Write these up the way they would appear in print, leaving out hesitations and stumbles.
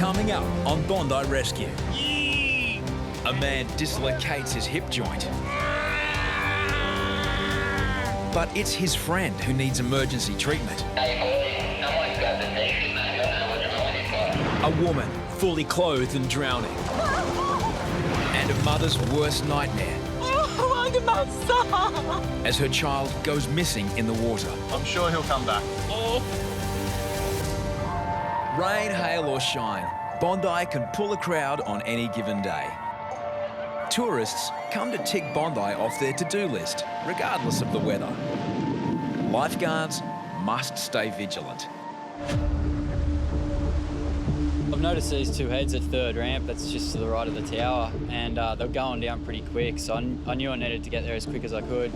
Coming up on Bondi Rescue. A man dislocates his hip joint. But it's his friend who needs emergency treatment. A woman fully clothed and drowning. And a mother's worst nightmare. As her child goes missing in the water. I'm sure he'll come back. Rain, hail or shine, Bondi can pull a crowd on any given day. Tourists come to tick Bondi off their to-do list, regardless of the weather. Lifeguards must stay vigilant. I've noticed these two heads at third ramp, that's just to the right of the tower, and they're going down pretty quick, so I knew I needed to get there as quick as I could.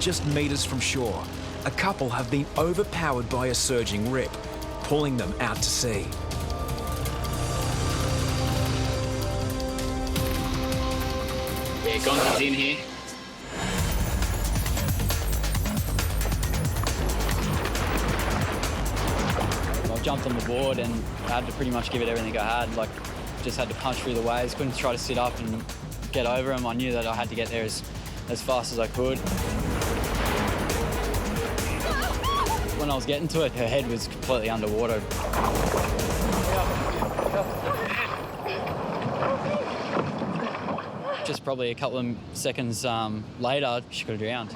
Just metres from shore, a couple have been overpowered by a surging rip, pulling them out to sea. Yeah, Gonza's in here. I jumped on the board and I had to pretty much give it everything I had. Like, just had to punch through the waves, couldn't try to sit up and get over them. I knew that I had to get there as fast as I could. When I was getting to it, her head was completely underwater. Just probably a couple of seconds later, she could have drowned.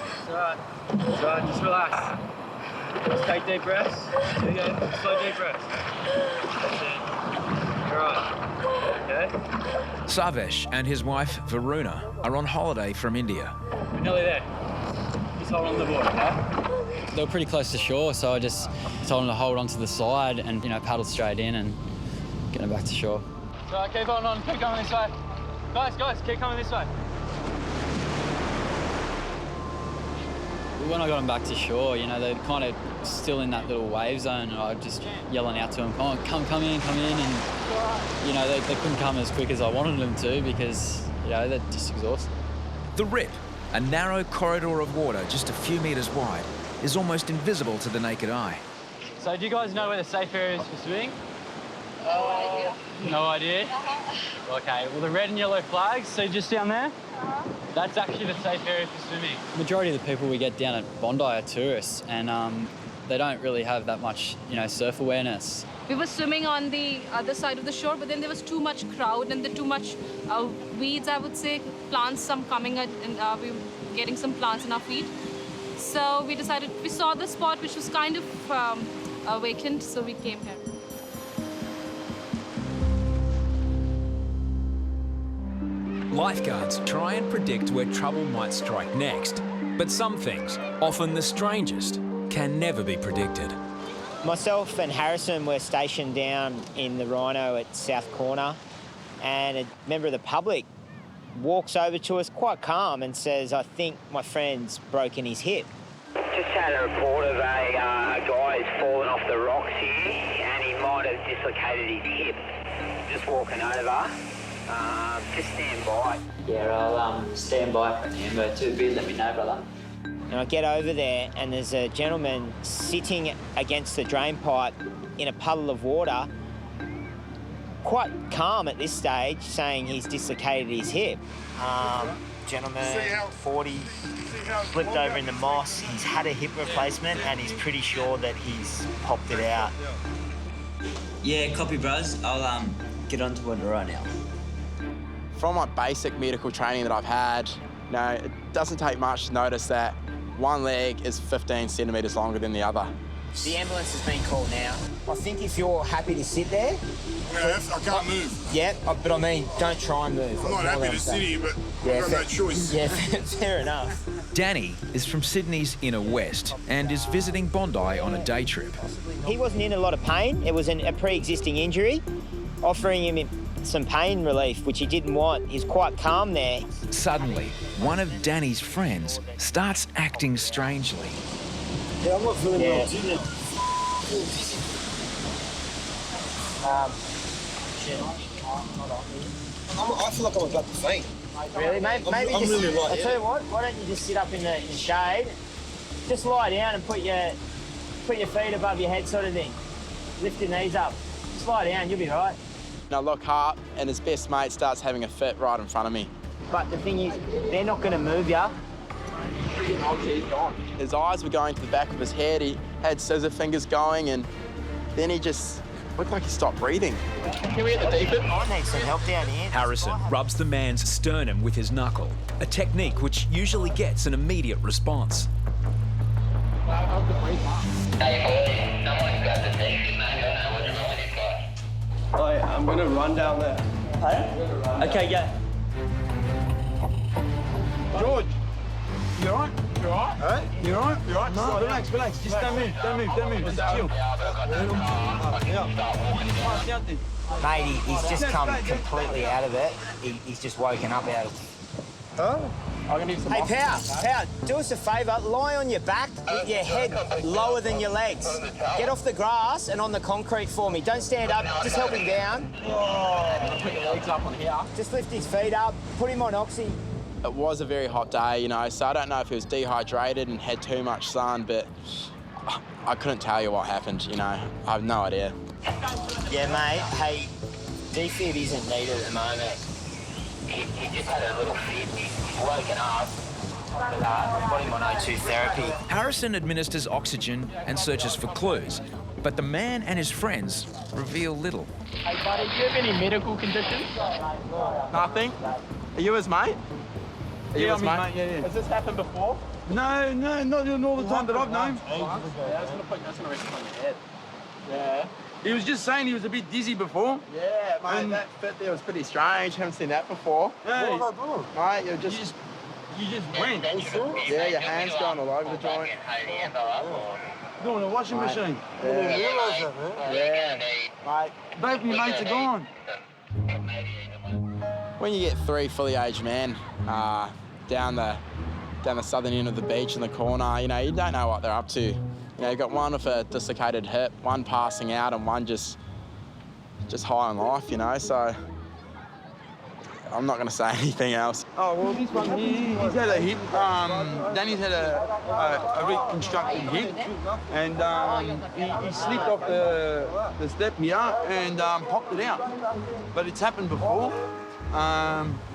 It's alright, just relax. Just take deep breaths. There you go, slow deep breaths. That's it. Alright, okay? Savesh and his wife, Varuna, are on holiday from India. We're nearly there. Just hold on to the board, okay? They were pretty close to shore, so I just told them to hold onto the side and, paddle straight in and get them back to shore. So keep on, keep coming this way. Guys, keep coming this way. When I got them back to shore, they're kind of still in that little wave zone, and I was just yelling out to them, come in, and, they couldn't come as quick as I wanted them to because, they're just exhausted. The rip, a narrow corridor of water just a few metres wide, is almost invisible to the naked eye. So do you guys know where the safe area is for swimming? No idea? Okay, well the red and yellow flags, so just down there, that's actually the safe area for swimming. The majority of the people we get down at Bondi are tourists, and they don't really have that much, surf awareness. We were swimming on the other side of the shore, but then there was too much crowd and too much weeds, I would say, plants, some coming at, and we were getting some plants in our feet. So we decided, we saw the spot which was kind of vacant, so we came here. Lifeguards try and predict where trouble might strike next, but some things, often the strangest, can never be predicted. Myself and Harrison were stationed down in the Rhino at South Corner, and a member of the public walks over to us quite calm and says, I think my friend's broken his hip. Just had a report of a guy who's fallen off the rocks here and he might have dislocated his hip. Just walking over. Just stand by. Yeah, I'll stand by for number 2 bit. Let me know, brother. And I get over there and there's a gentleman sitting against the drain pipe in a puddle of water, quite calm at this stage, saying he's dislocated his hip. Gentleman, 40, flipped over in the moss. He's had a hip replacement and he's pretty sure that he's popped it out. Yeah, copy, bros. I'll get onto it right now. From my basic medical training that I've had, it doesn't take much to notice that one leg is 15 centimetres longer than the other. The ambulance has been called now. I think if you're happy to sit there... Yeah, I can't move. Yeah, but I mean, don't try and move. I'm not happy to sit here, but I've got no choice. Yeah, fair enough. Danny is from Sydney's inner west and is visiting Bondi on a day trip. He wasn't in a lot of pain. It was a pre-existing injury. Offering him some pain relief, which he didn't want. He's quite calm there. Suddenly, one of Danny's friends starts acting strangely. Yeah, I'm not feeling well. I feel like I'm about to faint. Really, mate? Maybe I'm just, really light. I'll tell you what, why don't you just sit up in the shade, just lie down and put your put your feet above your head sort of thing. Lift your knees up. Slide down, you'll be right. And I look up and his best mate starts having a fit right in front of me. But the thing is, they're not going to move you. His eyes were going to the back of his head. He had scissor fingers going, and then he just looked like he stopped breathing. Can we get the deep end? I need some help down here. Harrison rubs the man's sternum with his knuckle, a technique which usually gets an immediate response. I'm going to run down there. Okay, go. George, you all right? You all right? Hey? You all right? You all right? No, relax. Just don't move. Just chill. Mate, he's just come completely out of it. He's just woken up out of it. Oh? I'm going to need some Hey, Pow, do us a favour. Lie on your back with your head lower than your legs. Get off the grass and on the concrete for me. Don't stand up. Just help him down. Put your legs up on here. Just lift his feet up. Put him on oxy. It was a very hot day, you know, so I don't know if he was dehydrated and had too much sun, but I couldn't tell you what happened, you know. I have no idea. Yeah, mate. Hey, defib isn't needed at the moment. He just had a little fit. He's woken up. But got him on O2 therapy. Harrison administers oxygen and searches for clues, but the man and his friends reveal little. Hey, buddy, do you have any medical conditions? Nothing? Are you his mate? Are you his mate? Yeah. Has this happened before? No, not all the time that I've known. That's going to rest on your head. Yeah. He was just saying he was a bit dizzy before. Yeah, mate, that fit there was pretty strange. Haven't seen that before. Hey, Mate, you just went. yeah, your hands going all over the joint. Doing a washing machine. Yeah, mate. Both of my mates are gone. When you get three fully aged men down the southern end of the beach in the corner, you know, you don't know what they're up to. You know, you've got one with a dislocated hip, one passing out, and one just high on life, you know, so I'm not going to say anything else. Oh, well, this one here, he's had a hip. Danny's had a reconstructed hip, and he slipped off the step here and popped it out. But it's happened before.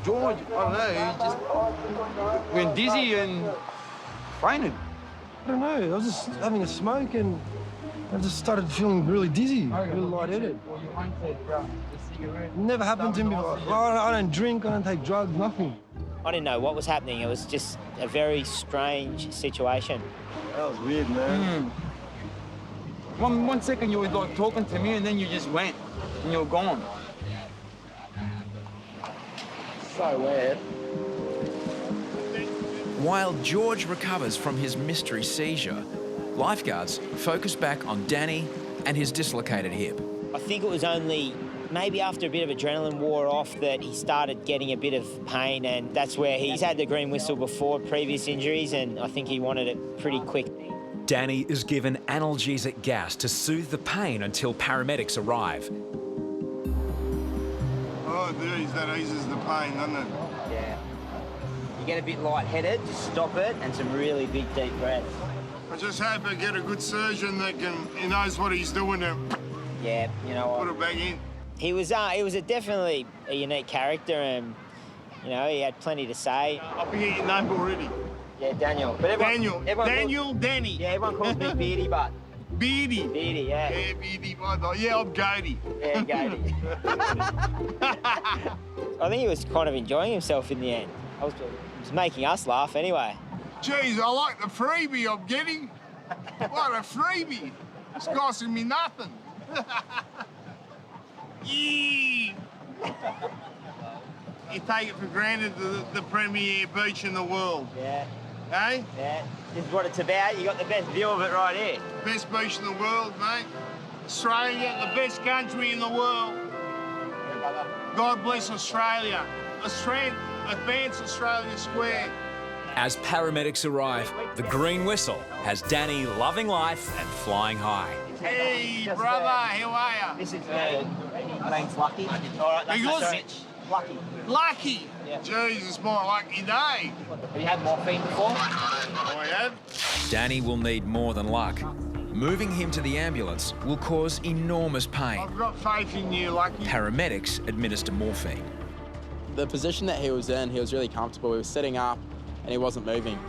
George, I don't know, he just went dizzy and fainted. I don't know, I was just having a smoke and I just started feeling really dizzy, really lightheaded. Never happened to me before. I don't drink, I don't take drugs, nothing. I didn't know what was happening. It was just a very strange situation. That was weird, man. One second you were like talking to me and then you just went and you were gone. So weird. While George recovers from his mystery seizure, lifeguards focus back on Danny and his dislocated hip. I think it was only maybe after a bit of adrenaline wore off that he started getting a bit of pain, and that's where he's had the green whistle before previous injuries, and I think he wanted it pretty quick. Danny is given analgesic gas to soothe the pain until paramedics arrive. Oh, geez, that eases the pain, doesn't it? Yeah. You get a bit lightheaded, just stop it, and some really big deep breaths. I just hope I get a good surgeon that he knows what he's doing to Yeah, you know what? put it back in. He was definitely a unique character, and you know he had plenty to say. I forget your name already. Yeah, Daniel. But everyone, Danny. Yeah, everyone calls me Beardy, but Beardy. Beardy, yeah. Yeah, Beardy. Yeah, I'm Goaty. Yeah, Goaty. I think he was kind of enjoying himself in the end. It was making us laugh anyway. Geez, I like the freebie I'm getting. What a freebie. It's costing me nothing. Yeah. You take it for granted the premier beach in the world. Yeah. Eh? Yeah. This is what it's about. You got the best view of it right here. Best beach in the world, mate. Australia, the best country in the world. God bless Australia. Advance Australia Square. As paramedics arrive, the green whistle has Danny loving life and flying high. Hey, brother, how are you? This is my name's Lucky. All right, that's Yours? my Lucky. Lucky. Yeah. Jeez, it's my lucky day. Have you had morphine before? I have. Danny will need more than luck. moving him to the ambulance will cause enormous pain. I've got faith in you, Lucky. Paramedics administer morphine. The position that he was in, he was really comfortable. He was sitting up and he wasn't moving.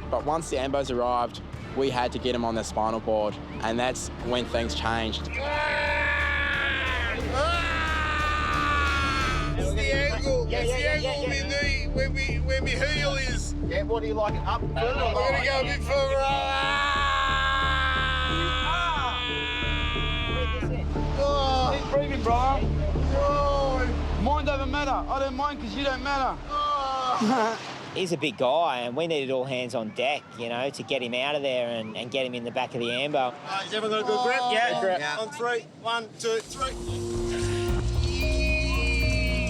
But once the ambos arrived, we had to get him on the spinal board, and that's when things changed. It's the angle. It's the angle where my heel is. Yeah, what do you like? Up further? I'm going to go a bit further. Keep breathing, bro. Mind over matter. I don't mind because you don't matter. He's a big guy, and we needed all hands on deck, you know, to get him out of there and get him in the back of the ambo. Is everyone got a good grip? Yeah. On 3. 1, 2, 3.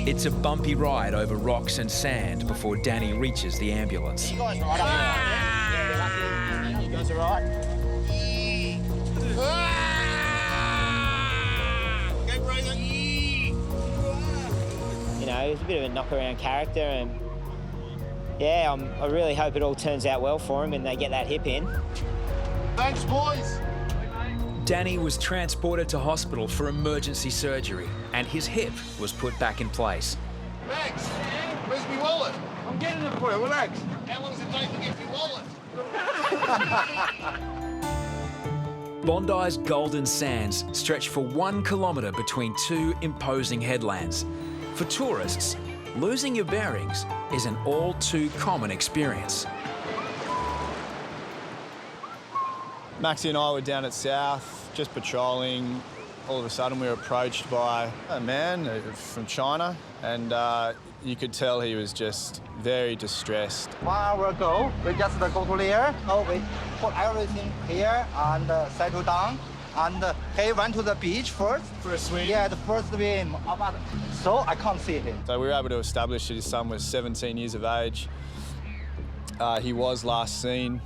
It's a bumpy ride over rocks and sand before Danny reaches the ambulance. You guys right up there? You guys all right? Keep breathing. You know, he's a bit of a knock-around character, and yeah, I really hope it all turns out well for him and they get that hip in. Thanks, boys. Danny was transported to hospital for emergency surgery, and his hip was put back in place. Max, where's my wallet? I'm getting it for you, relax. How long does it take to get my wallet? Bondi's golden sands stretch for 1 kilometre between 2 imposing headlands. For tourists, losing your bearings is an all too common experience. Maxi and I were down at South, just patrolling. All of a sudden we were approached by a man from China, and you could tell he was just very distressed. 1 hour ago, we just go to there. Oh, we put everything here and settle down. And he went to the beach first. For a swim? Yeah, the first swim. So I can't see him. So we were able to establish that his son was 17 years of age. He was last seen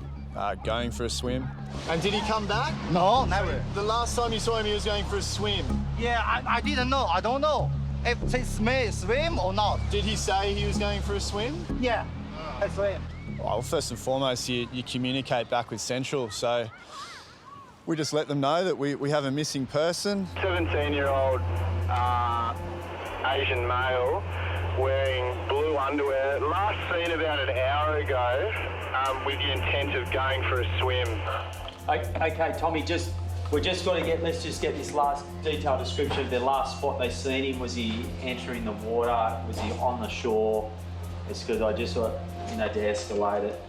going for a swim. And did he come back? No, never. The last time you saw him, he was going for a swim. Yeah, I didn't know. I don't know if he may swim or not. Did he say he was going for a swim? Yeah, I swim. Well, first and foremost, you communicate back with Central. So we just let them know that we have a missing person. 17-year-old Asian male wearing blue underwear. Last seen about an hour ago with the intent of going for a swim. Okay, Tommy, let's just get this last detailed description of the last spot they seen him. Was he entering the water? Was he on the shore? It's because I just thought, to escalate it.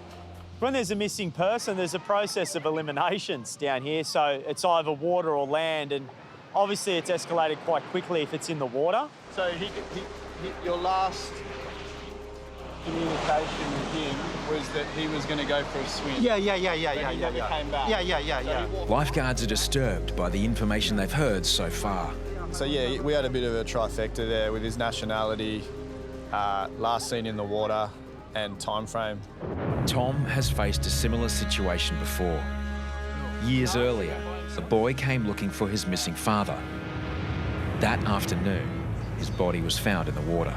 When there's a missing person, there's a process of eliminations down here. So it's either water or land, and obviously it's escalated quite quickly if it's in the water. So your last communication with him was that he was going to go for a swim. Yeah. He came back. Yeah. Lifeguards are disturbed by the information they've heard so far. So yeah, we had a bit of a trifecta there with his nationality, last seen in the water, and time frame. Tom has faced a similar situation before. Years earlier, a boy came looking for his missing father. That afternoon, his body was found in the water.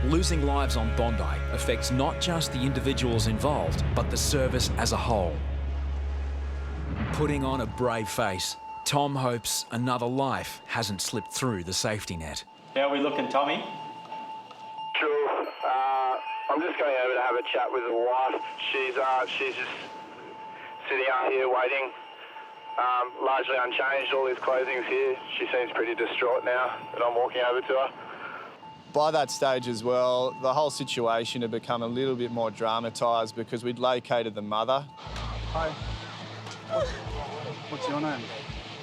Losing lives on Bondi affects not just the individuals involved, but the service as a whole. Putting on a brave face, Tom hopes another life hasn't slipped through the safety net. How are we looking, Tommy? Sure. I'm just going over to have a chat with the wife. She's just sitting out here waiting, largely unchanged. All his clothing's here. She seems pretty distraught now that I'm walking over to her. By that stage as well, the whole situation had become a little bit more dramatised because we'd located the mother. Hi. What's your name?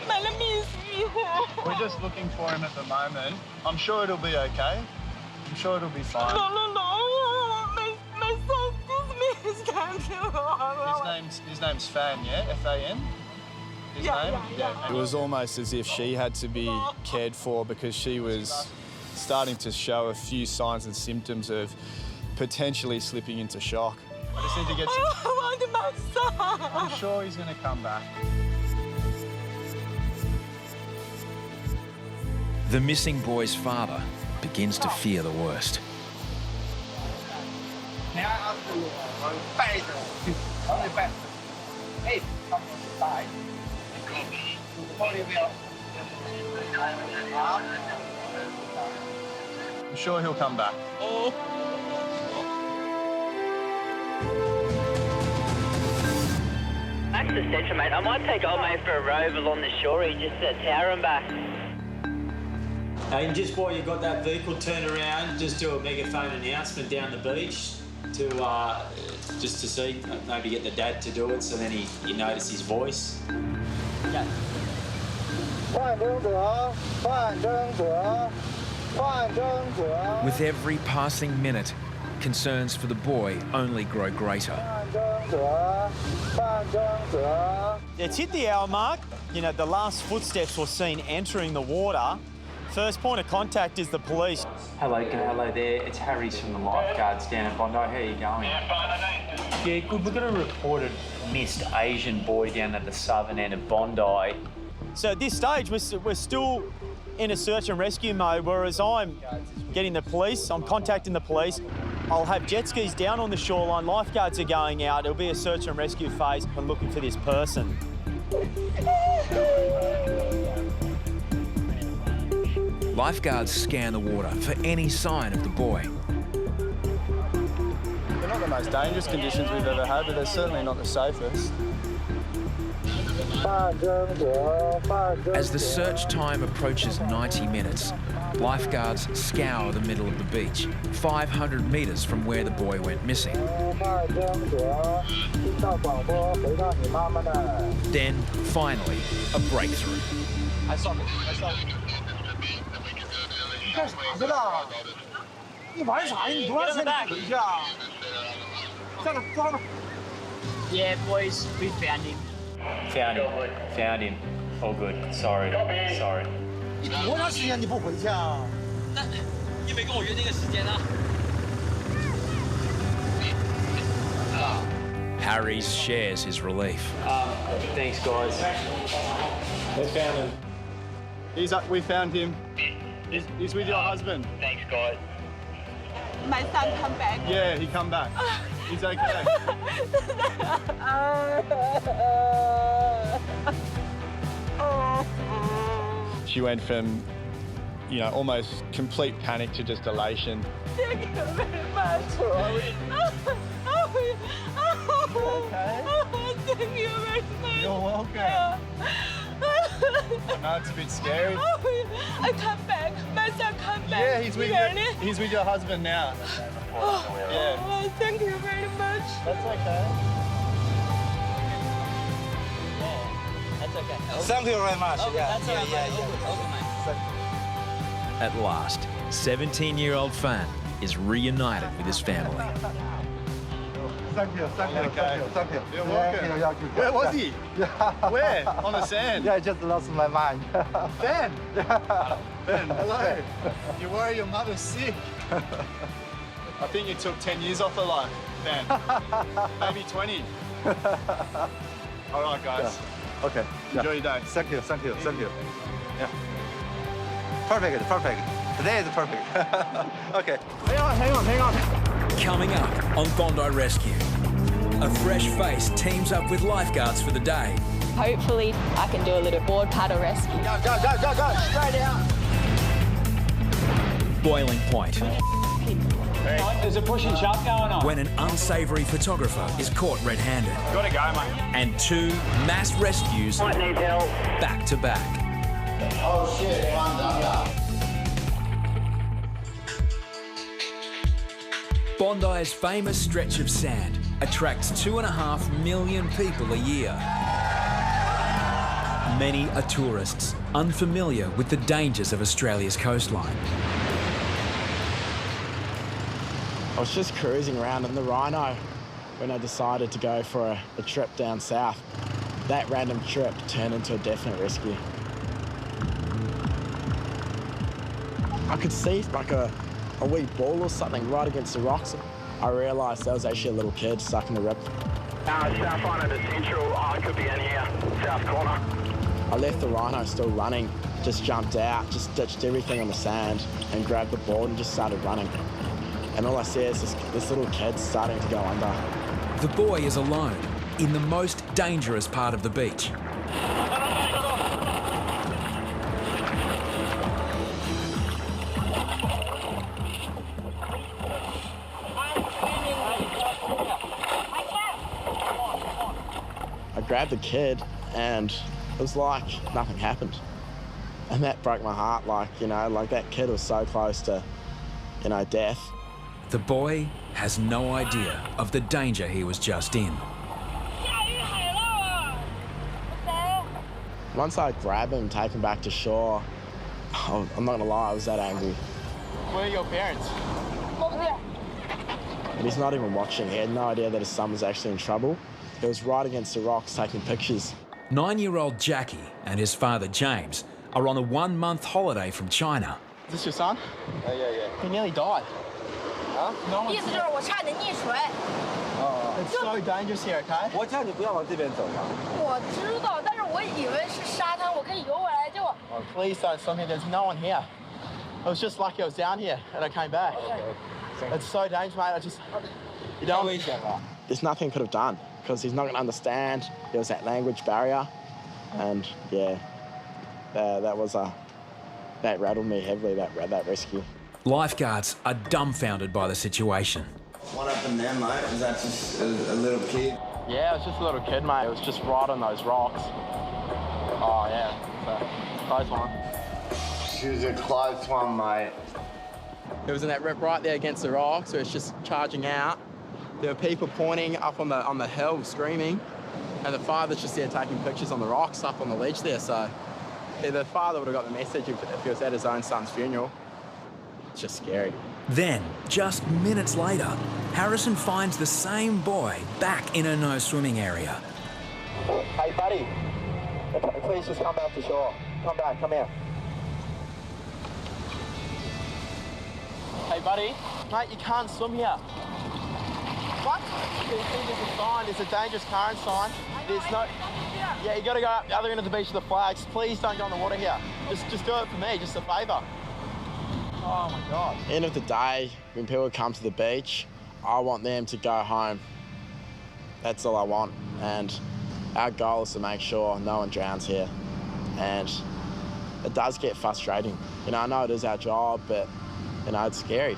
My name is Miho. We're just looking for him at the moment. I'm sure it'll be okay. I'm sure it'll be fine. No. My son is missing. His name's Fan, yeah? F-A-N? His name? Yeah. It was almost as if she had to be cared for because she was starting to show a few signs and symptoms of potentially slipping into shock. I just need to get some... I want my son. I'm sure he's going to come back. The missing boy's father begins to fear the worst. I'm sure he'll come back. Back to the centre, mate. I might take old mate for a rove along the shore, just to tower him back. And just while you've got that vehicle turned around, just do a megaphone announcement down the beach to just to see, maybe get the dad to do it so then you notice his voice. Yeah. With every passing minute, concerns for the boy only grow greater. It's hit the hour mark. You know, the last footsteps were seen entering the water. First point of contact is the police. Hello there. It's Harries from the Lifeguards down at Bondi. How are you going? Yeah, good. We've got a reported missed Asian boy down at the southern end of Bondi. So at this stage, we're still in a search and rescue mode, whereas I'm getting the police, I'm contacting the police. I'll have jet skis down on the shoreline, lifeguards are going out, it'll be a search and rescue phase. I'm looking for this person. Lifeguards scan the water for any sign of the boy. They're not the most dangerous conditions we've ever had, but they're certainly not the safest. As the search time approaches 90 minutes, lifeguards scour the middle of the beach, 500 metres from where the boy went missing. Then, finally, a breakthrough. I saw it. Yeah, boys, we found him. Found him. All good. Sorry. 你多长时间你不回去啊？那你没跟我约那个时间呢？ Harries shares his relief. Thanks, guys. They found him. We found him. He's with your husband. Thanks, guys. My son come back. Yeah, he come back. He's okay. She went from, you know, almost complete panic to just elation. Thank you very much. Sorry. Okay. Thank you very much. You're welcome. Yeah. No, it's a bit scary. I come back. My son come back. Yeah, he's with your husband now. Yeah. Oh, thank you very much. That's okay. That's okay. Thank you very much. That's all right, mate. At last, 17-year-old Fan is reunited with his family. Thank you. You're welcome. Where was he? Where? On the sand? Yeah, I just lost my mind. Ben! Ben, hello. You worry your mother's sick. I think you took 10 years off her life, Ben. Maybe 20. All right, guys. Yeah. Okay. Enjoy your day. Thank you. Yeah. Perfect. Today is perfect. Okay. Hang on. Coming up on Bondi Rescue, a fresh face teams up with lifeguards for the day. Hopefully, I can do a little board paddle rescue. Go. Straight out. Boiling point. There's a push and shove going on. When an unsavoury photographer is caught red-handed. Gotta go, mate. And two mass rescues Might need help. back to back. Oh shit, Bondi's famous stretch of sand attracts 2.5 million people a year. Many are tourists, unfamiliar with the dangers of Australia's coastline. I was just cruising around in the Rhino when I decided to go for a trip down south. That random trip turned into a definite rescue. I could see like a wee ball or something right against the rocks. I realised there was actually a little kid stuck in the rip. South line of the central, I could be in here, south corner. I left the Rhino still running, just jumped out, just ditched everything on the sand and grabbed the board and just started running. And all I see is this little kid starting to go under. The boy is alone, in the most dangerous part of the beach. I grabbed the kid and it was like nothing happened. And that broke my heart, like that kid was so close to, death. The boy has no idea of the danger he was just in. Once I grab him, take him back to shore, I'm not gonna lie, I was that angry. Where are your parents? And he's not even watching. He had no idea that his son was actually in trouble. He was right against the rocks taking pictures. 9-year-old Jackie and his father James are on a 1-month holiday from China. Is this your son? Yeah. He nearly died. Huh? No one's... It's so dangerous here, okay? Oh, please don't stop me. There's no one here. I was just lucky I was down here and I came back. It's so dangerous, mate. You don't... There's nothing I could have done because he's not going to understand. There was that language barrier. And, yeah, that rattled me heavily, that rescue. Lifeguards are dumbfounded by the situation. What happened there, mate? Was that just a little kid? Yeah, it was just a little kid, mate. It was just right on those rocks. Oh, yeah. Close one. She was a close one, mate. It was in that rip right there against the rocks, so it's just charging out. There were people pointing up on the hill, screaming, and the father's just there taking pictures on the rocks up on the ledge there. So yeah, the father would have got the message if he was at his own son's funeral. It's just scary. Then, just minutes later, Harrison finds the same boy back in a no-swimming area. Hey, buddy. Please just come back to shore. Come back, come here. Hey, buddy. Mate, you can't swim here. What? There's a sign. There's a dangerous current sign. There's no... Yeah, you got to go up the other end of the beach with the flags. Please don't go in the water here. Just do it for me, just a favour. Oh, my God. End of the day, when people come to the beach, I want them to go home. That's all I want. And our goal is to make sure no one drowns here. And it does get frustrating. I know it is our job, but, it's scary.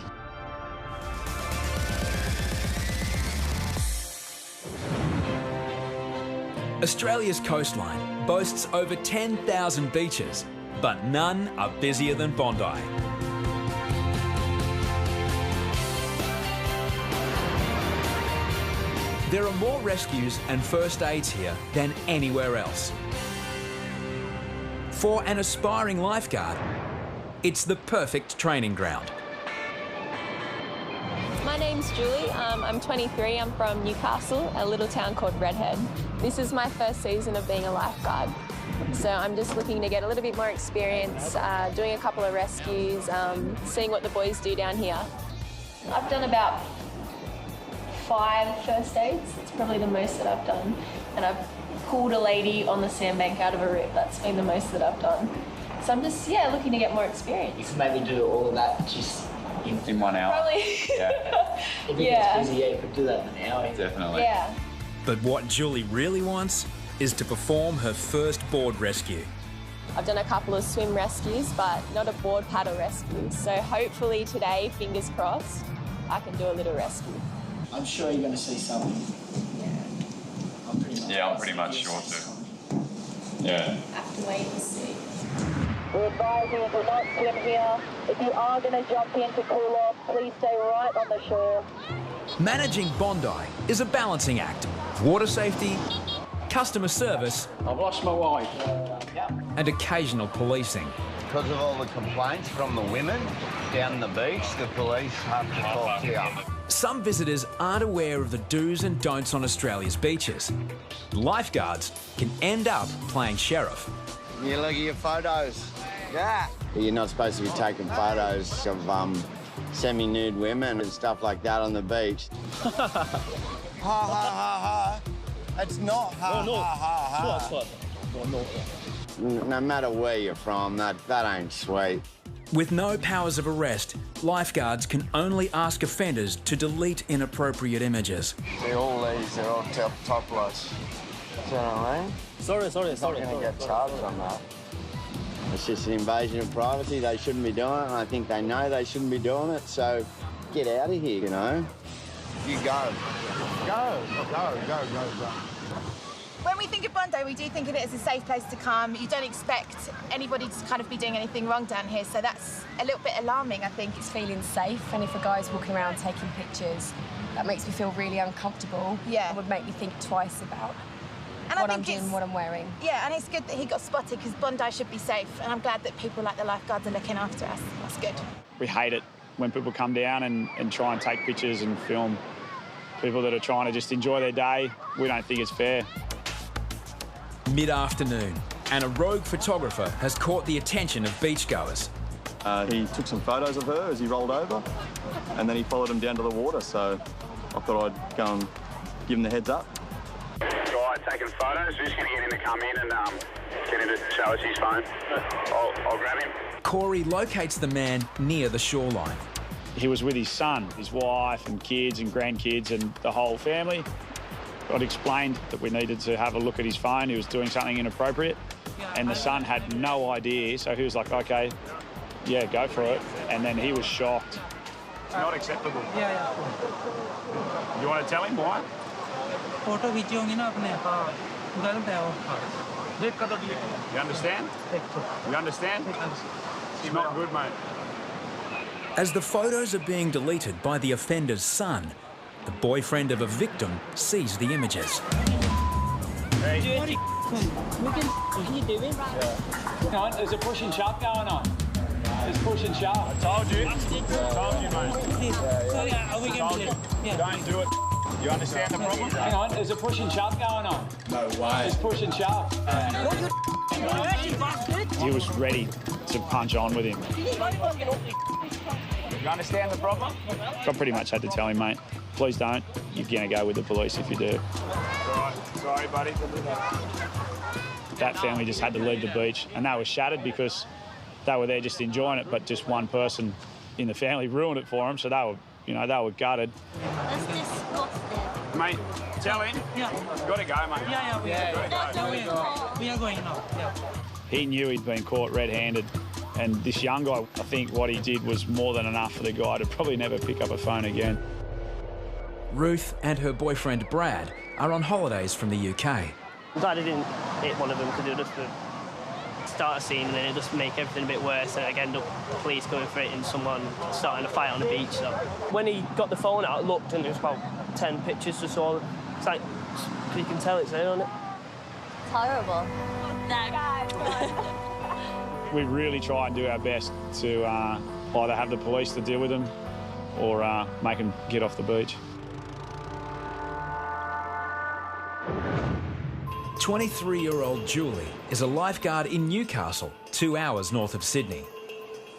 Australia's coastline boasts over 10,000 beaches, but none are busier than Bondi. There are more rescues and first aids here than anywhere else. For an aspiring lifeguard, it's the perfect training ground. My name's Julie. I'm 23. I'm from Newcastle, a little town called Redhead. This is my first season of being a lifeguard. So I'm just looking to get a little bit more experience, doing a couple of rescues, seeing what the boys do down here. I've done about 5 first aids. It's probably the most that I've done. And I've pulled a lady on the sandbank out of a rip. That's been the most that I've done. So I'm just, looking to get more experience. You can maybe do all of that just in 1 hour. Probably. Yeah. If it gets busy, you could do that in an hour. Definitely. Yeah. But what Julie really wants is to perform her first board rescue. I've done a couple of swim rescues, but not a board paddle rescue. So hopefully today, fingers crossed, I can do a little rescue. I'm sure you're going to see something. I'm pretty much sure too. Yeah. Have to wait and see. We advise you to not swim here. If you are going to jump in to cool off, please stay right on the shore. Managing Bondi is a balancing act of water safety, customer service, I've lost my wife. and occasional policing. Because of all the complaints from the women down the beach, the police have to talk to you. Some visitors aren't aware of the do's and don'ts on Australia's beaches. Lifeguards can end up playing sheriff. You look at your photos. Yeah. You're not supposed to be taking photos of semi-nude women and stuff like that on the beach. Ha ha ha ha. It's not ha ha ha ha. No matter where you're from, that ain't sweet. With no powers of arrest, lifeguards can only ask offenders to delete inappropriate images. They're all ladies, they're all topless. Do you know what I mean? Sorry. Not going to get charged on that. It's just an invasion of privacy. They shouldn't be doing it, and I think they know they shouldn't be doing it, so get out of here, you know? You go. Go. When we think of Bondi, we do think of it as a safe place to come. You don't expect anybody to kind of be doing anything wrong down here, so that's a little bit alarming, I think. It's feeling safe, and if a guy's walking around taking pictures, that makes me feel really uncomfortable. Yeah. It would make me think twice about what I'm doing, what I'm wearing. Yeah, and it's good that he got spotted because Bondi should be safe, and I'm glad that people like the lifeguards are looking after us. That's good. We hate it when people come down and try and take pictures and film people that are trying to just enjoy their day. We don't think it's fair. Mid-afternoon, and a rogue photographer has caught the attention of beachgoers. He took some photos of her as he rolled over, and then he followed him down to the water, so I thought I'd go and give him the heads up. Guy taking photos, we're just going to get him to come in and get him to show us his phone. I'll grab him. Corey locates the man near the shoreline. He was with his son, his wife and kids and grandkids and the whole family. I'd explained that we needed to have a look at his phone. He was doing something inappropriate, and the son had no idea, so he was like, OK, yeah, go for it. And then he was shocked. Not acceptable. Yeah. You want to tell him why? Photo video You understand? You understand? It's not good, mate. As the photos are being deleted by the offender's son, the boyfriend of a victim sees the images. Hang on, there's a push and shove going on. There's push and shove. I told you. Mate. Don't do it. You understand the problem? Hang on, there's a push and shove going on. No way. There's push and shove. He was ready to punch on with him. You understand the problem? I pretty much had to tell him, mate, please don't. You're going to go with the police if you do. Sorry, buddy. That family just had to leave the beach, and they were shattered because they were there just enjoying it, but just one person in the family ruined it for them, so they were gutted. That's disgusting. Mate, tell him. Yeah. You've got to go, mate. We are going now. Yeah. He knew he'd been caught red-handed, and this young guy, I think what he did was more than enough for the guy to probably never pick up a phone again. Ruth and her boyfriend Brad are on holidays from the UK. I'm glad I didn't hit one of them because it would just start a scene and then it just make everything a bit worse, and again, the police going for it and someone starting a fight on the beach. So when he got the phone out, I looked and there was about 10 pictures or so. It's like, you can tell it's there on it. It's horrible. We really try and do our best to either have the police to deal with them or make them get off the beach. 23-year-old Julie is a lifeguard in Newcastle, 2 hours north of Sydney.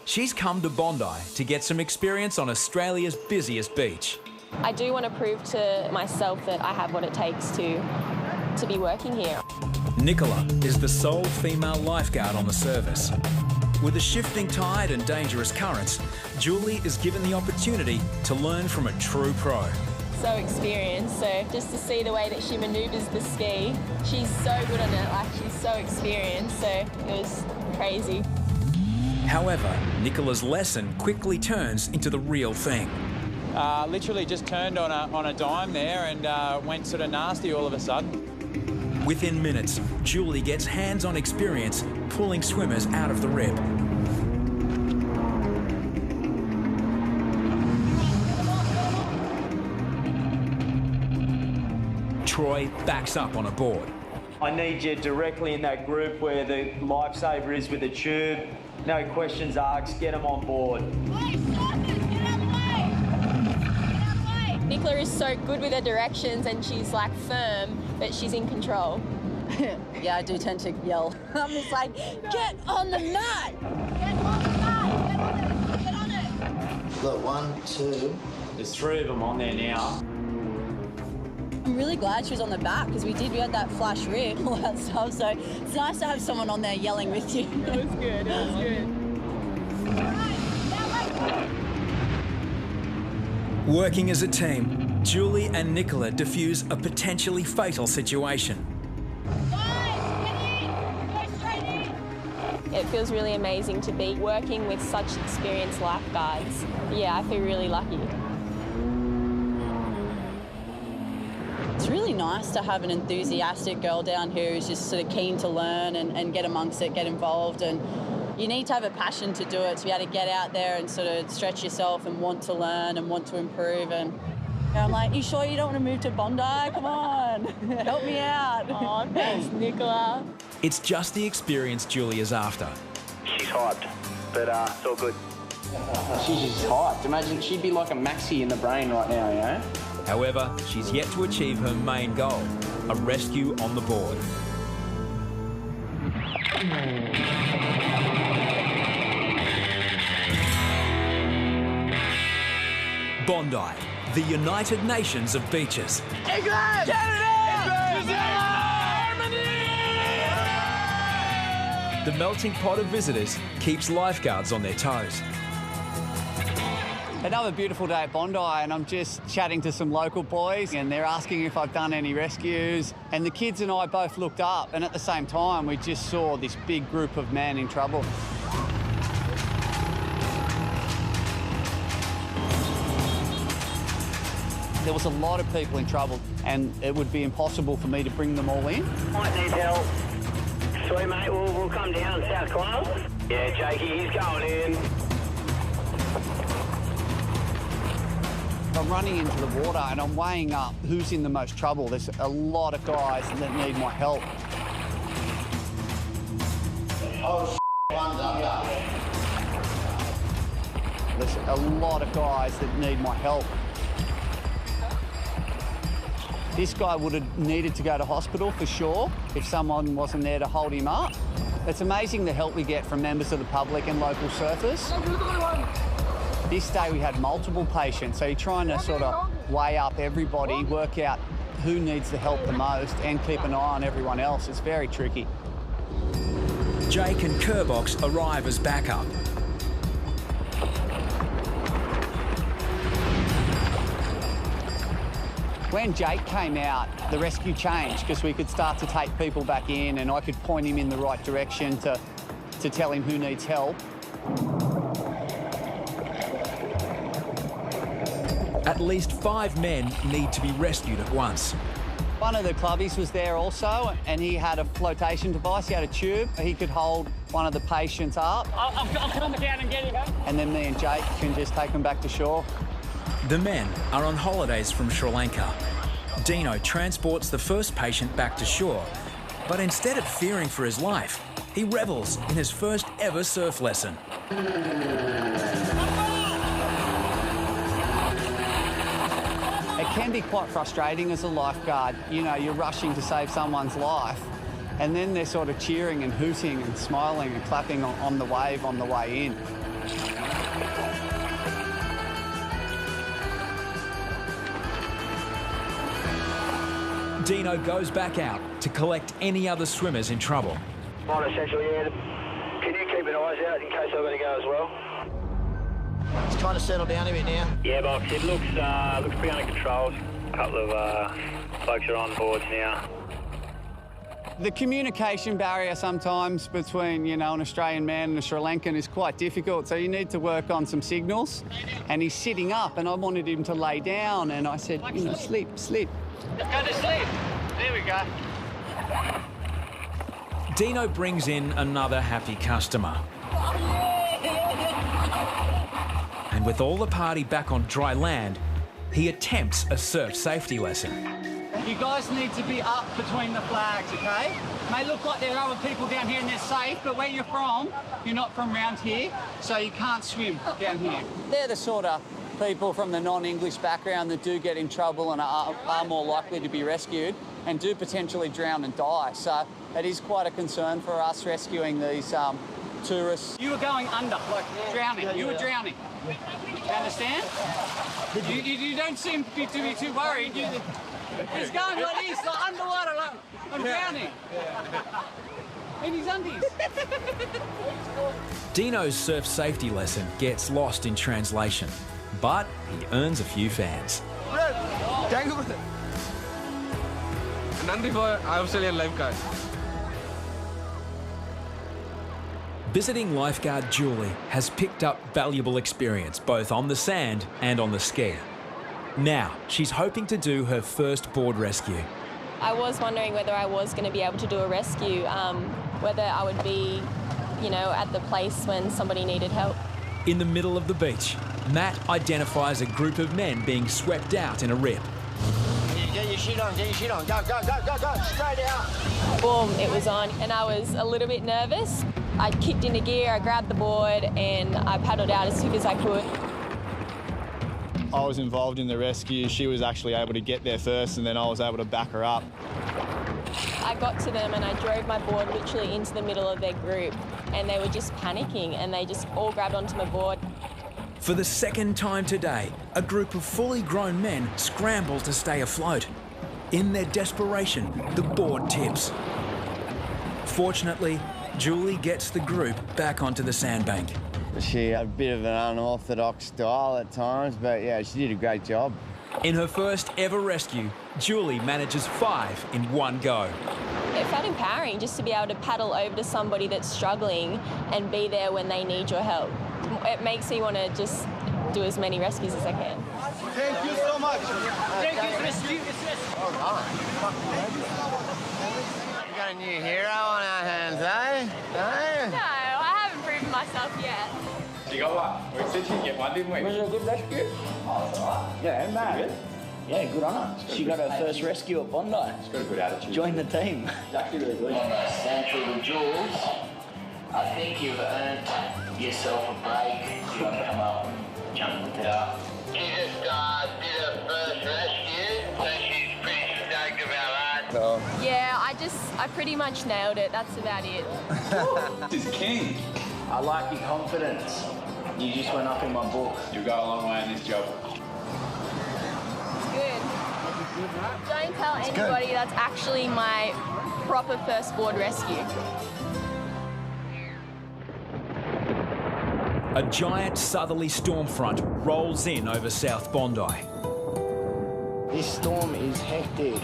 She's come to Bondi to get some experience on Australia's busiest beach. I do want to prove to myself that I have what it takes to be working here. Nicola is the sole female lifeguard on the service. With a shifting tide and dangerous currents, Julie is given the opportunity to learn from a true pro. So experienced, so just to see the way that she manoeuvres the ski, she's so good on it, like she's so experienced, so it was crazy. However, Nicola's lesson quickly turns into the real thing. Literally just turned on a dime there and went sort of nasty all of a sudden. Within minutes, Julie gets hands-on experience pulling swimmers out of the rib. Troy backs up on a board. I need you directly in that group where the lifesaver is with the tube. No questions asked, get them on board. Nicola is so good with her directions and she's like firm, but she's in control. Yeah, I do tend to yell. I'm just like, get on the mat! Get on the mat! Get on it! Look, 1, 2. There's 3 of them on there now. I'm really glad she was on the back because we had that flash rib, all that stuff, so it's nice to have someone on there yelling with you. It was good, it was good. Working as a team, Julie and Nicola defuse a potentially fatal situation. It feels really amazing to be working with such experienced lifeguards. Yeah, I feel really lucky. It's really nice to have an enthusiastic girl down here who's just sort of keen to learn and get amongst it, get involved. And you need to have a passion to do it, to be able to get out there and sort of stretch yourself and want to learn and want to improve. And I'm like, you sure you don't want to move to Bondi? Come on, help me out. Oh, thanks, Nicola. It's just the experience Julie is after. She's hyped, but it's all good. She's hyped. Imagine she'd be like a Maxi in the brain right now, you know? However, she's yet to achieve her main goal, a rescue on the board. Bondi, the United Nations of beaches. England! The melting pot of visitors keeps lifeguards on their toes. Another beautiful day at Bondi, and I'm just chatting to some local boys and they're asking if I've done any rescues. And the kids and I both looked up, and at the same time we just saw this big group of men in trouble. There was a lot of people in trouble and it would be impossible for me to bring them all in. Might need help. Sweet mate, we'll come down South Clyle. Yeah, Jakey, he's going in. I'm running into the water and I'm weighing up who's in the most trouble. There's a lot of guys that need my help. Oh, one's under. There's a lot of guys that need my help. This guy would have needed to go to hospital for sure if someone wasn't there to hold him up. It's amazing the help we get from members of the public and local surfers. This day we had multiple patients, so you're trying to sort of weigh up everybody, work out who needs the help the most and keep an eye on everyone else. It's very tricky. Jake and Kerbox arrive as backup. When Jake came out, the rescue changed because we could start to take people back in and I could point him in the right direction to tell him who needs help. At least 5 men need to be rescued at once. One of the clubbies was there also and he had a flotation device, he had a tube. He could hold one of the patients up. I'll come down and get him. And then me and Jake can just take them back to shore. The men are on holidays from Sri Lanka. Deano transports the first patient back to shore, but instead of fearing for his life, he revels in his first ever surf lesson. It can be quite frustrating as a lifeguard. You know, you're rushing to save someone's life and then they're sort of cheering and hooting and smiling and clapping on the wave on the way in. Deano goes back out to collect any other swimmers in trouble. On essential, yeah. Can you keep an eyes out in case I'm going to go as well? It's kind of settled down a bit now. Yeah, Box, it looks pretty under control. A couple of folks are on board now. The communication barrier sometimes between, you know, an Australian man and a Sri Lankan is quite difficult, so you need to work on some signals. And he's sitting up and I wanted him to lay down and I said, you know, sleep. Let's go to sleep. There we go. Deano brings in another happy customer. And with all the party back on dry land, he attempts a surf safety lesson. You guys need to be up between the flags, okay? It may look like there are other people down here and they're safe, but where you're from, you're not from around here, so you can't swim down here. They're the sort of people from the non-English background that do get in trouble and are more likely to be rescued and do potentially drown and die. So it is quite a concern for us rescuing these tourists. You were going under, like drowning. You were drowning. You understand? You don't seem to be too worried. He's going like this, like underwater, like I'm drowning. In his undies. Deano's surf safety lesson gets lost in translation. but he earns a few fans. Thank you. Nandri for Australian lifeguard. Visiting lifeguard Julie has picked up valuable experience both on the sand and on the ski. Now, she's hoping to do her first board rescue. I was wondering whether I was going to be able to do a rescue, whether I would be, you know, at the place when somebody needed help. In the middle of the beach, Matt identifies a group of men being swept out in a rip. Get your shit on, get your shit on. Go, go, go, go, go, straight out. Boom, it was on, and I was a little bit nervous. I kicked into gear, I grabbed the board, and I paddled out as quick as I could. I was involved in the rescue. She was actually able to get there first, and then I was able to back her up. I got to them and I drove my board literally into the middle of their group, and they were just panicking, and they just all grabbed onto my board. For the second time today, a group of fully grown men scramble to stay afloat. In their desperation, the board tips. Fortunately, Julie gets the group back onto the sandbank. She had a bit of an unorthodox style at times, but yeah, she did a great job. In her first ever rescue, Julie manages 5 in one go. It felt empowering just to be able to paddle over to somebody that's struggling and be there when they need your help. It makes me want to just do as many rescues as I can. Thank you so much. Thank you, rescue. We got a new hero on our hands, eh? No, I haven't proven myself yet. You got one? We said you can get one, didn't we? Was it a good rescue? Oh, it's all right. Yeah, mate. Yeah, good on her. She got her first rescue at Bondi. She's got a good attitude. Join the team. Exactly really good. Stand for the jewels. I think you've earned yourself a break. You've got to come up and jump in the tower. She just did her first rescue, so she's pretty stoked about that. Yeah, I pretty much nailed it. That's about it. This is king. I like your confidence. You just went up in my book. You'll go a long way in this job. It's good. Don't tell anybody that's actually my proper first board rescue. A giant southerly storm front rolls in over South Bondi. This storm is hectic.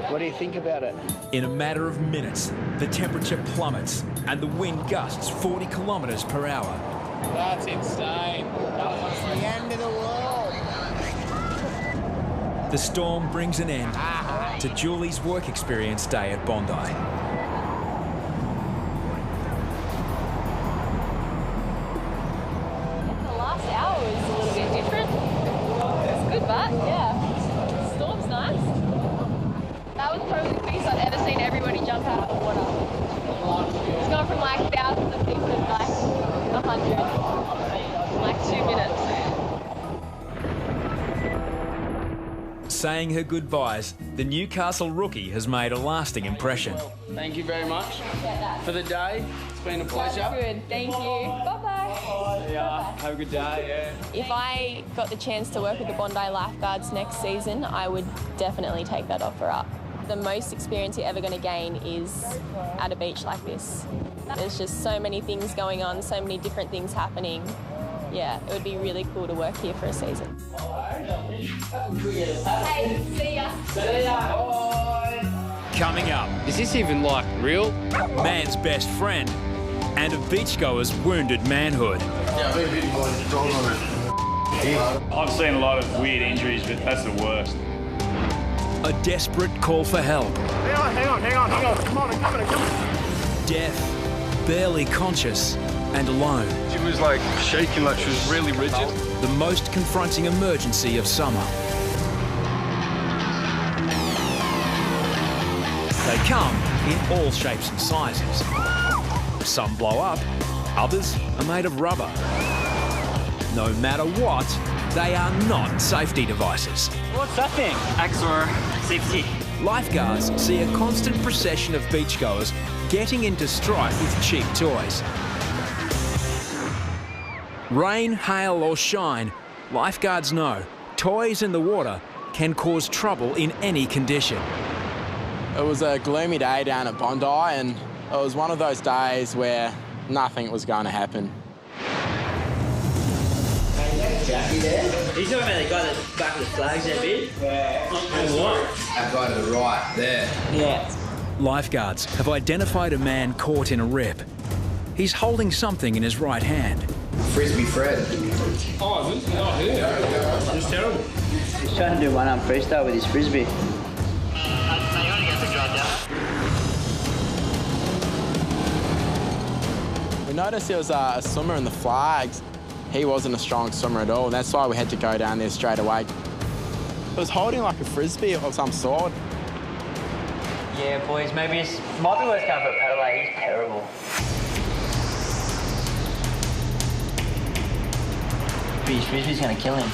What do you think about it? In a matter of minutes, the temperature plummets and the wind gusts 40 kilometres per hour. That's insane. That's the end of the world. The storm brings an end to Julie's work experience day at Bondi. The last hour is a little bit different. It's good, but yeah, the storm's nice. That was probably the quickest I've ever seen everybody jump out of the water. It's gone from like thousands of people to like 100 in like 2 minutes. Saying her goodbyes, the Newcastle rookie has made a lasting impression. Thank you very much for the day. It's been a pleasure. That's good, thank you. Bye-bye. Yeah, have a good day, yeah. If I got the chance to work with the Bondi Lifeguards next season, I would definitely take that offer up. The most experience you're ever going to gain is at a beach like this. There's just so many things going on, so many different things happening. Yeah, it would be really cool to work here for a season. Hey, see ya. See ya. Coming up. Is this even like real? Man's best friend and a beachgoer's wounded manhood. I've seen a lot of weird injuries, but that's the worst. A desperate call for help. Hang on. Come on, I'm coming. Deaf, barely conscious, and alone. She was like shaking, like she was really rigid. The most confronting emergency of summer. They come in all shapes and sizes. Some blow up, others are made of rubber. No matter what, they are not safety devices. What's that thing? Axor safety. Lifeguards see a constant procession of beachgoers getting into strife with cheap toys. Rain, hail or shine, lifeguards know toys in the water can cause trouble in any condition. It was a gloomy day down at Bondi, and it was one of those days where nothing was going to happen. Jackie there. He's talking about the guy at the back of the flags there, bit? Yeah. That guy to the right, there. Yeah. Lifeguards have identified a man caught in a rip. He's holding something in his right hand. Frisbee Fred. Oh, is it? Oh, yeah. It's terrible. He's trying to do one-arm freestyle with his frisbee. We noticed there was a swimmer in the flags. He wasn't a strong swimmer at all, and that's why we had to go down there straight away. It was holding like a frisbee of some sort. Yeah, boys, maybe it might be worth going for a paddle. Like, he's terrible. His frisbee's going to kill him.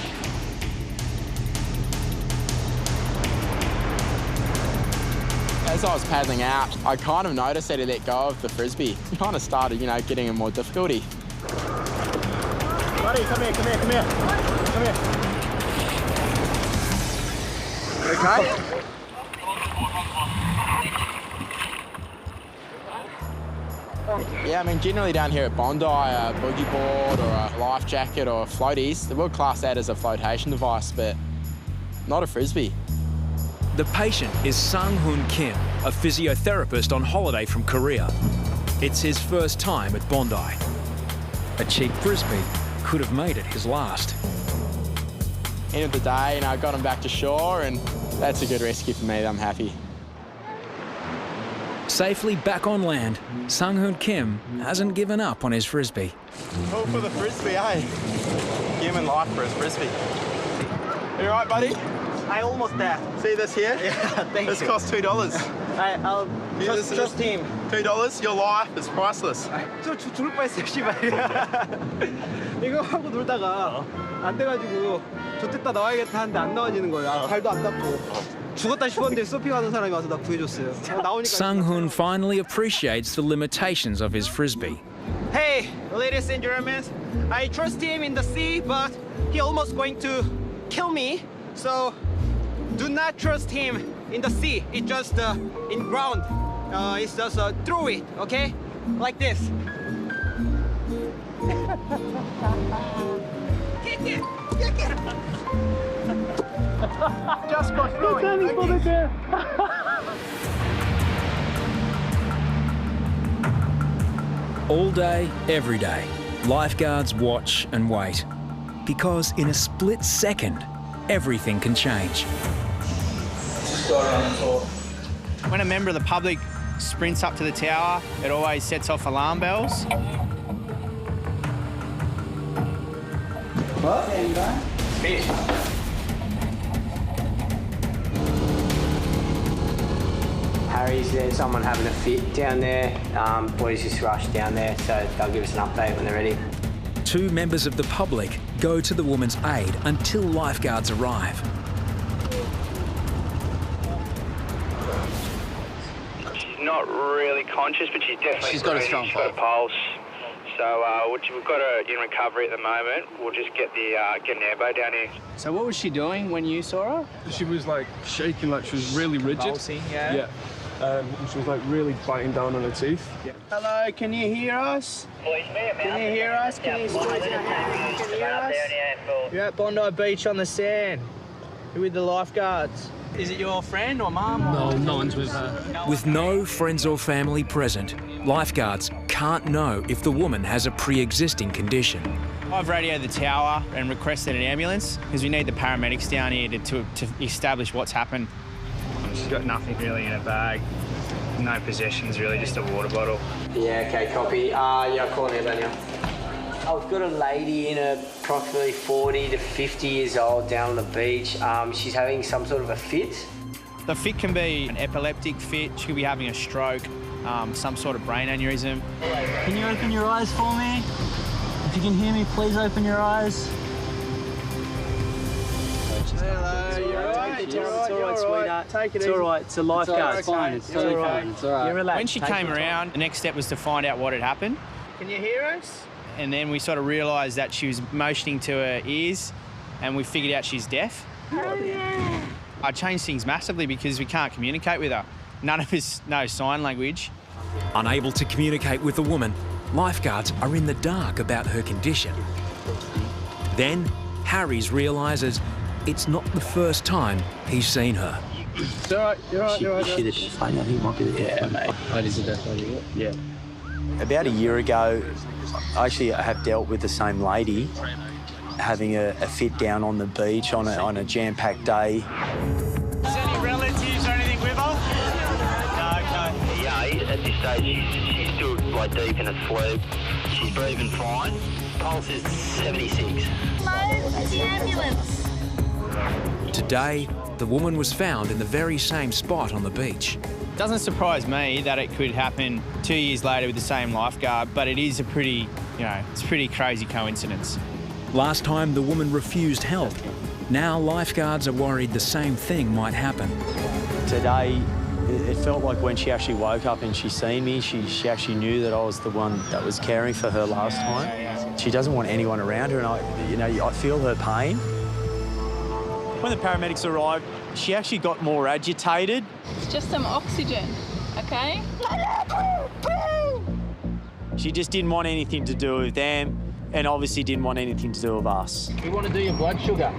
As I was paddling out, I kind of noticed that he let go of the frisbee. He kind of started, getting in more difficulty. Buddy, come here. Come here. Okay? Yeah, I mean, generally down here at Bondi, a boogie board or a life jacket or floaties, they will class that as a flotation device, but not a frisbee. The patient is Sang-Hoon Kim, a physiotherapist on holiday from Korea. It's his first time at Bondi. A cheap frisbee could have made it his last. End of the day, I got him back to shore, and that's a good rescue for me. I'm happy. Safely back on land, Sang-Hoon Kim hasn't given up on his frisbee. All for the frisbee, eh? Human life for his frisbee. You all right, buddy? I almost there. See this here? Yeah, thank you. This costs $2. I'll trust him. $2? Your life is priceless. 저 죽을 뻔했어요, 씨발. 이거 하고 놀다가 안 돼가지고 좋댔다 나와야겠다 하는데 안 나와지는 거야. 발도 안 닿고. 죽었다 싶었는데 서핑하는 사람이 와서 나 구해줬어요. 나오니까. Sang-Hoon finally appreciates the limitations of his frisbee. Hey, ladies and gentlemen, I trust him in the sea, but he almost going to kill me. So do not trust him in the sea. It's just in ground. It's just through it, okay? Like this. Get it! Just got through it. All day, every day, lifeguards watch and wait. Because in a split second, everything can change. When a member of the public sprints up to the tower, it always sets off alarm bells. What? There you go. Fish. Harry's there's someone having a fit down there. Boys just rushed down there, so they'll give us an update when they're ready. Two members of the public go to the woman's aid until lifeguards arrive. She's not really conscious, but she's definitely She's got a strong She's got a pulse. So we've got her in recovery at the moment. We'll just get an airboat down here. So what was she doing when you saw her? She was like shaking, like she was really rigid. Convulsing, yeah. Yeah. And she was like really biting down on her teeth. Yeah. Hello, can you hear us? Can you hear us? Can you hear us? You're at Bondi Beach on the sand. You're with the lifeguards. Is it your friend or mum? No, no one's with her. With no friends or family present, lifeguards can't know if the woman has a pre-existing condition. I've radioed the tower and requested an ambulance because we need the paramedics down here to establish what's happened. She's got nothing really in her bag. No possessions really, just a water bottle. Yeah, okay, copy. Yeah, call me Daniel. I've got a lady in approximately 40 to 50 years old down on the beach. She's having some sort of a fit. The fit can be an epileptic fit. She could be having a stroke, some sort of brain aneurysm. Can you open your eyes for me? If you can hear me, please open your eyes. Hello, you're all right? It's all right, sweetheart. Take it It's easy. all right. It's a lifeguard. It's fine. It's totally fine. It's all right. You're relaxed. When she Take came your time. around, the next step was to find out what had happened. Can you hear us? And then we sort of realised that she was motioning to her ears, and we figured out she's deaf. I changed things massively because we can't communicate with her. None of us know sign language. Unable to communicate with the woman, lifeguards are in the dark about her condition. Then, Harries realises it's not the first time he's seen her. It's all right, you're all right, you're all right. Is she the death lady? I think it might be the death lady. mate. That is the death lady, yeah. About a year ago, I have dealt with the same lady having a fit down on the beach on a jam-packed day. Is there any relatives or anything with her? No. Yeah, at this stage, she's still like deep in a sleep. She's breathing fine. Pulse is 76. Move the ambulance. Today, the woman was found in the very same spot on the beach. Doesn't surprise me that it could happen 2 years later with the same lifeguard, but it is a pretty, it's a pretty crazy coincidence. Last time, the woman refused help. Now, lifeguards are worried the same thing might happen. Today, it felt like when she actually woke up and she seen me, she actually knew that I was the one that was caring for her last time. She doesn't want anyone around her, and I feel her pain. When the paramedics arrived, she actually got more agitated. It's just some oxygen, okay? She just didn't want anything to do with them, and obviously didn't want anything to do with us. We want to do your blood sugar.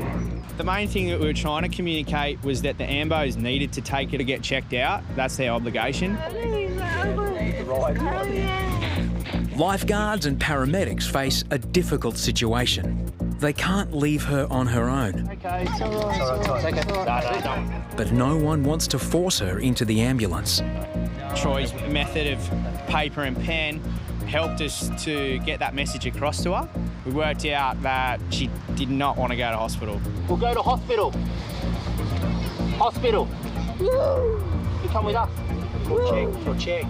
The main thing that we were trying to communicate was that the ambos needed to take her to get checked out. That's their obligation. Lifeguards and paramedics face a difficult situation. They can't leave her on her own. Okay, it's all right. It's all right. But no one wants to force her into the ambulance. Troy's method of paper and pen helped us to get that message across to her. We worked out that she did not want to go to hospital. We'll go to hospital. Hospital. You come with us. We'll check.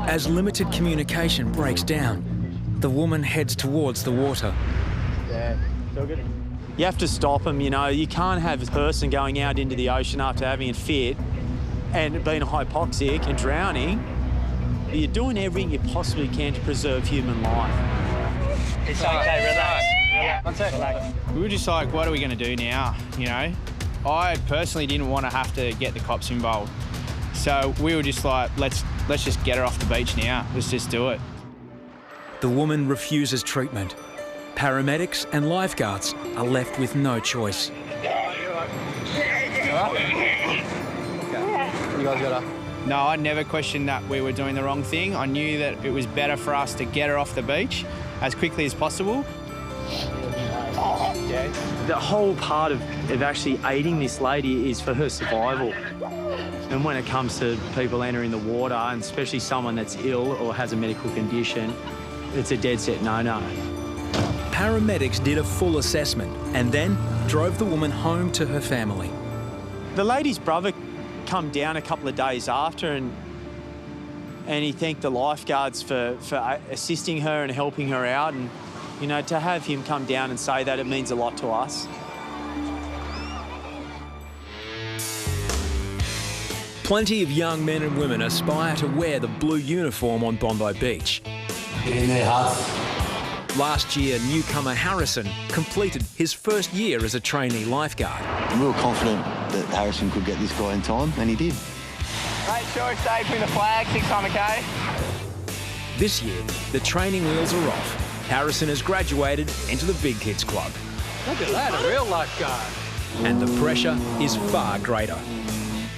As limited communication breaks down, the woman heads towards the water. Yeah, feel good. You have to stop them, You can't have a person going out into the ocean after having a fit and being hypoxic and drowning. You're doing everything you possibly can to preserve human life. It's okay, relax. Yeah. One sec. We were just like, what are we going to do now, I personally didn't want to have to get the cops involved. So we were just like, let's just get her off the beach now. Let's just do it. The woman refuses treatment. Paramedics and lifeguards are left with no choice. You guys got her? No, I never questioned that we were doing the wrong thing. I knew that it was better for us to get her off the beach as quickly as possible. The whole part of actually aiding this lady is for her survival. And when it comes to people entering the water, and especially someone that's ill or has a medical condition, it's a dead set no-no. Paramedics did a full assessment and then drove the woman home to her family. The lady's brother come down a couple of days after and he thanked the lifeguards for assisting her and helping her out, and to have him come down and say that, it means a lot to us. Plenty of young men and women aspire to wear the blue uniform on Bondi Beach. Get in there, Huss. Last year, newcomer Harrison completed his first year as a trainee lifeguard. We were confident that Harrison could get this guy in time, and he did. Make sure it's safe in the flag, 6 on, okay? This year, the training wheels are off. Harrison has graduated into the Big Kids Club. Look at that, a real lifeguard. And the pressure is far greater.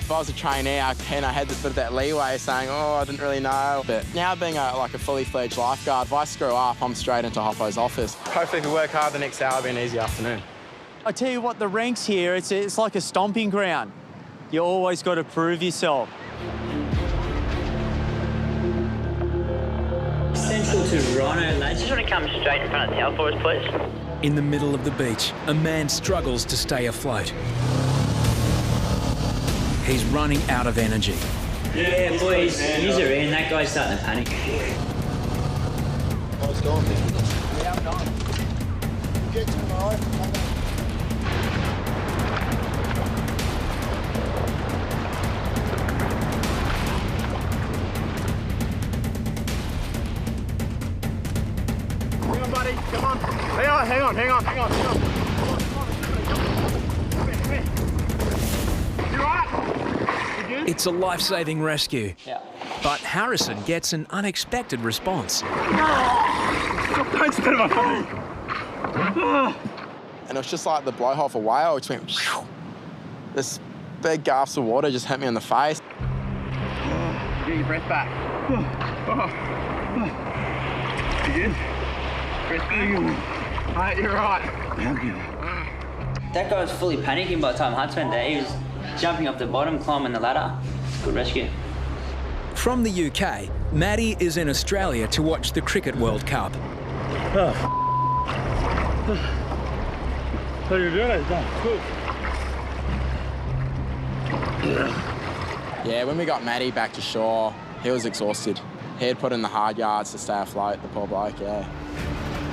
If I was a trainee, I had a bit of that leeway saying, I didn't really know. But now being a fully fledged lifeguard, if I screw up, I'm straight into Hoppo's office. Hopefully if we work hard the next hour, it'll be an easy afternoon. I tell you what, the ranks here, it's like a stomping ground. You always got to prove yourself. Central to Rhino, lads. Just want to come straight in front of the tail for us, please. In the middle of the beach, a man struggles to stay afloat. He's running out of energy. Yeah, boys, use her in. That guy's starting to panic. Oh, it's gone, man. Yeah, I'm gone. Get to him, all right? Come on, buddy. Come on. Hang on. You all right? It's a life-saving rescue. Yeah. But Harrison gets an unexpected response. Don't spit in my face. and it was just like the blowhole of a whale, which went whew. This big gust of water just hit me in the face. Get your breath back. You good? Breath back. Mate, you're right. That guy was fully panicking by the time Huts went there. He was jumping off the bottom, climbing the ladder. Good rescue. From the UK, Maddie is in Australia to watch the Cricket World Cup. How you doing? It's good. Yeah, when we got Maddie back to shore, he was exhausted. He had put in the hard yards to stay afloat, the poor bloke, yeah.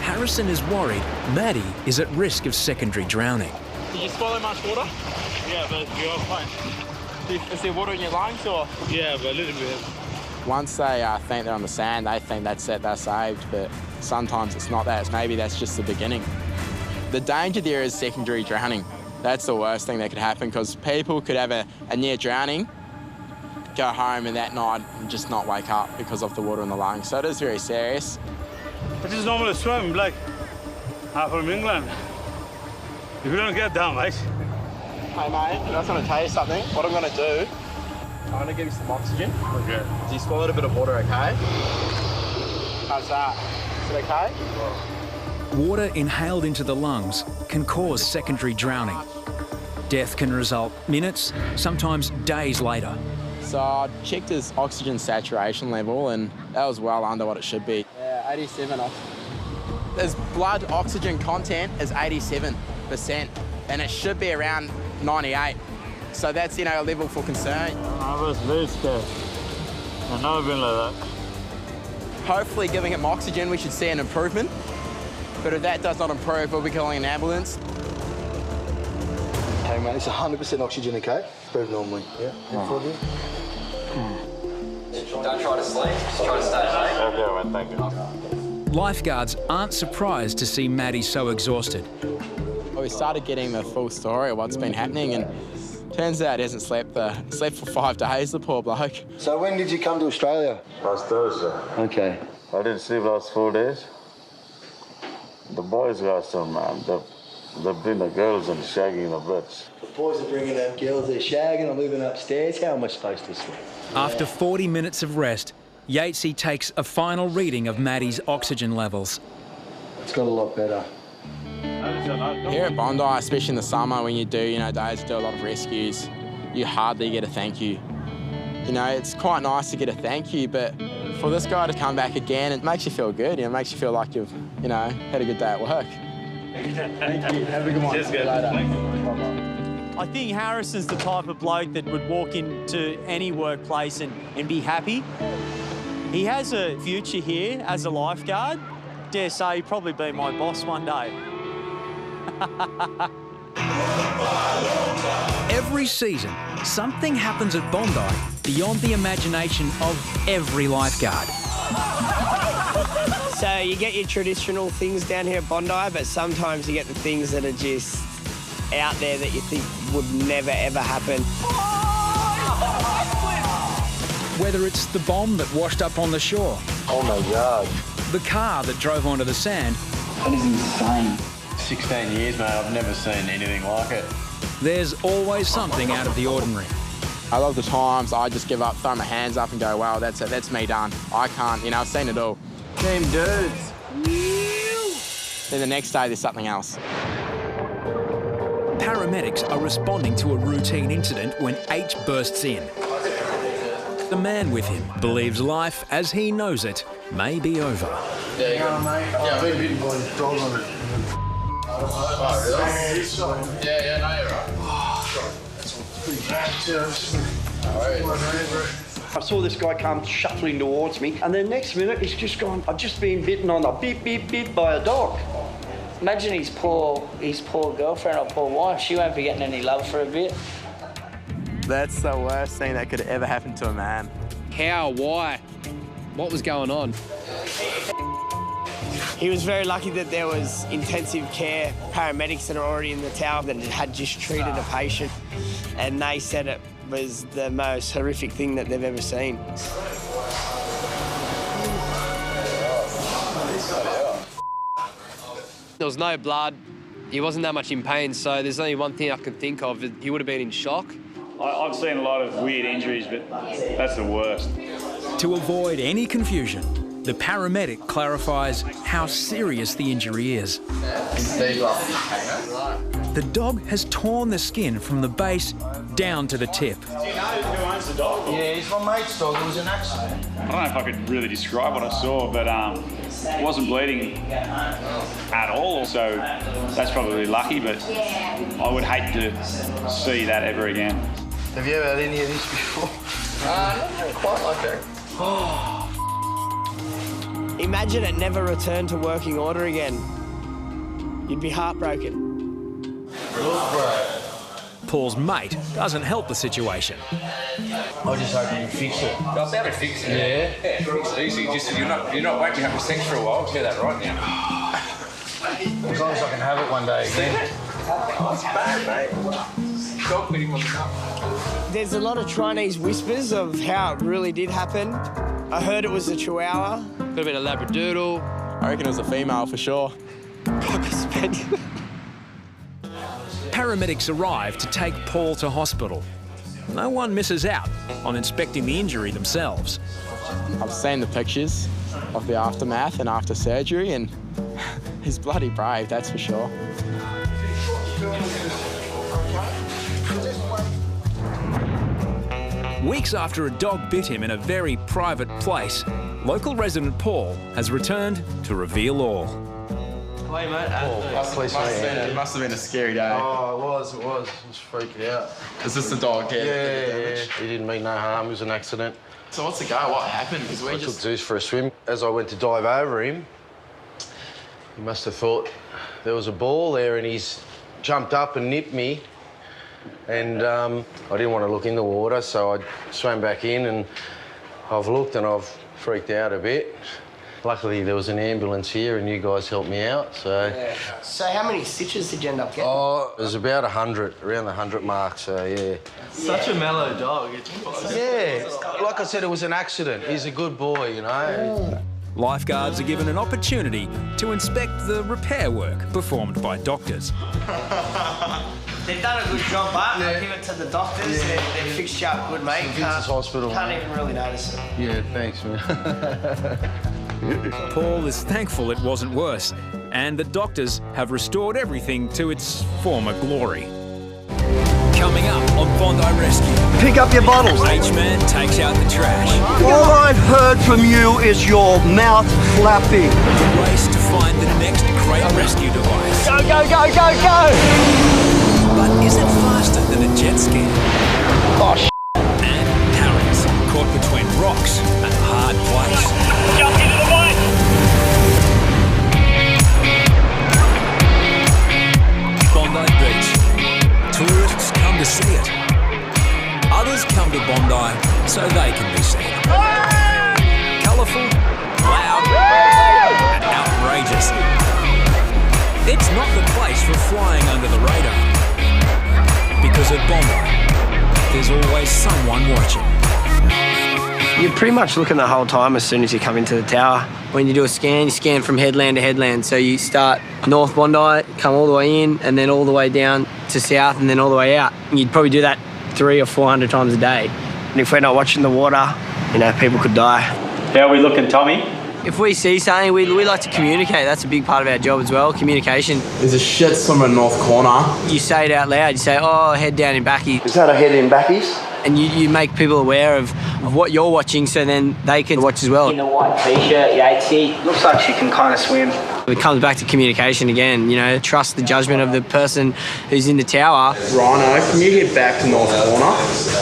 Harrison is worried Maddie is at risk of secondary drowning. Did you swallow much water? Yeah, but you're fine. Is there water in your lungs or? Yeah, but a little bit. Once they think they're on the sand, they think that's it, they're saved, but sometimes it's not that. Maybe that's just the beginning. The danger there is secondary drowning. That's the worst thing that could happen, because people could have a near drowning, go home and that night and just not wake up because of the water in the lungs. So it is very serious. It is normal to swim, like I'm from England. If you don't get down, mate. Hey mate, I just want to tell you something. What I'm going to do, I'm going to give you some oxygen. Okay. You swallowed a bit of water, okay? How's that? Is it okay? Water inhaled into the lungs can cause secondary drowning. Death can result minutes, sometimes days later. So I checked his oxygen saturation level and that was well under what it should be. Yeah, 87 oxygen. His blood oxygen content is 87%, and it should be around 98. So that's, a level for concern. I was very scared. I've never been like that. Hopefully giving him oxygen, we should see an improvement. But if that does not improve, we'll be calling an ambulance. Okay, mate, it's 100% oxygen, okay? Breathe normally. Yeah. Don't try to sleep, just try to stay safe. Okay, man, thank you. Lifeguards aren't surprised to see Maddie so exhausted. Well, we started getting the full story of what's been happening, and turns out he hasn't slept for 5 days, the poor bloke. So when did you come to Australia? Last Thursday. Okay. I didn't sleep last 4 days. The boys got some, they bring the girls and shagging the beds. The boys are bringing up girls, they're shagging and living upstairs. How am I supposed to sleep? After 40 minutes of rest, Yatesy takes a final reading of Maddie's oxygen levels. It's got a lot better. Here at Bondi, especially in the summer when you do, days do a lot of rescues, you hardly get a thank you. It's quite nice to get a thank you, but for this guy to come back again, it makes you feel good. It makes you feel like you've, had a good day at work. Thank you. Have a good one. Cheers, good. I think Harrison's the type of bloke that would walk into any workplace and be happy. He has a future here as a lifeguard. Dare say he'd probably be my boss one day. Every season, something happens at Bondi beyond the imagination of every lifeguard. So you get your traditional things down here at Bondi, but sometimes you get the things that are just out there that you think would never, ever happen. Whether it's the bomb that washed up on the shore. Oh my God. The car that drove onto the sand. That is insane. 16 years, mate, I've never seen anything like it. There's always something out of the ordinary. A lot of the times I just give up, throw my hands up and go, wow, that's it, that's me done. I can't, I've seen it all. Team dudes. Then the next day there's something else. Paramedics are responding to a routine incident when H bursts in. The man with him believes life, as he knows it, may be over. There you go, mate. Yeah, I've been bitten by a dog on it. Oh, really? Yeah, no, you're right. That's pretty bad, I saw this guy come shuffling towards me, and the next minute he's just gone, I've just been bitten on the beep, beep, beep by a dog. Imagine his poor girlfriend or poor wife. She won't be getting any love for a bit. That's the worst thing that could ever happen to a man. How? Why? What was going on? He was very lucky that there was intensive care paramedics that are already in the tower that had just treated a patient, and they said it was the most horrific thing that they've ever seen. There was no blood, he wasn't that much in pain, so there's only one thing I can think of. He would have been in shock. I've seen a lot of weird injuries, but that's the worst. To avoid any confusion, the paramedic clarifies how serious the injury is. The dog has torn the skin from the base down to the tip. Do you know who owns the dog? Yeah, he's my mate's dog. It was an accident. I don't know if I could really describe what I saw, but it wasn't bleeding at all, so that's probably lucky, but I would hate to see that ever again. Have you ever had any of this before? Not quite like that. Imagine it never returned to working order again. You'd be heartbroken. Paul's mate doesn't help the situation. I just hope you can fix it. I'll be able to fix it. Yeah, fix it easy. Just you're not waiting to have a sex for a while. I'll tell you that right now. As long as I can have it one day again. It's bad, mate. Dog feeding on the cup. There's a lot of Chinese whispers of how it really did happen. I heard it was a Chihuahua. Could have been a Labradoodle. I reckon it was a female for sure. Paramedics arrive to take Paul to hospital. No one misses out on inspecting the injury themselves. I've seen the pictures of the aftermath and after surgery, and he's bloody brave, that's for sure. Weeks after a dog bit him in a very private place, local resident Paul has returned to reveal all. Hey, mate. It must have been a scary day. Oh, it was. I was freaking out. Is this the dog? Yeah. He didn't mean no harm. It was an accident. So what's the go? What happened? Because I took Zeus for a swim. As I went to dive over him, he must have thought there was a ball there, and he's jumped up and nipped me. And I didn't want to look in the water, so I swam back in, and I've looked and I've freaked out a bit. Luckily, there was an ambulance here, and you guys helped me out, so... Yeah. So how many stitches did you end up getting? Oh, it was about 100, around the 100 mark, so yeah. Such a mellow dog. Yeah, like I said, it was an accident. He's a good boy, you know. Lifeguards are given an opportunity to inspect the repair work performed by doctors. They've done a good job, but I'll give it to the doctors. Yeah. They fixed you up good, mate. St. Vincent's Hospital. Can't even really notice it. Yeah, thanks, man. Paul is thankful it wasn't worse, and the doctors have restored everything to its former glory. Coming up on Bondi Rescue. Pick up your bottles. H-Man takes out the trash. All I've heard from you is your mouth flapping. The race to find the next great rescue device. Go, go, go, go, go! But is it faster than a jet ski? Oh, shit. And Harries, caught between rocks and a hard place. Jump into the white! Bondi Beach. Tourists come to see it. Others come to Bondi so they can be seen. Colourful, loud, and outrageous. It's not the place for flying under the radar. Because at Bondi, there's always someone watching. You're pretty much looking the whole time as soon as you come into the tower. When you do a scan, you scan from headland to headland. So you start North Bondi, come all the way in, and then all the way down to south, and then all the way out. You'd probably do that 300 or 400 times a day. And if we're not watching the water, you know, people could die. How are we looking, Tommy? If we see something, we like to communicate. That's a big part of our job as well, communication. There's a shit somewhere in North Corner. You say it out loud. You say, oh, head down in Backies. Is that a head in Backies? And you make people aware of what you're watching, so then they can watch as well. In a white t-shirt, Yatesy. Looks like she can kind of swim. It comes back to communication again, you know, trust the judgment of the person who's in the tower. Rhino, can you head back to North Corner?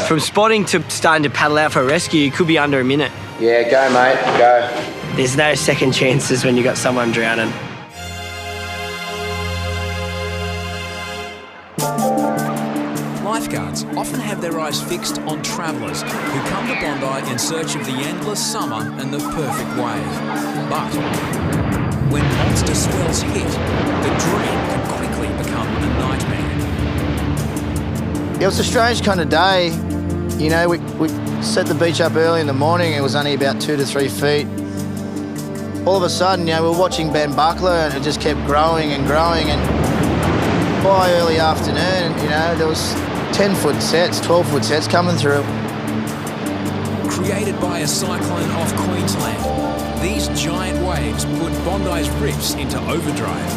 From spotting to starting to paddle out for a rescue, it could be under a minute. Yeah, go, mate, go. There's no second chances when you got someone drowning. Lifeguards often have their eyes fixed on travellers who come to Bondi in search of the endless summer and the perfect wave. But when monster swells hit, the dream can quickly become a nightmare. It was a strange kind of day. You know, we set the beach up early in the morning. It was only about 2 to 3 feet. All of a sudden, you know, we were watching Ben Buckler, and it just kept growing and growing, and by early afternoon, you know, there was 10-foot sets, 12-foot sets coming through. Created by a cyclone off Queensland, these giant waves put Bondi's reefs into overdrive.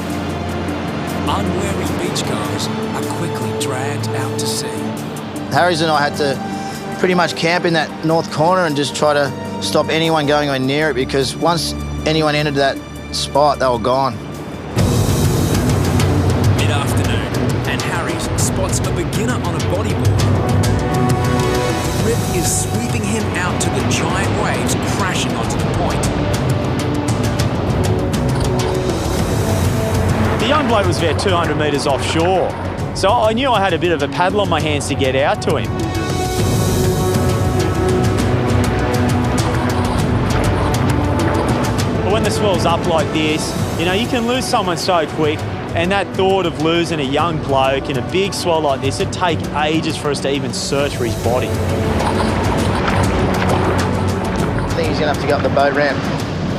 Unwary beachgoers are quickly dragged out to sea. Harries and I had to pretty much camp in that north corner and just try to stop anyone going near it, because once anyone entered that spot, they were gone. Mid-afternoon, and Harries spots a beginner on a bodyboard. The rip is sweeping him out to the giant waves crashing onto the point. The young bloke was about 200 metres offshore, so I knew I had a bit of a paddle on my hands to get out to him. But when the swell's up like this, you know, you can lose someone so quick, and that thought of losing a young bloke in a big swell like this, it'd take ages for us to even search for his body. I think he's going to have to go up the boat ramp.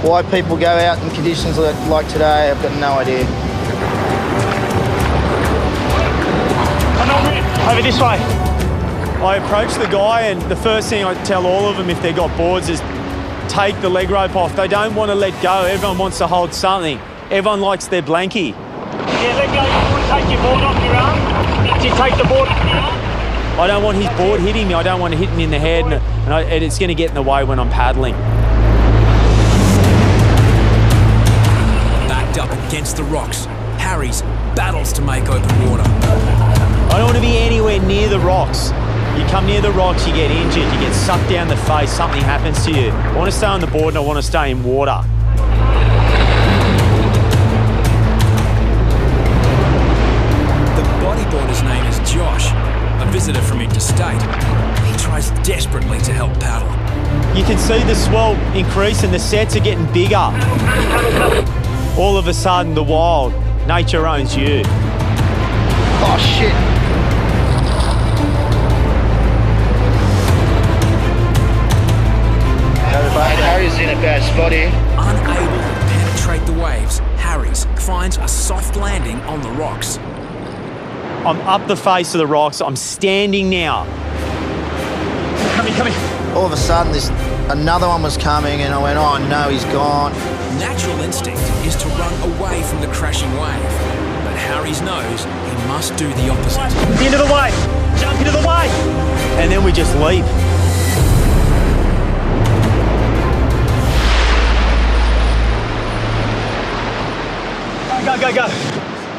Why people go out in conditions like today, I've got no idea. Over this way. I approach the guy, and the first thing I tell all of them if they've got boards is take the leg rope off. They don't want to let go. Everyone wants to hold something. Everyone likes their blankie. Yeah, let go. You want to take your board off your arm? You take the board off your arm? I don't want his board hitting me. I don't want to hit me in the head, and it's going to get in the way when I'm paddling. Backed up against the rocks, Harries battles to make open water. I don't want to be anywhere near the rocks. You come near the rocks, you get injured, you get sucked down the face, something happens to you. I want to stay on the board and I want to stay in water. The bodyboarder's name is Josh, a visitor from interstate. He tries desperately to help paddle. You can see the swell increase and the sets are getting bigger. All of a sudden, the wild, nature owns you. Oh, shit. Harry's in a bad spot here. Unable to penetrate the waves, Harries finds a soft landing on the rocks. I'm up the face of the rocks. I'm standing now. Come here. All of a sudden, another one was coming, and I went, oh, no, he's gone. Natural instinct is to run away from the crashing wave. But Harries knows he must do the opposite. Into the wave. Jump into the wave. And then we just leap. Go.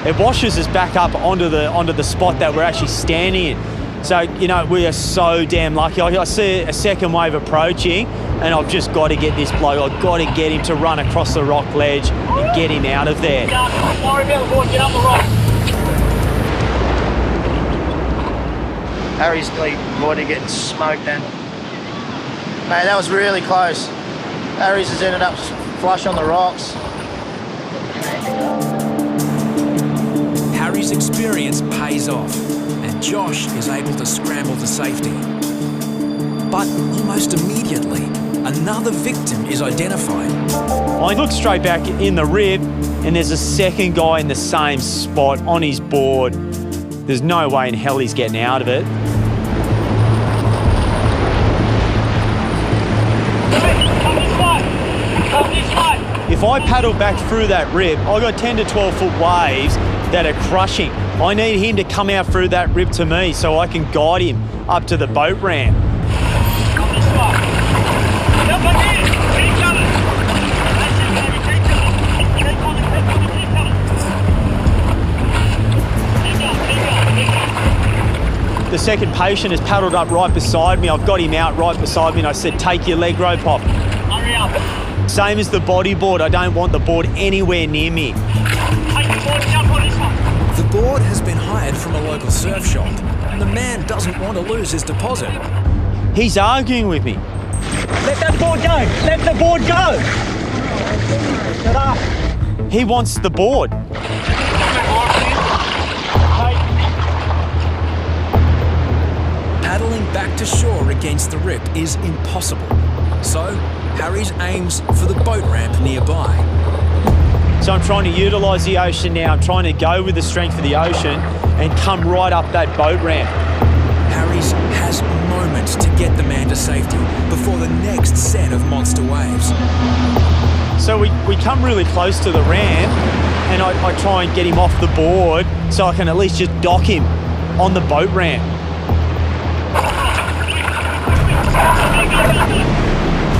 It washes us back up onto the spot that we're actually standing in. So, you know, we are so damn lucky. I see a second wave approaching, and I've just got to get this bloke. I've got to get him to run across the rock ledge and get him out of there. Don't worry about the board, get up the rock. Harry's avoided getting smoked then. Mate, that was really close. Harry's has ended up flush on the rocks. Harry's experience pays off, and Josh is able to scramble to safety. But almost immediately, another victim is identified. I look straight back in the rib, and there's a second guy in the same spot on his board. There's no way in hell he's getting out of it. If I paddle back through that rib, I've got 10 to 12 foot waves that are crushing. I need him to come out through that rib to me so I can guide him up to the boat ramp. The second patient has paddled up right beside me. I've got him out right beside me and I said, take your leg rope off. Hurry up. Same as the bodyboard, I don't want the board anywhere near me. The board has been hired from a local surf shop, and the man doesn't want to lose his deposit. He's arguing with me. Let that board go! Let the board go! Shut up! He wants the board. Paddling back to shore against the rip is impossible. So, Harries aims for the boat ramp nearby. So I'm trying to utilise the ocean now. I'm trying to go with the strength of the ocean and come right up that boat ramp. Harries has moments to get the man to safety before the next set of monster waves. So we come really close to the ramp, and I try and get him off the board so I can at least just dock him on the boat ramp.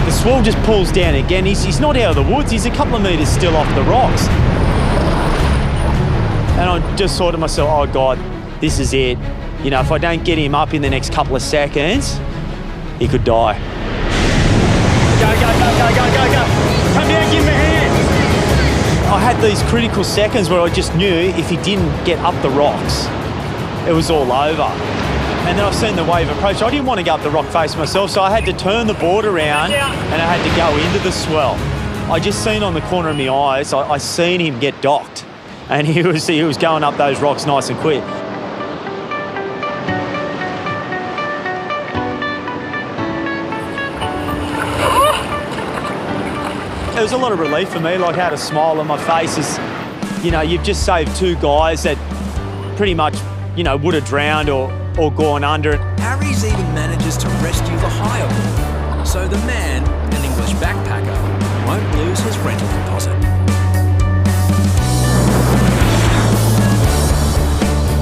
The swell just pulls down again. He's not out of the woods. He's a couple of metres still off the rocks. And I just thought to myself, oh God, this is it. You know, if I don't get him up in the next couple of seconds, he could die. Go, go, go, go, go, go, go. Come down, give him a hand. I had these critical seconds where I just knew if he didn't get up the rocks, it was all over. And then I've seen the wave approach. I didn't want to go up the rock face myself, so I had to turn the board around and I had to go into the swell. I just seen on the corner of my eyes, I seen him get docked, and he was going up those rocks nice and quick. It was a lot of relief for me, like I had a smile on my face as, you know, you've just saved two guys that pretty much, you know, would have drowned or gone under. Harries even manages to rescue the hire, so the man, an English backpacker, won't lose his rental deposit.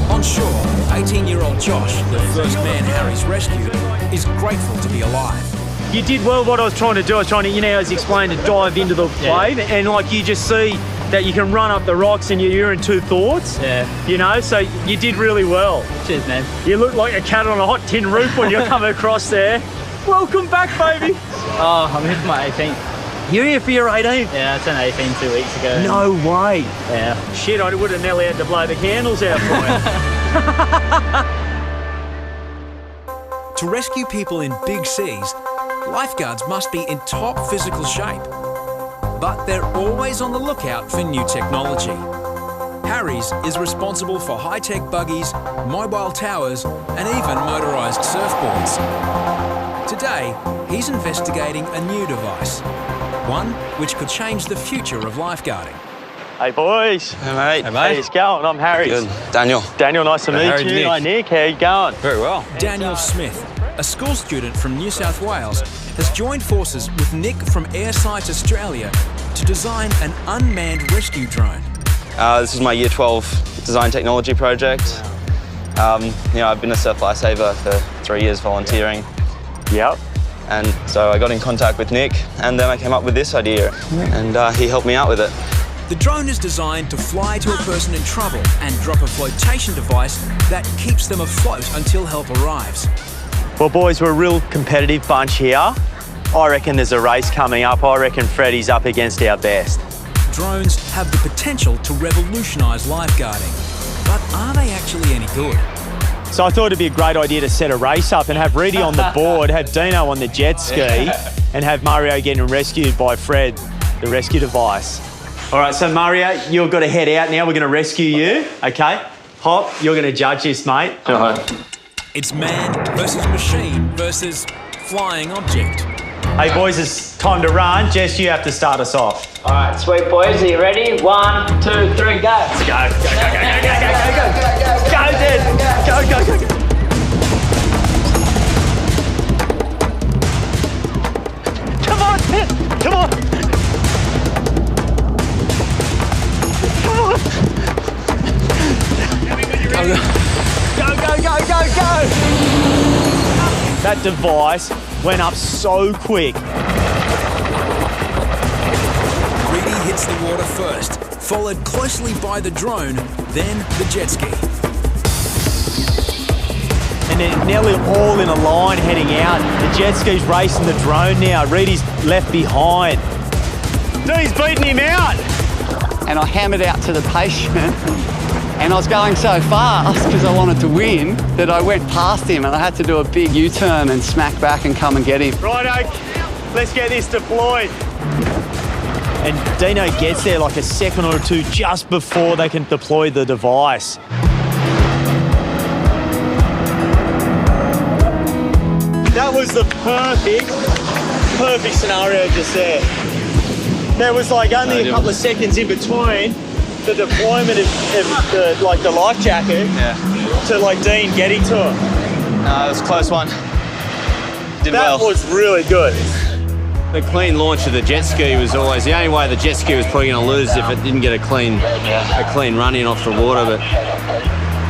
On shore, 18-year-old Josh, the first man Harries rescued, is grateful to be alive. You did well what I was trying to do. I was trying to, you know, as explained, to dive into the wave, and like you just see that you can run up the rocks and you're in two thoughts. Yeah. You know, so you did really well. Cheers, man. You look like a cat on a hot tin roof when you're coming across there. Welcome back, baby. Oh, I'm here for my 18th. You're here for your 18th? Yeah, I turned 18 2 weeks ago. No way. Yeah. Shit, I would have nearly had to blow the candles out for you. To rescue people in big seas, lifeguards must be in top physical shape. But they're always on the lookout for new technology. Harries is responsible for high-tech buggies, mobile towers, and even motorised surfboards. Today, he's investigating a new device, one which could change the future of lifeguarding. Hey, boys. Hey, mate. Hey, mate. How's it going? I'm Harries. Good. Daniel. Daniel, nice to meet you. Hi, Nick. How you going? Very well. Daniel Smith, a school student from New South Wales, has joined forces with Nick from Airside Australia to design an unmanned rescue drone. This is my Year 12 design technology project. You know, I've been a surf lifesaver for 3 years volunteering. Yep. And so I got in contact with Nick, and then I came up with this idea, and he helped me out with it. The drone is designed to fly to a person in trouble and drop a flotation device that keeps them afloat until help arrives. Well, boys, we're a real competitive bunch here. I reckon there's a race coming up. I reckon Freddie's up against our best. Drones have the potential to revolutionise lifeguarding, but are they actually any good? So I thought it'd be a great idea to set a race up and have Reidy on the board, have Deano on the jet ski, and have Mario getting rescued by Fred, the rescue device. All right, so Mario, you've got to head out now. We're going to rescue you, okay? Hop, you're going to judge this, mate. It's man versus machine versus flying object. Hey, boys, it's time to run. Jess, you have to start us off. All right, sweet boys, are you ready? 1, 2, 3, go. Let's go. Go, go, go, go, go, go, go, go. Go, Dad. Go, go, go, go. Come on, Dad. Come on. Come on. Go, go, go, go, go. That device went up so quick. Reidy hits the water first, followed closely by the drone, then the jet ski. And they're nearly all in a line heading out. The jet ski's racing the drone now. Reidy's left behind. He's beating him out. And I hammered out to the patient, and I was going so fast because I wanted to win that I went past him, and I had to do a big U-turn and smack back and come and get him. Righto, let's get this deployed. And Deano gets there like a second or two just before they can deploy the device. That was the perfect scenario just there. There was like only a couple of seconds in between, the deployment of the life jacket to like Dean getting to him. No, it was a close one. Did well. That was really good. The clean launch of the jet ski was always the only way the jet ski was probably going to lose if it didn't get a clean run in off the water, but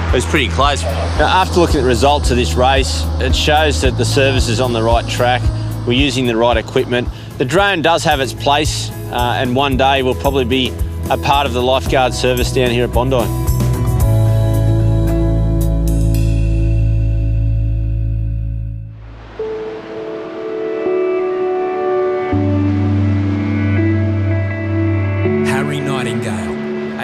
it was pretty close. Now, after looking at the results of this race, it shows that the service is on the right track. We're using the right equipment. The drone does have its place, and one day will probably be a part of the lifeguard service down here at Bondi.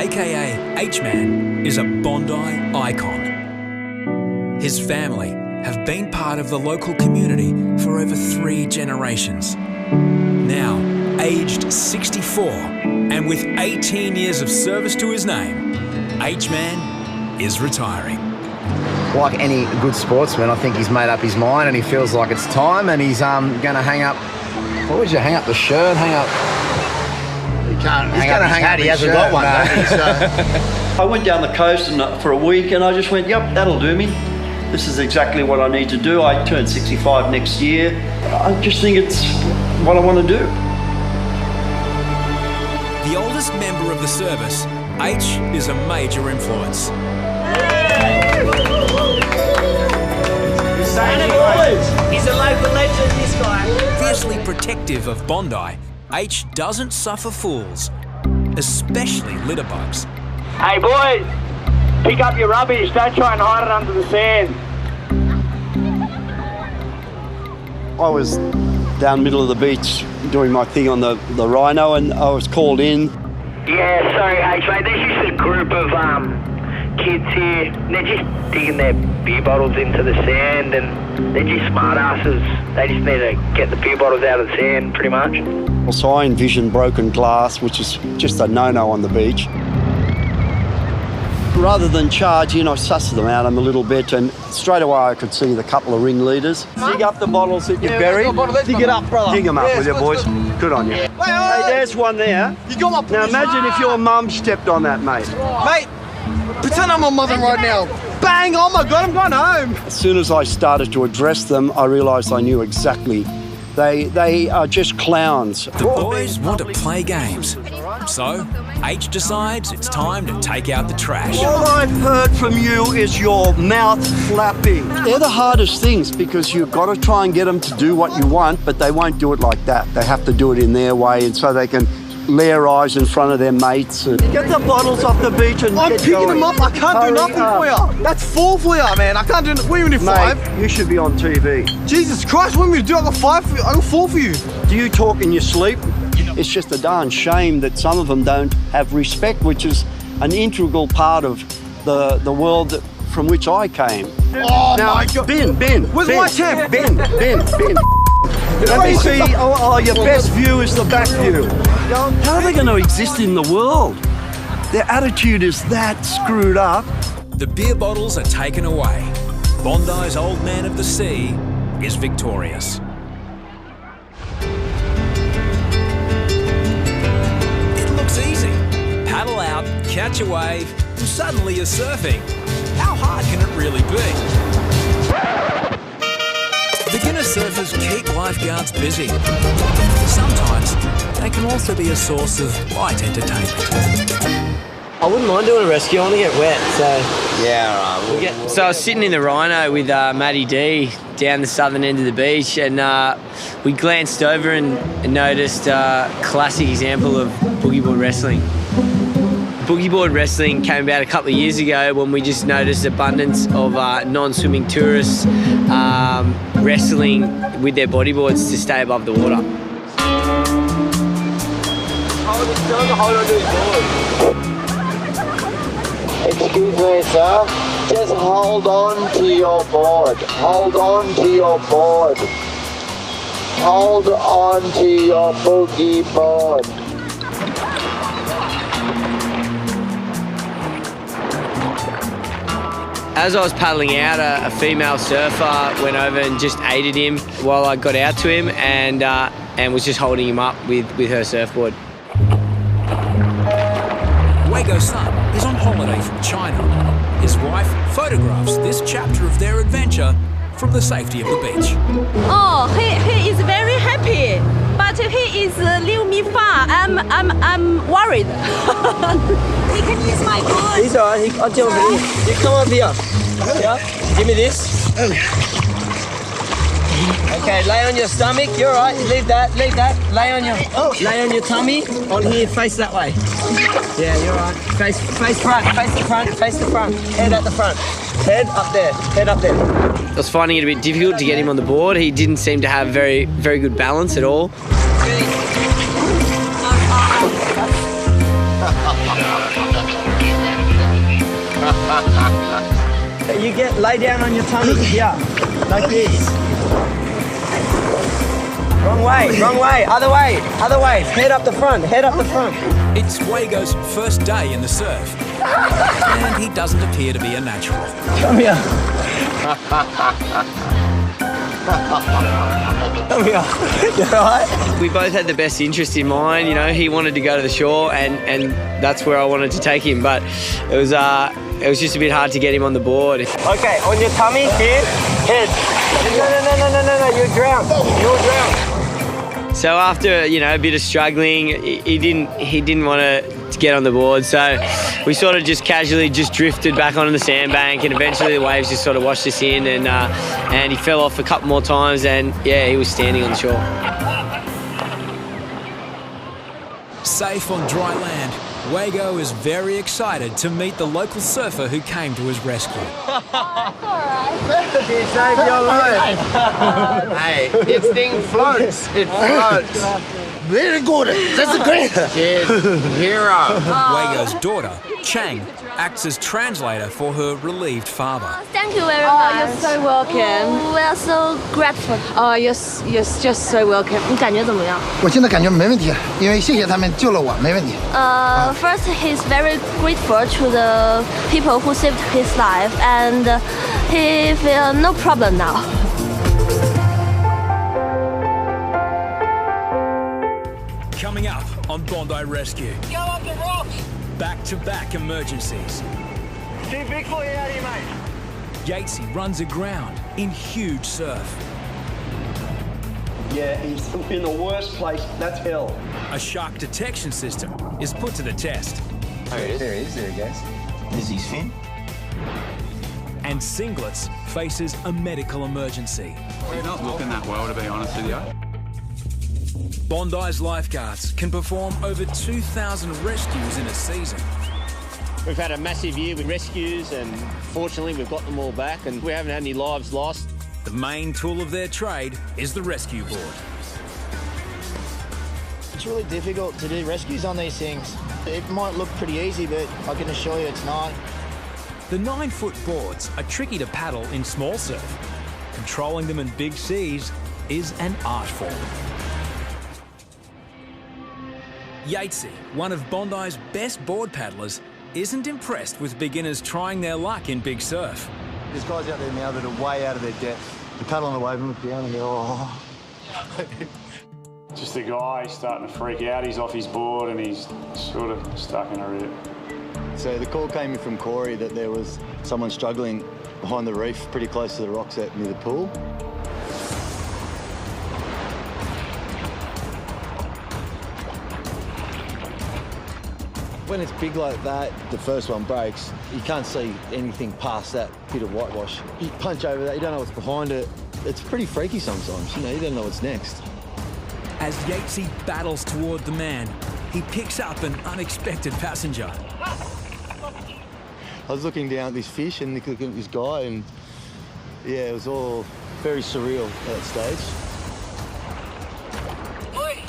aka H-Man, is a Bondi icon. His family have been part of the local community for over 3 generations. Now, aged 64, and with 18 years of service to his name, H-Man is retiring. Like any good sportsman, I think he's made up his mind and he feels like it's time, and he's going to hang up. What would you hang up? The shirt? Hang up. He's going to hang up. He hasn't got one. I went down the coast for a week and I just went, yep, that'll do me. This is exactly what I need to do. I turn 65 next year. I just think it's what I want to do. The oldest member of the service, H is a major influence. He's a local legend, this guy. Fiercely protective of Bondi, H doesn't suffer fools, especially litterbugs. Hey boys, pick up your rubbish, don't try and hide it under the sand. I was down the middle of the beach doing my thing on the Rhino and I was called in. Yeah, sorry H mate, there's just a group of kids here. They're just digging their beer bottles into the sand and they're just smart asses. They just need to get the beer bottles out of the sand pretty much. So I envisioned broken glass, which is just a no-no on the beach. Rather than charge in, I sussed them out a little bit and straight away I could see the couple of ringleaders. Dig up the bottles that you buried. Dig it up, brother. Dig them up with you, boys. Good on you. Hey, there's one there. You got my Now imagine if your mum stepped on that, mate. Mate, pretend I'm my mother right now. Bang! Oh my God, I'm going home. As soon as I started to address them, I realised I knew exactly. They are just clowns. The boys want to play games. So, H decides it's time to take out the trash. All I've heard from you is your mouth flapping. They're the hardest things because you've got to try and get them to do what you want, but they won't do it like that. They have to do it in their way, and so they can layer eyes in front of their mates. And get the bottles off the beach and I'm picking them up. I can't do nothing for you. That's 4 for you, man. I can't do. What do you do, 5? Mate, you should be on TV. Jesus Christ, what do you do? I got 5 for you. I got 4 for you. Do you talk in your sleep? It's just a darn shame that some of them don't have respect, which is an integral part of the world from which I came. Oh now, my God. Ben. Where's my tab? Ben. Let me see. Your best view is the back view. How are they going to exist in the world? Their attitude is that screwed up. The beer bottles are taken away. Bondi's old man of the sea is victorious. It looks easy. Paddle out, catch a wave, and suddenly you're surfing. How hard can it really be? Beginner surfers keep lifeguards busy. Sometimes they can also be a source of light entertainment. I wouldn't mind doing a rescue, I want to get wet, so... Yeah, right. So I was sitting in the Rhino with Matty D down the southern end of the beach, and we glanced over and noticed a classic example of boogie board wrestling. Boogie board wrestling came about a couple of years ago when we just noticed abundance of non-swimming tourists wrestling with their bodyboards to stay above the water. Excuse me, sir. Just hold on to your board. Hold on to your board. Hold on to your boogie board. As I was paddling out, a female surfer went over and just aided him while I got out to him and was just holding him up with her surfboard. Wago's son is on holiday from China. His wife photographs this chapter of their adventure from the safety of the beach. Oh, he is very happy, but he is leave me far. I'm worried. He can use my board. He's alright. I'll jump in. You come up here. Yeah. Give me this. Okay, lay on your stomach. You're alright. Leave that. Leave that. Lay on your tummy. On here. Face that way. Yeah, you're alright. Face front. Face the front. Face the front. Head at the front. Head up there. Head up there. I was finding it a bit difficult to get him on the board. He didn't seem to have very good balance at all. You lay down on your tummy. Yeah, like this. Wrong way, other way. Head up the front. It's Wago's first day in the surf, and he doesn't appear to be a natural. Come here. Come here. You alright? We both had the best interest in mind. You know, he wanted to go to the shore, and that's where I wanted to take him. But it was just a bit hard to get him on the board. Okay, on your tummy, here, head. No, you'll drown. So after, you know, a bit of struggling, he didn't want to get on the board. So we sort of just casually drifted back onto the sandbank, and eventually the waves just sort of washed us in, and he fell off a couple more times, and yeah, he was standing on the shore. Safe on dry land, Wago is very excited to meet the local surfer who came to his rescue. He saved your life. Hey, this thing floats. It floats. Very good. That's a great. Cheers, hero. Wago's daughter, Chang, acts as translator for her relieved father. Thank you very much. You're so welcome. We are so grateful. Oh, you're just so welcome. 你感觉怎么样？我现在感觉没问题，因为谢谢他们救了我，没问题。First, he's very grateful to the people who saved his life, and he feel no problem now. Coming up on Bondi Rescue. Go up the rocks. Back-to-back emergencies. Too big for you out here, mate. Yatesy runs aground in huge surf. Yeah, he's in the worst place. That's hell. A shark detection system is put to the test. There he is. There he goes. This is his fin. And Singlets faces a medical emergency. We're not looking that well, to be honest with you. Bondi's lifeguards can perform over 2,000 rescues in a season. We've had a massive year with rescues, and fortunately we've got them all back, and we haven't had any lives lost. The main tool of their trade is the rescue board. It's really difficult to do rescues on these things. It might look pretty easy, but I can assure you it's not. The 9-foot boards are tricky to paddle in small surf. Controlling them in big seas is an art form. Yatesy, one of Bondi's best board paddlers, isn't impressed with beginners trying their luck in big surf. There's guys out there now that are way out of their depth. They're paddling the wave and look down and go, oh. Just the guy starting to freak out. He's off his board and he's sort of stuck in a rip. So the call came in from Corey that there was someone struggling behind the reef pretty close to the rocks out near the pool. When it's big like that, the first one breaks, you can't see anything past that bit of whitewash. You punch over that, you don't know what's behind it. It's pretty freaky sometimes, you know, you don't know what's next. As Yatesy battles toward the man, he picks up an unexpected passenger. I was looking down at this fish and looking at this guy, and yeah, it was all very surreal at that stage. Oi,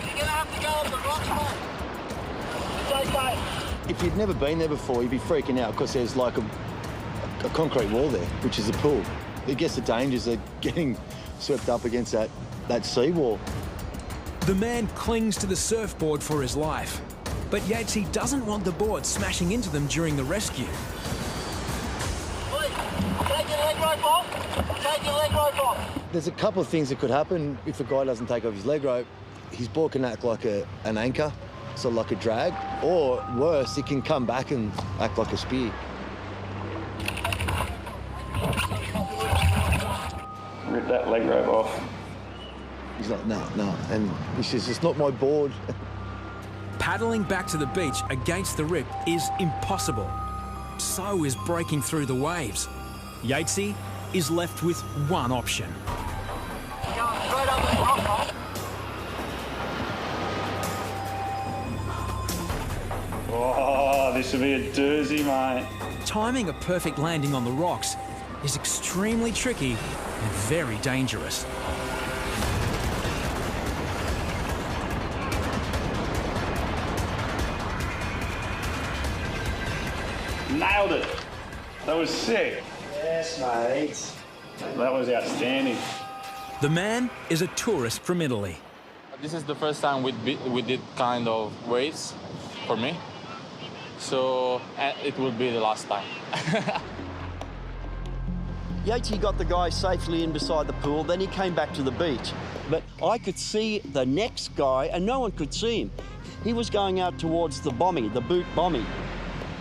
you're gonna have to go up the rocks, mate. If you'd never been there before, you'd be freaking out because there's like a concrete wall there, which is the pool. I guess the dangers are getting swept up against that seawall. The man clings to the surfboard for his life, but Yatesy doesn't want the board smashing into them during the rescue. Take your leg rope off. Take your leg rope off. There's a couple of things that could happen if a guy doesn't take off his leg rope. His board can act like an anchor. sort of like a drag, or worse, it can come back and act like a spear. Rip that leg rope off. He's like, no, and he says, it's not my board. Paddling back to the beach against the rip is impossible. So is breaking through the waves. Yatesy is left with one option. Oh, this would be a doozy, mate. Timing a perfect landing on the rocks is extremely tricky and very dangerous. Nailed it. That was sick. Yes, mate. That was outstanding. The man is a tourist from Italy. This is the first time we did kind of waves for me. So it will be the last time. Yatesy got the guy safely in beside the pool, then he came back to the beach. But I could see the next guy, and no one could see him. He was going out towards the bombie, the boot bombie.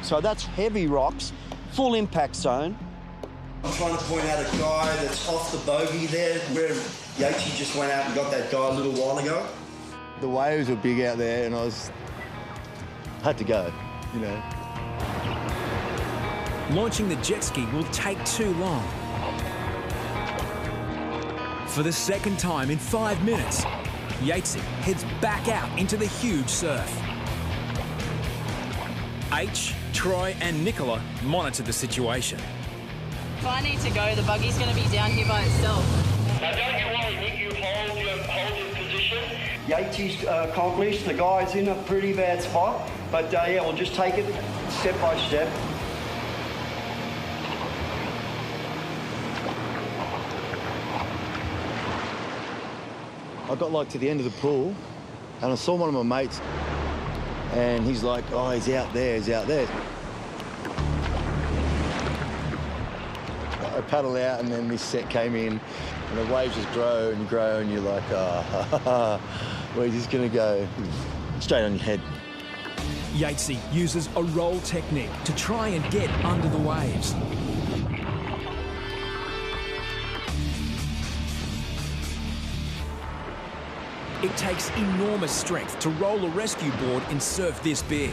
So that's heavy rocks, full impact zone. I'm trying to point out a guy that's off the bogey there, where Yatesy just went out and got that guy a little while ago. The waves were big out there, and had to go, you know. Launching the jet ski will take too long. For the second time in 5 minutes, Yatesy heads back out into the huge surf. H, Troy and Nicola monitor the situation. If I need to go, the buggy's going to be down here by itself. Now don't you worry, Nick, you hold your position. Yatesy's accomplished, the guy's in a pretty bad spot, but yeah, we'll just take it step by step. I got like to the end of the pool, and I saw one of my mates, and he's like, oh, he's out there, he's out there. I paddle out, and then this set came in, and the waves just grow, and you're like, where's this gonna go? Straight on your head. Yatesy uses a roll technique to try and get under the waves. It takes enormous strength to roll a rescue board in surf this big.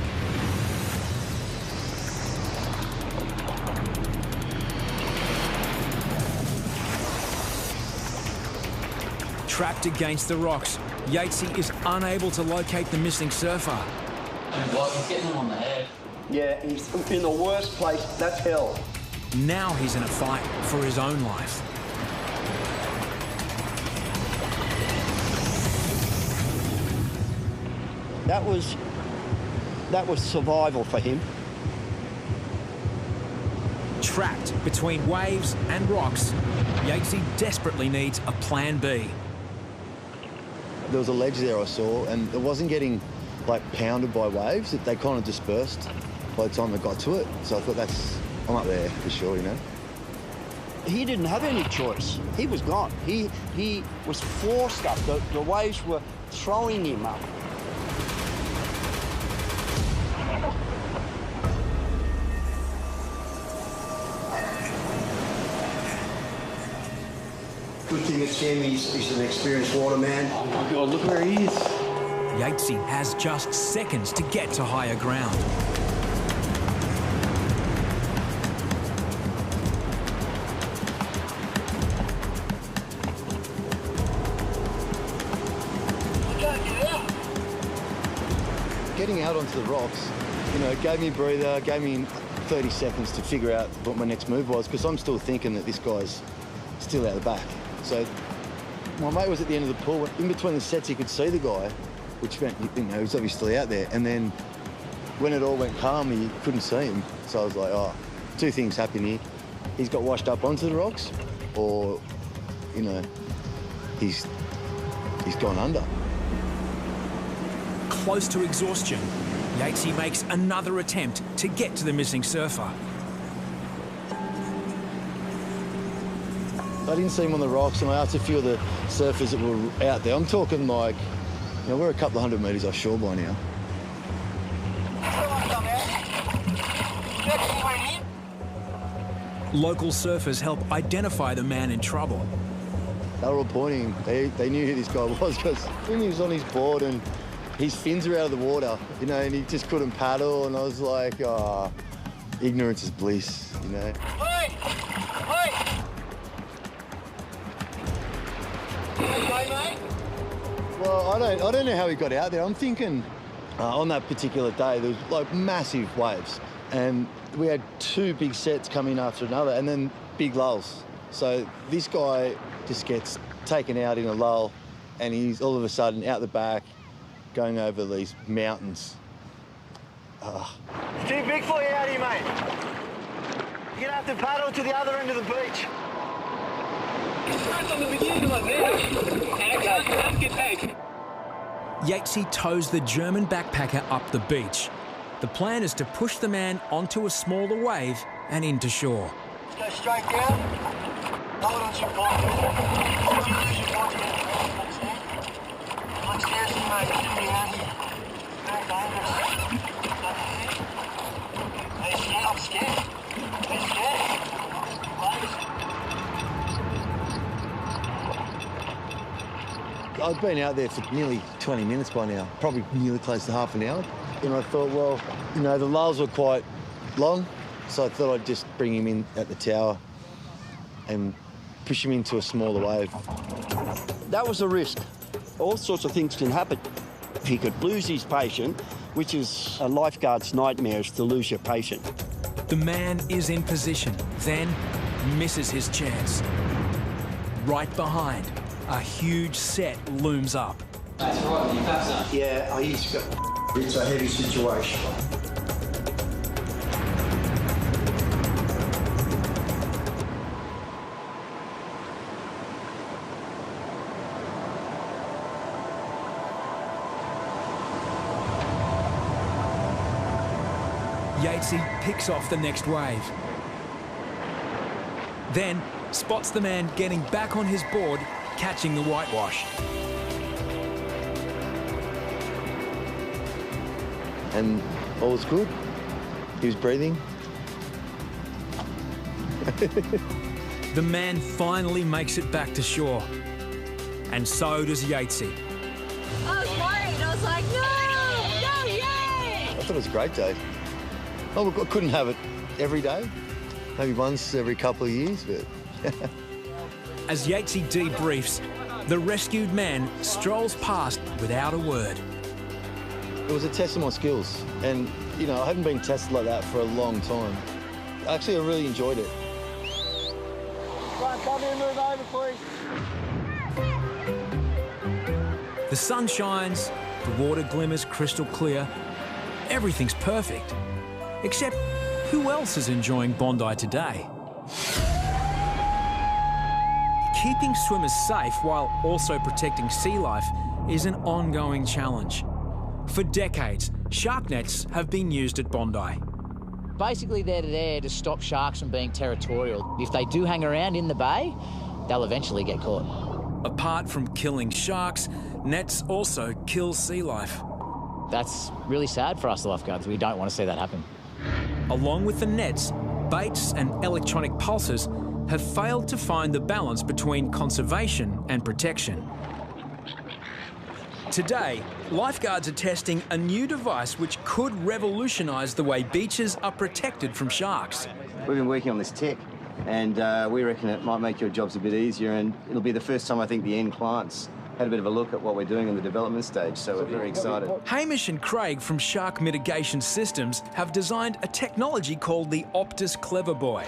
Trapped against the rocks, Yatesy is unable to locate the missing surfer. Well, he's getting him on the head. Yeah, he's in the worst place. That's hell. Now he's in a fight for his own life. That was survival for him. Trapped between waves and rocks, Yatesy desperately needs a plan B. There was a ledge there I saw, and it wasn't getting like pounded by waves. They kind of dispersed by the time they got to it. So I thought I'm up there for sure, you know. He didn't have any choice. He was gone. He was forced up. The waves were throwing him up. Good thing it's him, he's an experienced waterman. Oh my God, look where he is. Yatesy has just seconds to get to higher ground. Getting out onto the rocks, you know, gave me a breather, gave me 30 seconds to figure out what my next move was, because I'm still thinking that this guy's still out the back. So my mate was at the end of the pool. In between the sets, he could see the guy, which meant, you know, he was obviously out there. And then when it all went calm, he couldn't see him. So I was like, oh, two things happen here. He's got washed up onto the rocks, or, you know, he's gone under. Close to exhaustion, Yatesy makes another attempt to get to the missing surfer. I didn't see him on the rocks, and I asked a few of the surfers that were out there. I'm talking like, you know, we're a couple of 100 metres offshore by now. Local surfers help identify the man in trouble. They were all pointing. They knew who this guy was because when he was on his board and his fins were out of the water, you know, and he just couldn't paddle, and I was like, oh, ignorance is bliss, you know. Hey! Hey! Okay, mate? Well, I don't know how he got out there. I'm thinking on that particular day there was like massive waves, and we had two big sets coming after another, and then big lulls. So this guy just gets taken out in a lull, and he's all of a sudden out the back, going over these mountains. It's too big for you out here, mate. You're gonna have to paddle to the other end of the beach. Yatesy tows the German backpacker up the beach. The plan is to push the man onto a smaller wave and into shore. Go straight down. Hold on to your body. If you lose your body, understand? Like seriously, mate, it's gonna be out here. Very dangerous. Are you scared? I'm scared. Are you scared? I'd been out there for nearly 20 minutes by now, probably nearly close to half an hour. And I thought, well, you know, the lulls were quite long, so I thought I'd just bring him in at the tower and push him into a smaller wave. That was a risk. All sorts of things can happen. He could lose his patient, which is a lifeguard's nightmare, is to lose your patient. The man is in position, then misses his chance. Right behind, a huge set looms up. That's right, yeah, it's a heavy situation. Yatesy picks off the next wave. Then spots the man getting back on his board, catching the whitewash. And all was good. He was breathing. The man finally makes it back to shore. And so does Yatesy. I was worried. I was like, no, yay! I thought it was a great day. Oh, I couldn't have it every day. Maybe once every couple of years, but... As Yatesy debriefs, the rescued man strolls past without a word. It was a test of my skills, and, you know, I haven't been tested like that for a long time. Actually, I really enjoyed it. Right, come here, move over, please. The sun shines, the water glimmers crystal clear. Everything's perfect. Except, who else is enjoying Bondi today? Keeping swimmers safe while also protecting sea life is an ongoing challenge. For decades, shark nets have been used at Bondi. Basically, they're there to stop sharks from being territorial. If they do hang around in the bay, they'll eventually get caught. Apart from killing sharks, nets also kill sea life. That's really sad for us lifeguards. We don't want to see that happen. Along with the nets, baits and electronic pulses have failed to find the balance between conservation and protection. Today, lifeguards are testing a new device which could revolutionise the way beaches are protected from sharks. We've been working on this tech, and we reckon it might make your jobs a bit easier, and it'll be the first time I think the end clients had a bit of a look at what we're doing in the development stage, so we're very excited. Hamish and Craig from Shark Mitigation Systems have designed a technology called the Optus Clever Buoy.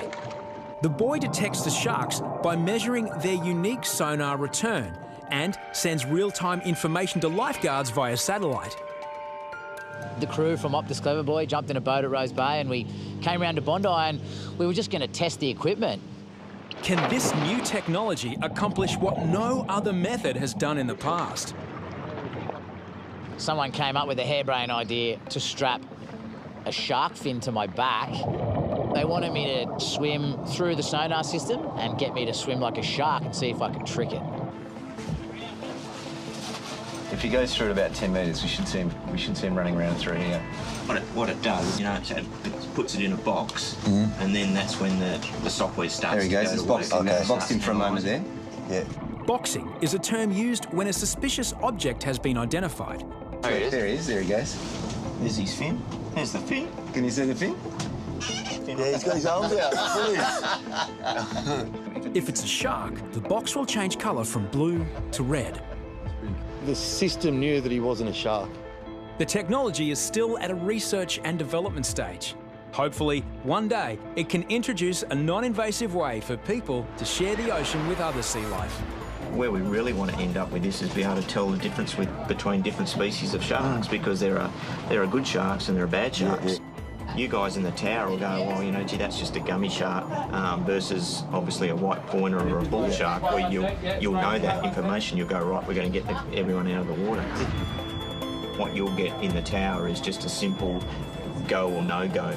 The buoy detects the sharks by measuring their unique sonar return and sends real-time information to lifeguards via satellite. The crew from Optus Clever Buoy jumped in a boat at Rose Bay and we came round to Bondi and we were just going to test the equipment. Can this new technology accomplish what no other method has done in the past? Someone came up with a harebrained idea to strap a shark fin to my back. They wanted me to swim through the sonar system and get me to swim like a shark and see if I could trick it. If he goes through at about 10 metres, we should see him running around through here. What it does, you know, it puts it in a box, and then that's when the software starts. There he goes. It's boxed in for a moment there. Yeah. Boxing is a term used when a suspicious object has been identified. There he is. There he goes. There's his fin. There's the fin. Can you see the fin? Yeah, he's got his arms out. If it's a shark, the box will change colour from blue to red. The system knew that he wasn't a shark. The technology is still at a research and development stage. Hopefully, one day, it can introduce a non-invasive way for people to share the ocean with other sea life. Where we really want to end up with this is be able to tell the difference between different species of sharks, because there are good sharks and there are bad sharks. You guys in the tower will go, well, you know, gee, that's just a gummy shark, versus obviously a white pointer or a bull shark, where you'll know that information. You'll go, right, we're going to get everyone out of the water. What you'll get in the tower is just a simple go or no-go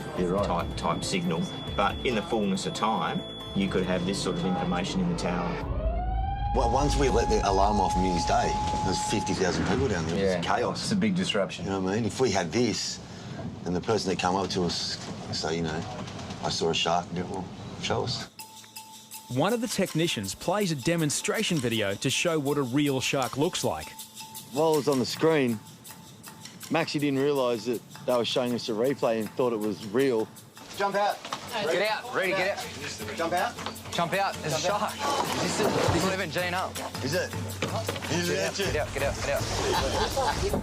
type signal. But in the fullness of time, you could have this sort of information in the tower. Well, once we let the alarm off New Year's Day, there's 50,000 people down there. Yeah. It was chaos. It's a big disruption. You know what I mean? If we had this, and the person that come up to us say, you know, I saw a shark, well, show us. One of the technicians plays a demonstration video to show what a real shark looks like. While it was on the screen, Maxi didn't realise that they were showing us a replay and thought it was real. Jump out. Get out. Reidy, get out. Jump out. Jump out. There's a shark. This is living Deano. Is it? Get out.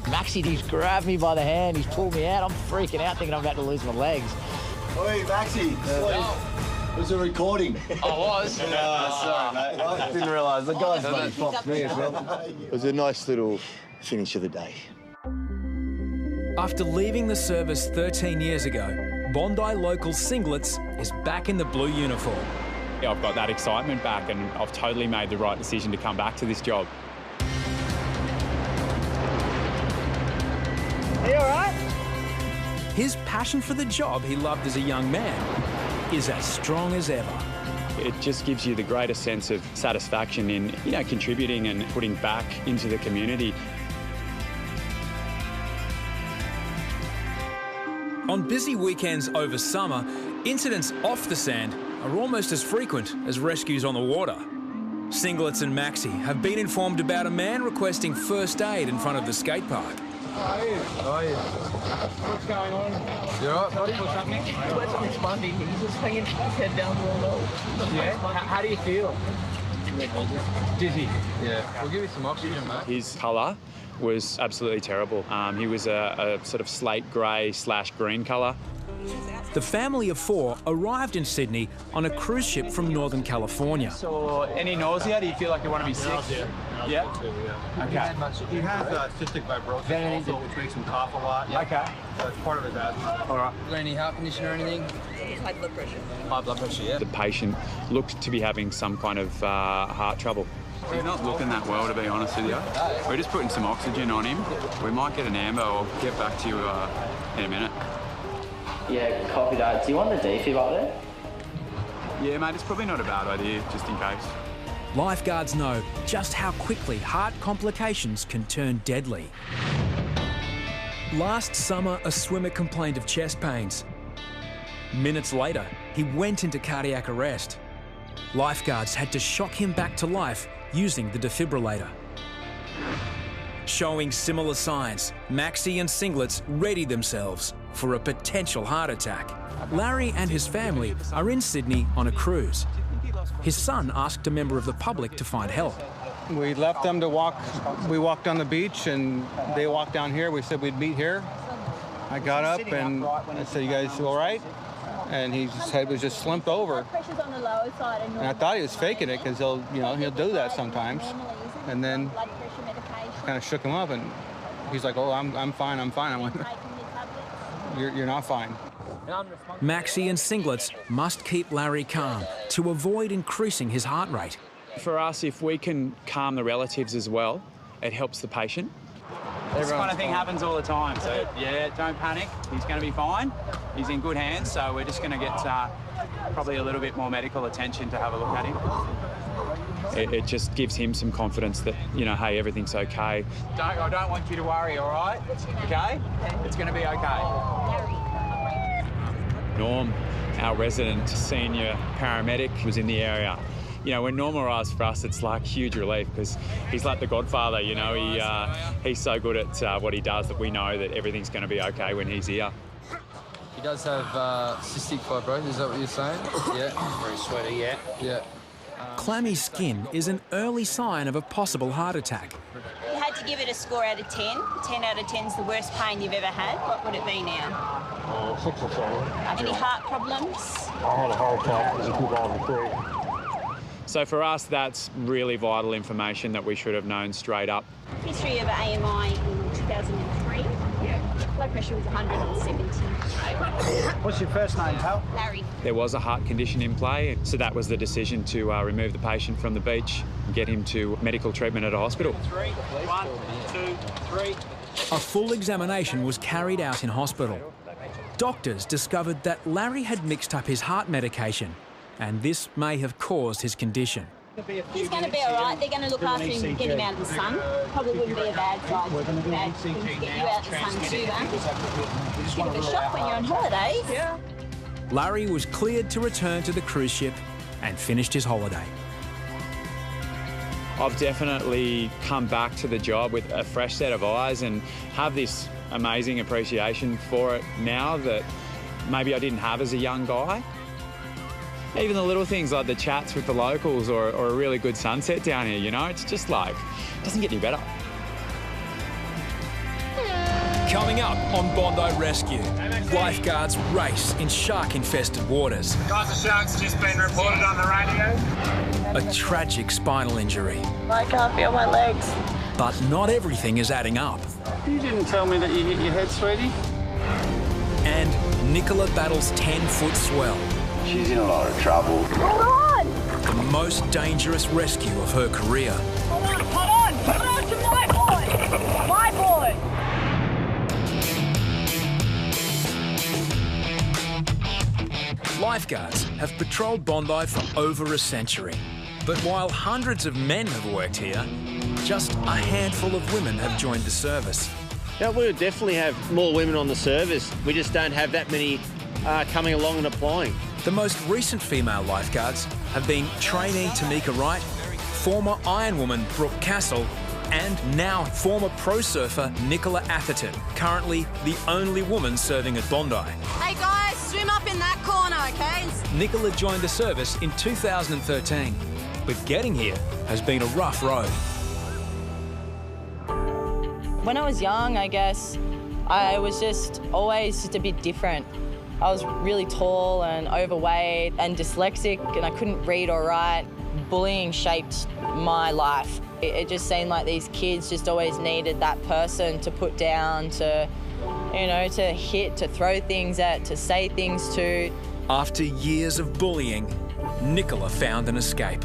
Maxi just grabbed me by the hand. He's pulled me out. I'm freaking out, thinking I'm about to lose my legs. Oi, Maxi. Was it recording? I was. Sorry, mate. I didn't realise. The guy's bloody foxed me as well. It was a nice little finish of the day. After leaving the service 13 years ago, Bondi local Singlets is back in the blue uniform. I've got that excitement back, and I've totally made the right decision to come back to this job. Are you all right? His passion for the job he loved as a young man is as strong as ever. It just gives you the greatest sense of satisfaction in, you know, contributing and putting back into the community. On busy weekends over summer, incidents off the sand are almost as frequent as rescues on the water. Singlets and Maxi have been informed about a man requesting first aid in front of the skate park. How are you? What's going on? You all right, buddy? What's happening? Where's on this Bondi? He's just hanging his head down real low. Yeah? How do you feel? Dizzy? Yeah. We'll give you some oxygen, mate. His colour was absolutely terrible. He was a sort of slate grey/green colour. The family of four arrived in Sydney on a cruise ship from Northern California. So, any nausea? Do you feel like you want to be sick? Yeah? Okay. He has cystic fibrosis also, which makes him cough a lot. Okay. That's part of his asthma. All right. Is there any heart condition or anything? High blood pressure. High blood pressure, yeah. The patient looked to be having some kind of heart trouble. He's not looking that well, to be honest with you. We're just putting some oxygen on him. We might get an amber. I'll get back to you in a minute. Yeah, copy that. Do you want the defib up there? Yeah, mate, it's probably not a bad idea, just in case. Lifeguards know just how quickly heart complications can turn deadly. Last summer, a swimmer complained of chest pains. Minutes later, he went into cardiac arrest. Lifeguards had to shock him back to life using the defibrillator. Showing similar signs, Maxi and Singlets readied themselves for a potential heart attack. Larry and his family are in Sydney on a cruise. His son asked a member of the public to find help. We left them to walk. We walked on the beach, and they walked down here. We said we'd meet here. I got up and I said, "You guys all right?" And his head was just slumped over. And I thought he was faking it because he'll do that sometimes. And then kind of shook him up, and he's like, "Oh, I'm fine. I'm fine." I went, "You're not fine." Maxi and Singlets must keep Larry calm to avoid increasing his heart rate. For us, if we can calm the relatives as well, it helps the patient. This kind of thing happens all the time, so yeah, don't panic. He's going to be fine. He's in good hands, so we're just going to get probably a little bit more medical attention to have a look at him. it just gives him some confidence that, you know, hey, everything's okay. I don't want you to worry, all right? Okay? It's going to be okay. Norm, our resident senior paramedic, was in the area. You know, when Norm arrives for us, it's like huge relief because he's like the godfather, you know. He's so good at what he does that we know that everything's going to be okay when he's here. He does have cystic fibrosis, is that what you're saying? Yeah. Very sweaty, yeah. Yeah. Clammy skin is an early sign of a possible heart attack. If you had to give it a score out of 10, 10 out of 10 is the worst pain you've ever had, what would it be now? 6 or 7. Any heart problems? I had a heart attack in 2003. So for us, that's really vital information that we should have known straight up. History of AMI in 2003. Blood pressure was 170. What's your first name, pal? Larry. There was a heart condition in play, so that was the decision to remove the patient from the beach and get him to medical treatment at a hospital. 3, 1, 2, 3. A full examination was carried out in hospital. Doctors discovered that Larry had mixed up his heart medication, and this may have caused his condition. He's going to be all right. They're going to look after him and get him out of the sun. Probably wouldn't be a bad size. Bad thing to get you out of the sun too, though. It's a bit of a shock when you're on holidays. Yeah. Larry was cleared to return to the cruise ship and finished his holiday. I've definitely come back to the job with a fresh set of eyes and have this amazing appreciation for it now that maybe I didn't have as a young guy. Even the little things like the chats with the locals or a really good sunset down here, you know, it's just like, it doesn't get any better. Coming up on Bondi Rescue, lifeguards race in shark-infested waters. Guys, the shark's just been reported on the radio. A tragic spinal injury. I can't feel my legs. But not everything is adding up. You didn't tell me that you hit your head, sweetie. And Nicola battles 10-foot swell. She's in a lot of trouble. Hold on! The most dangerous rescue of her career. Hold on to my boy! My boy! Lifeguards have patrolled Bondi for over a century. But while hundreds of men have worked here, just a handful of women have joined the service. Yeah, we would definitely have more women on the service. We just don't have that many coming along and applying. The most recent female lifeguards have been trainee Tamika Wright, former Ironwoman Brooke Castle, and now former pro surfer Nicola Atherton, currently the only woman serving at Bondi. Hey guys, swim up in that corner, okay? Nicola joined the service in 2013, but getting here has been a rough road. When I was young, I guess, I was just always just a bit different. I was really tall and overweight and dyslexic, and I couldn't read or write. Bullying shaped my life. It just seemed like these kids just always needed that person to put down, to, you know, to hit, to throw things at, to say things to. After years of bullying, Nicola found an escape.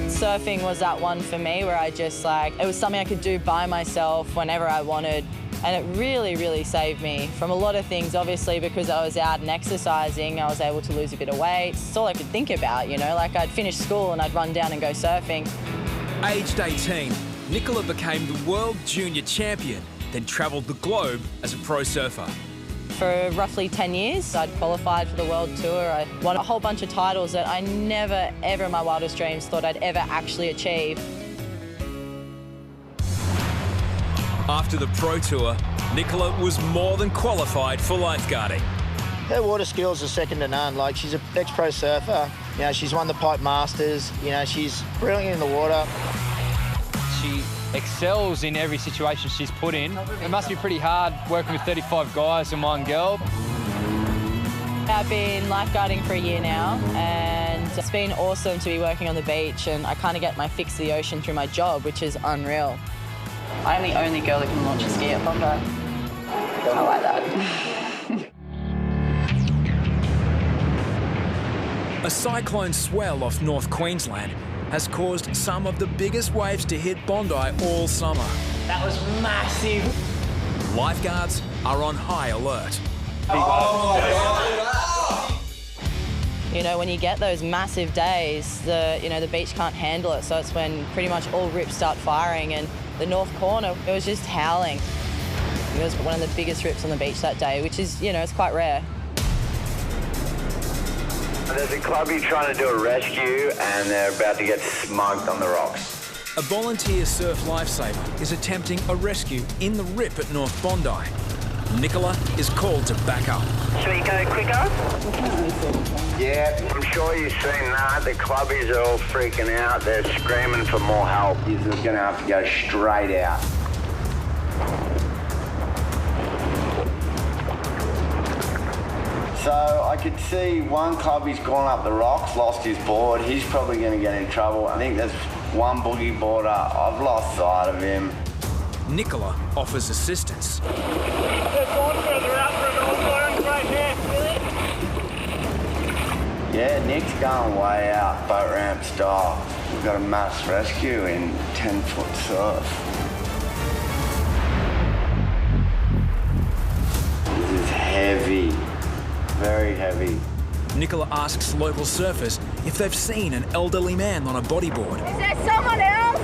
Surfing was that one for me where I just it was something I could do by myself whenever I wanted. And it really, really saved me from a lot of things, obviously, because I was out and exercising, I was able to lose a bit of weight. It's all I could think about, you know, like I'd finish school and I'd run down and go surfing. Aged 18, Nicola became the world junior champion, then travelled the globe as a pro surfer. For roughly 10 years, I'd qualified for the world tour. I won a whole bunch of titles that I never, ever in my wildest dreams thought I'd ever actually achieve. After the pro tour, Nicola was more than qualified for lifeguarding. Her water skills are second to none. Like, she's an ex-pro surfer. You know, she's won the Pipe Masters. You know, she's brilliant in the water. She excels in every situation she's put in. It must be pretty hard working with 35 guys and one girl. I've been lifeguarding for a year now, and it's been awesome to be working on the beach, and I kind of get my fix of the ocean through my job, which is unreal. I'm the only girl that can launch a ski at Bondi. I like that. A cyclone swell off North Queensland has caused some of the biggest waves to hit Bondi all summer. That was massive. Lifeguards are on high alert. You know, when you get those massive days, the beach can't handle it. So it's when pretty much all rips start firing, and the north corner, it was just howling. It was one of the biggest rips on the beach that day, which is, it's quite rare. There's a clubby trying to do a rescue and they're about to get smugged on the rocks. A volunteer surf lifesaver is attempting a rescue in the rip at North Bondi. Nicola is called to back up. Should we go quicker? Yeah, I'm sure you've seen that. The clubbies are all freaking out. They're screaming for more help. You're going to have to go straight out. So I could see one clubby's gone up the rocks, lost his board. He's probably going to get in trouble. I think there's one boogie boarder. I've lost sight of him. Nicola offers assistance. Yeah, Nick's going way out, boat ramp style. We've got a mass rescue in 10-foot surf. This is heavy, very heavy. Nicola asks local surfers if they've seen an elderly man on a bodyboard. Is there someone else?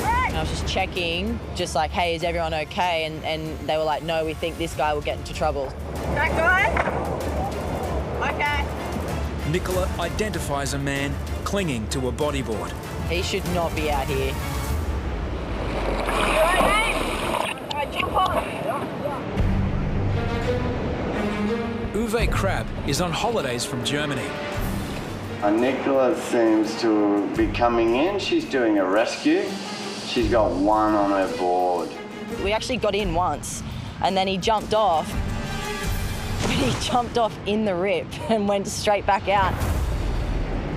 I was just checking, just like, hey, is everyone okay? And they were like, no, we think this guy will get into trouble. That guy? Okay. Nicola identifies a man clinging to a bodyboard. He should not be out here. You right, mate? All right, jump on. Uwe Crab is on holidays from Germany. Nicola seems to be coming in. She's doing a rescue. She's got one on her board. We actually got in once, and then he jumped off. He jumped off in the rip and went straight back out.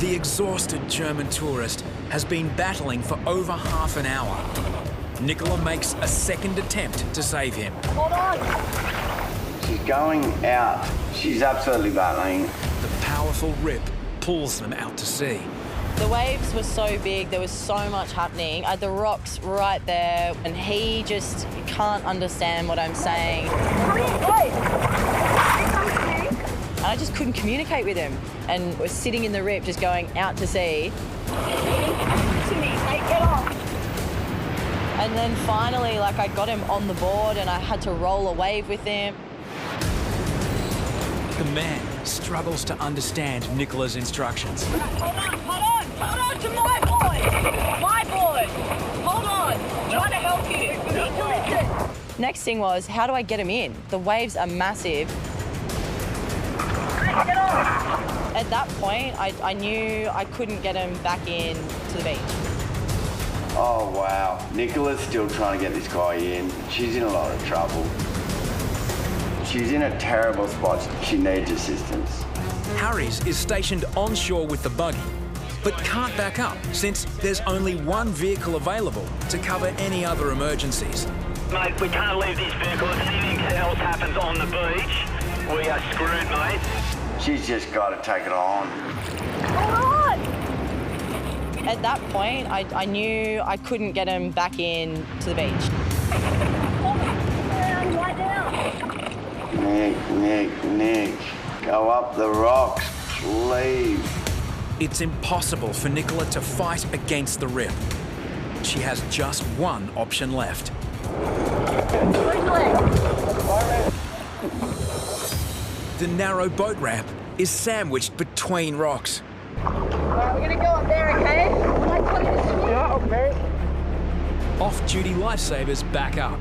The exhausted German tourist has been battling for over half an hour. Nicola makes a second attempt to save him. Hold on. She's going out. She's absolutely battling. The powerful rip pulls them out to sea. The waves were so big, there was so much happening. The rocks right there, and he just can't understand what I'm saying. And I just couldn't communicate with him. And was sitting in the rip, just going out to sea. And then finally, I got him on the board and I had to roll a wave with him. The man struggles to understand Nicola's instructions. Hold on to my board. My board. Hold on. Trying to help you. You need to listen. Next thing was, how do I get him in? The waves are massive. Get off. At that point, I knew I couldn't get him back in to the beach. Oh, wow. Nicola's still trying to get this guy in. She's in a lot of trouble. She's in a terrible spot. She needs assistance. Harries is stationed onshore with the buggy, but can't back up since there's only one vehicle available to cover any other emergencies. Mate, we can't leave this vehicle. If anything else happens on the beach, we are screwed, mate. She's just got to take it on. Hold on. At that point, I knew I couldn't get him back in to the beach. Right now. Nick, go up the rocks, please. It's impossible for Nicola to fight against the rip. She has just one option left. The narrow boat ramp is sandwiched between rocks. Alright, we're gonna go up there, okay? Yeah, okay. Off-duty lifesavers back up.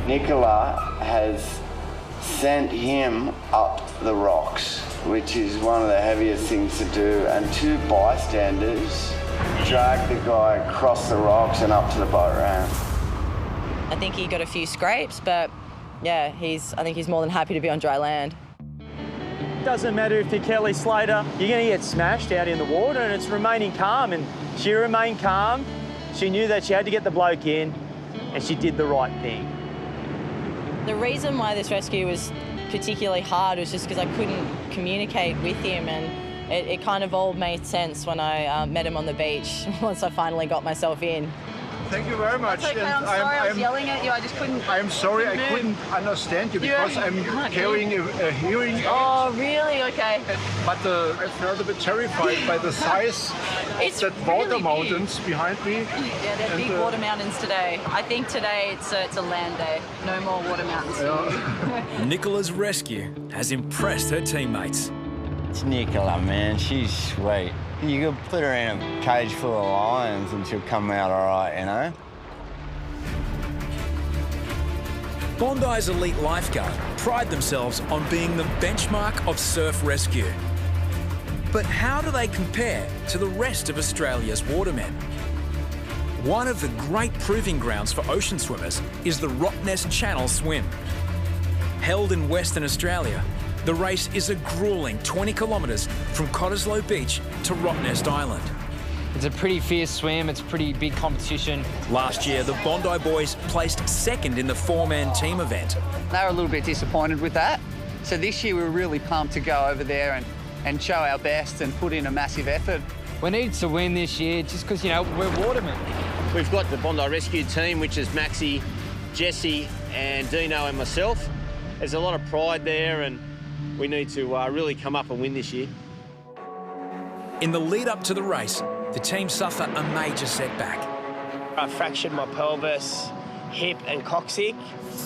Nicola has sent him up the rocks, which is one of the heaviest things to do, and two bystanders dragged the guy across the rocks and up to the boat ramp. I think he got a few scrapes, but yeah, I think he's more than happy to be on dry land. Doesn't matter if you're Kelly Slater, you're going to get smashed out in the water, and it's remaining calm, and she remained calm. She knew that she had to get the bloke in, and she did the right thing. The reason why this rescue was particularly hard was just because I couldn't communicate with him, and it kind of all made sense when I met him on the beach once I finally got myself in. Thank you very much. It's okay, I'm sorry I was yelling at you. I just couldn't. I'm sorry I couldn't understand you because I'm carrying a hearing aid. Oh, really? Okay. But I felt a bit terrified by the size of that water mountains behind me. Yeah, they're big water mountains today. I think today it's a land day. No more water mountains. Nicola's rescue has impressed her teammates. It's Nicola, man. She's sweet. You could put her in a cage full of lions and she'll come out all right, you know? Bondi's elite lifeguard pride themselves on being the benchmark of surf rescue. But how do they compare to the rest of Australia's watermen? One of the great proving grounds for ocean swimmers is the Rottnest Channel Swim. Held in Western Australia, the race is a gruelling 20 kilometres from Cottesloe Beach to Rottnest Island. It's a pretty fierce swim, it's a pretty big competition. Last year, the Bondi boys placed second in the four-man team event. They were a little bit disappointed with that. So this year we were really pumped to go over there and show our best and put in a massive effort. We needed to win this year just because, you know, we're watermen. We've got the Bondi Rescue team, which is Maxi, Jesse and Deano and myself. There's a lot of pride there and we need to really come up and win this year. In the lead up to the race, the team suffer a major setback. I fractured my pelvis, hip and coccyx.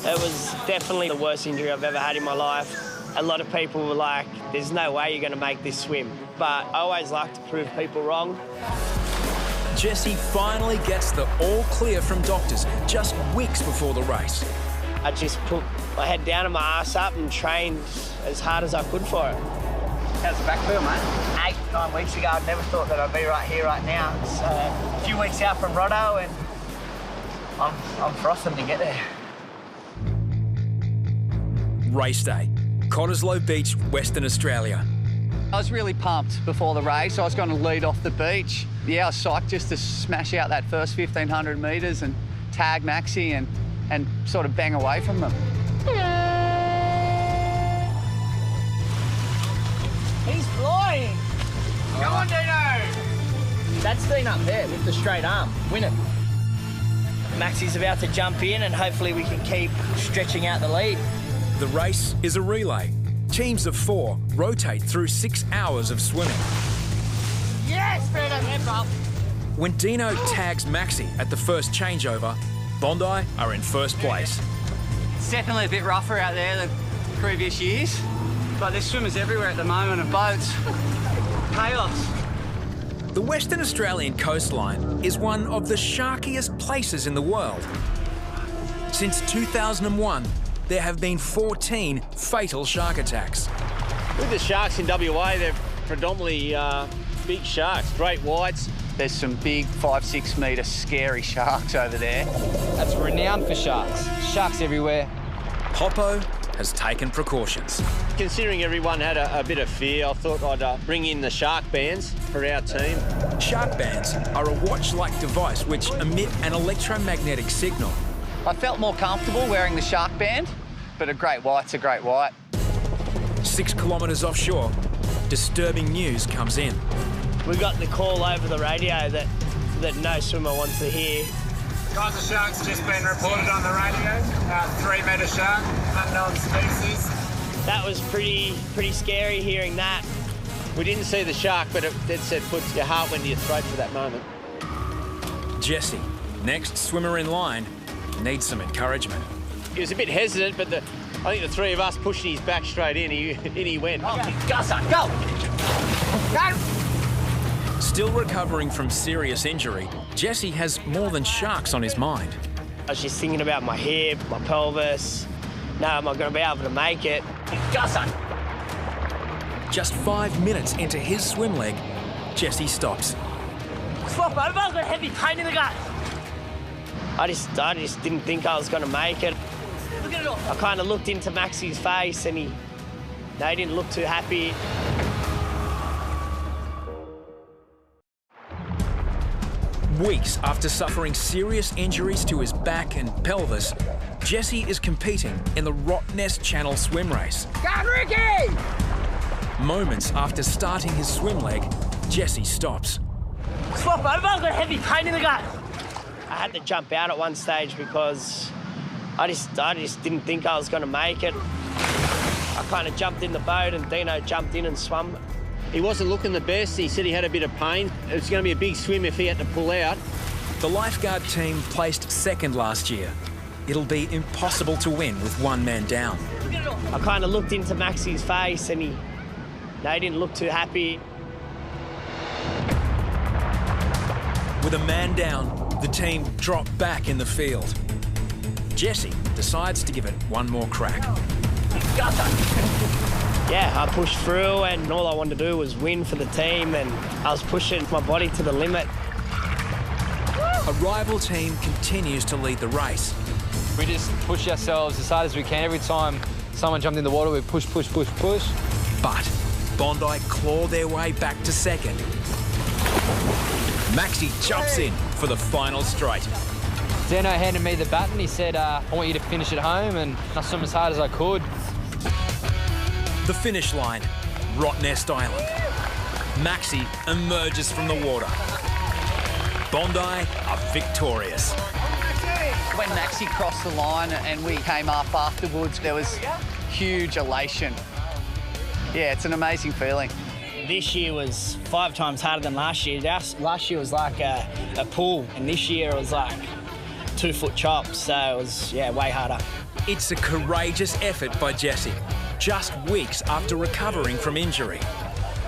It was definitely the worst injury I've ever had in my life. A lot of people were like, there's no way you're going to make this swim. But I always like to prove people wrong. Jesse finally gets the all clear from doctors just weeks before the race. I just put my head down and my ass up and trained as hard as I could for it. How's the back feel, mate? 8, 9 weeks ago, I never thought that I'd be right here, right now. It's a few weeks out from Rotto and I'm frosting to get there. Race day, Cottesloe Beach, Western Australia. I was really pumped before the race. I was going to lead off the beach. Yeah, I was psyched just to smash out that first 1,500 metres and tag Maxi and sort of bang away from them. He's flying! Come on, Deano! That's Dean up there with the straight arm. Win it. Maxi's about to jump in and hopefully we can keep stretching out the lead. The race is a relay. Teams of 4 rotate through 6 hours of swimming. Yes, Fredo! When Deano tags Maxi at the first changeover, Bondi are in first place. It's definitely a bit rougher out there than previous years, but there's swimmers everywhere at the moment and boats. Chaos. The Western Australian coastline is one of the sharkiest places in the world. Since 2001, there have been 14 fatal shark attacks. With the sharks in WA, they're predominantly big sharks, great whites. There's some big 5-6 metre scary sharks over there. That's renowned for sharks. Sharks everywhere. Hoppo has taken precautions. Considering everyone had a bit of fear, I thought I'd bring in the shark bands for our team. Shark bands are a watch-like device which emit an electromagnetic signal. I felt more comfortable wearing the shark band, but a great white's a great white. 6 kilometres offshore, disturbing news comes in. We got the call over the radio that no swimmer wants to hear. Guys, the shark's just been reported on the radio. 3-metre shark, unknown species. That was pretty scary hearing that. We didn't see the shark, but it said put your heart into your throat for that moment. Jesse, next swimmer in line, needs some encouragement. He was a bit hesitant, but I think the 3 of us pushed his back straight in. He went. Oh, Gusser, go! Go! Still recovering from serious injury, Jesse has more than sharks on his mind. I was just thinking about my hip, my pelvis. No, am I going to be able to make it? Gusser! Just 5 minutes into his swim leg, Jesse stops. Flop over, I've got a heavy pain in the gut. I just didn't think I was going to make it. I kind of looked into Maxi's face and he didn't look too happy. Weeks after suffering serious injuries to his back and pelvis, Jesse is competing in the Rottnest Channel swim race. Go, Ricky! Moments after starting his swim leg, Jesse stops. Flop over, I've got a heavy pain in the gut. I had to jump out at one stage because I just didn't think I was going to make it. I kind of jumped in the boat and Deano jumped in and swum. He wasn't looking the best. He said he had a bit of pain. It was going to be a big swim if he had to pull out. The lifeguard team placed second last year. It'll be impossible to win with one man down. I kind of looked into Maxi's face and he didn't look too happy. With a man down, the team drop back in the field. Jesse decides to give it one more crack. Yeah, I pushed through and all I wanted to do was win for the team and I was pushing my body to the limit. A rival team continues to lead the race. We just push ourselves as hard as we can. Every time someone jumped in the water, we push, push, push, push. But Bondi claw their way back to second. Maxi jumps in for the final straight. Deano handed me the baton. He said, I want you to finish at home, and I swam as hard as I could. The finish line, Rottnest Island. Maxi emerges from the water. Bondi are victorious. When Maxi crossed the line and we came up afterwards, there was huge elation. Yeah, it's an amazing feeling. This year was 5 times harder than last year. Last year was like a pool, and this year it was like 2-foot chops, so it was, way harder. It's a courageous effort by Jesse, just weeks after recovering from injury.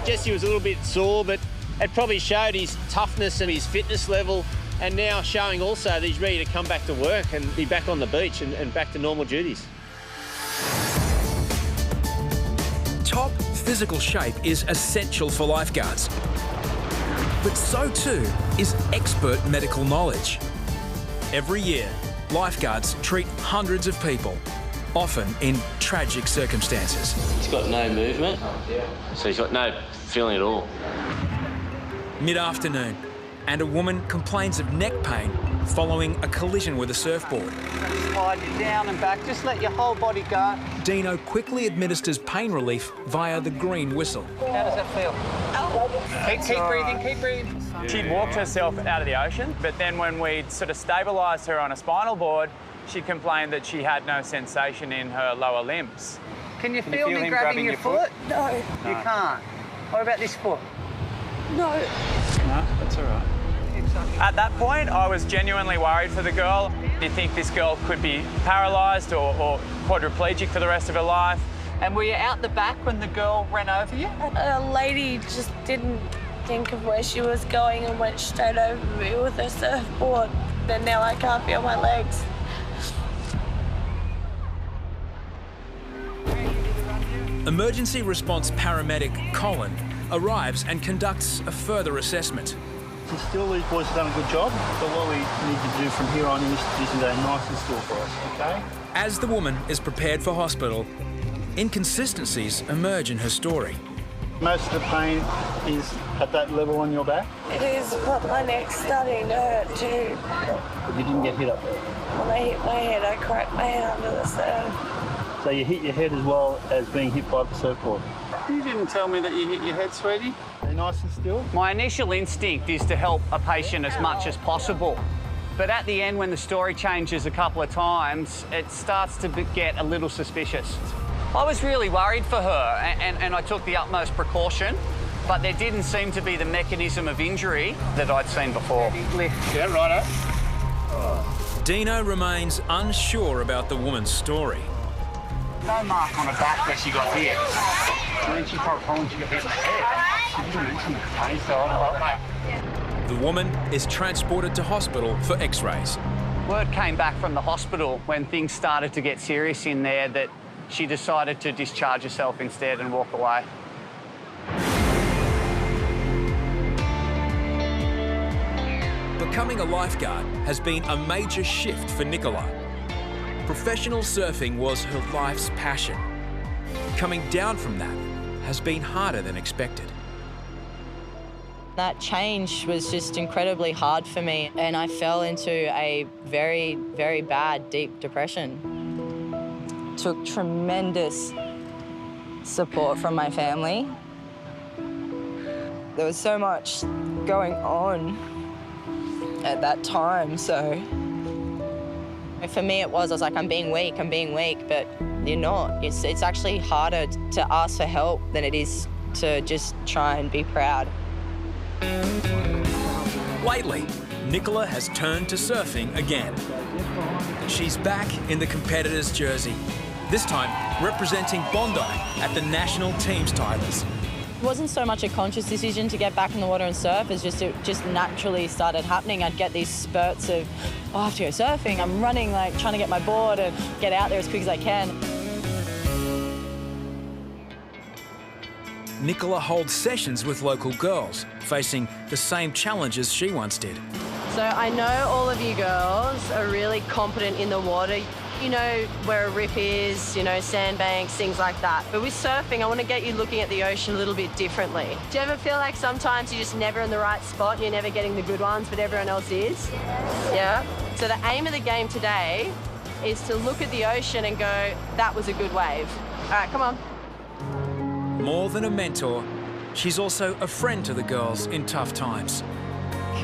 Jesse was a little bit sore, but it probably showed his toughness and his fitness level, and now showing also that he's ready to come back to work and be back on the beach and back to normal duties. Top physical shape is essential for lifeguards, but so too is expert medical knowledge. Every year, lifeguards treat hundreds of people, often in tragic circumstances. He's got no movement, so he's got no feeling at all. Mid-afternoon, and a woman complains of neck pain following a collision with a surfboard. Slide you down and back, just let your whole body go. Deano quickly administers pain relief via the green whistle. How does that feel? Keep breathing, keep breathing. She'd walked herself out of the ocean, but then when we'd sort of stabilised her on a spinal board, she complained that she had no sensation in her lower limbs. Can you feel me grabbing your foot? No. You can't. What about this foot? No. No, that's all right. At that point, I was genuinely worried for the girl. Do you think this girl could be paralysed or quadriplegic for the rest of her life? And were you out the back when the girl ran over you? A lady just didn't think of where she was going and went straight over me with her surfboard. And now I can't feel my legs. Emergency response paramedic Colin arrives and conducts a further assessment. Still, these boys have done a good job, but what we need to do from here on in is to go nice and still for us, okay? As the woman is prepared for hospital, inconsistencies emerge in her story. Most of the pain is at that level on your back. It is, but my neck's starting to hurt too. But you didn't get hit up there. When I hit my head, I cracked my head under the surf. So you hit your head as well as being hit by the surfboard. You didn't tell me that you hit your head, sweetie. Are you nice and still? My initial instinct is to help a patient as much as possible. But at the end, when the story changes a couple of times, it starts to get a little suspicious. I was really worried for her, and I took the utmost precaution, but there didn't seem to be the mechanism of injury that I'd seen before. Yeah, righto. Deano remains unsure about the woman's story. No mark on her back where she got hit. And then she probably got hit in the head. She didn't mention the pain, so I'm The woman is transported to hospital for x-rays. Word came back from the hospital when things started to get serious in there that she decided to discharge herself instead and walk away. Becoming a lifeguard has been a major shift for Nicola. Professional surfing was her life's passion. Coming down from that has been harder than expected. That change was just incredibly hard for me, and I fell into a very, very bad, deep depression. Took tremendous support from my family. There was so much going on, at that time, so. For me it was, I was like, I'm being weak, but you're not. It's actually harder to ask for help than it is to just try and be proud. Lately, Nicola has turned to surfing again. She's back in the competitor's jersey, this time representing Bondi at the national teams titles. It wasn't so much a conscious decision to get back in the water and surf, it just naturally started happening. I'd get these spurts of, oh, I have to go surfing, I'm running, like trying to get my board and get out there as quick as I can. Nicola holds sessions with local girls, facing the same challenges she once did. So I know all of you girls are really competent in the water. You know where a rip is, you know, sandbanks, things like that. But with surfing, I want to get you looking at the ocean a little bit differently. Do you ever feel like sometimes you're just never in the right spot and you're never getting the good ones, but everyone else is? Yeah? So the aim of the game today is to look at the ocean and go, that was a good wave. All right, come on. More than a mentor, she's also a friend to the girls in tough times.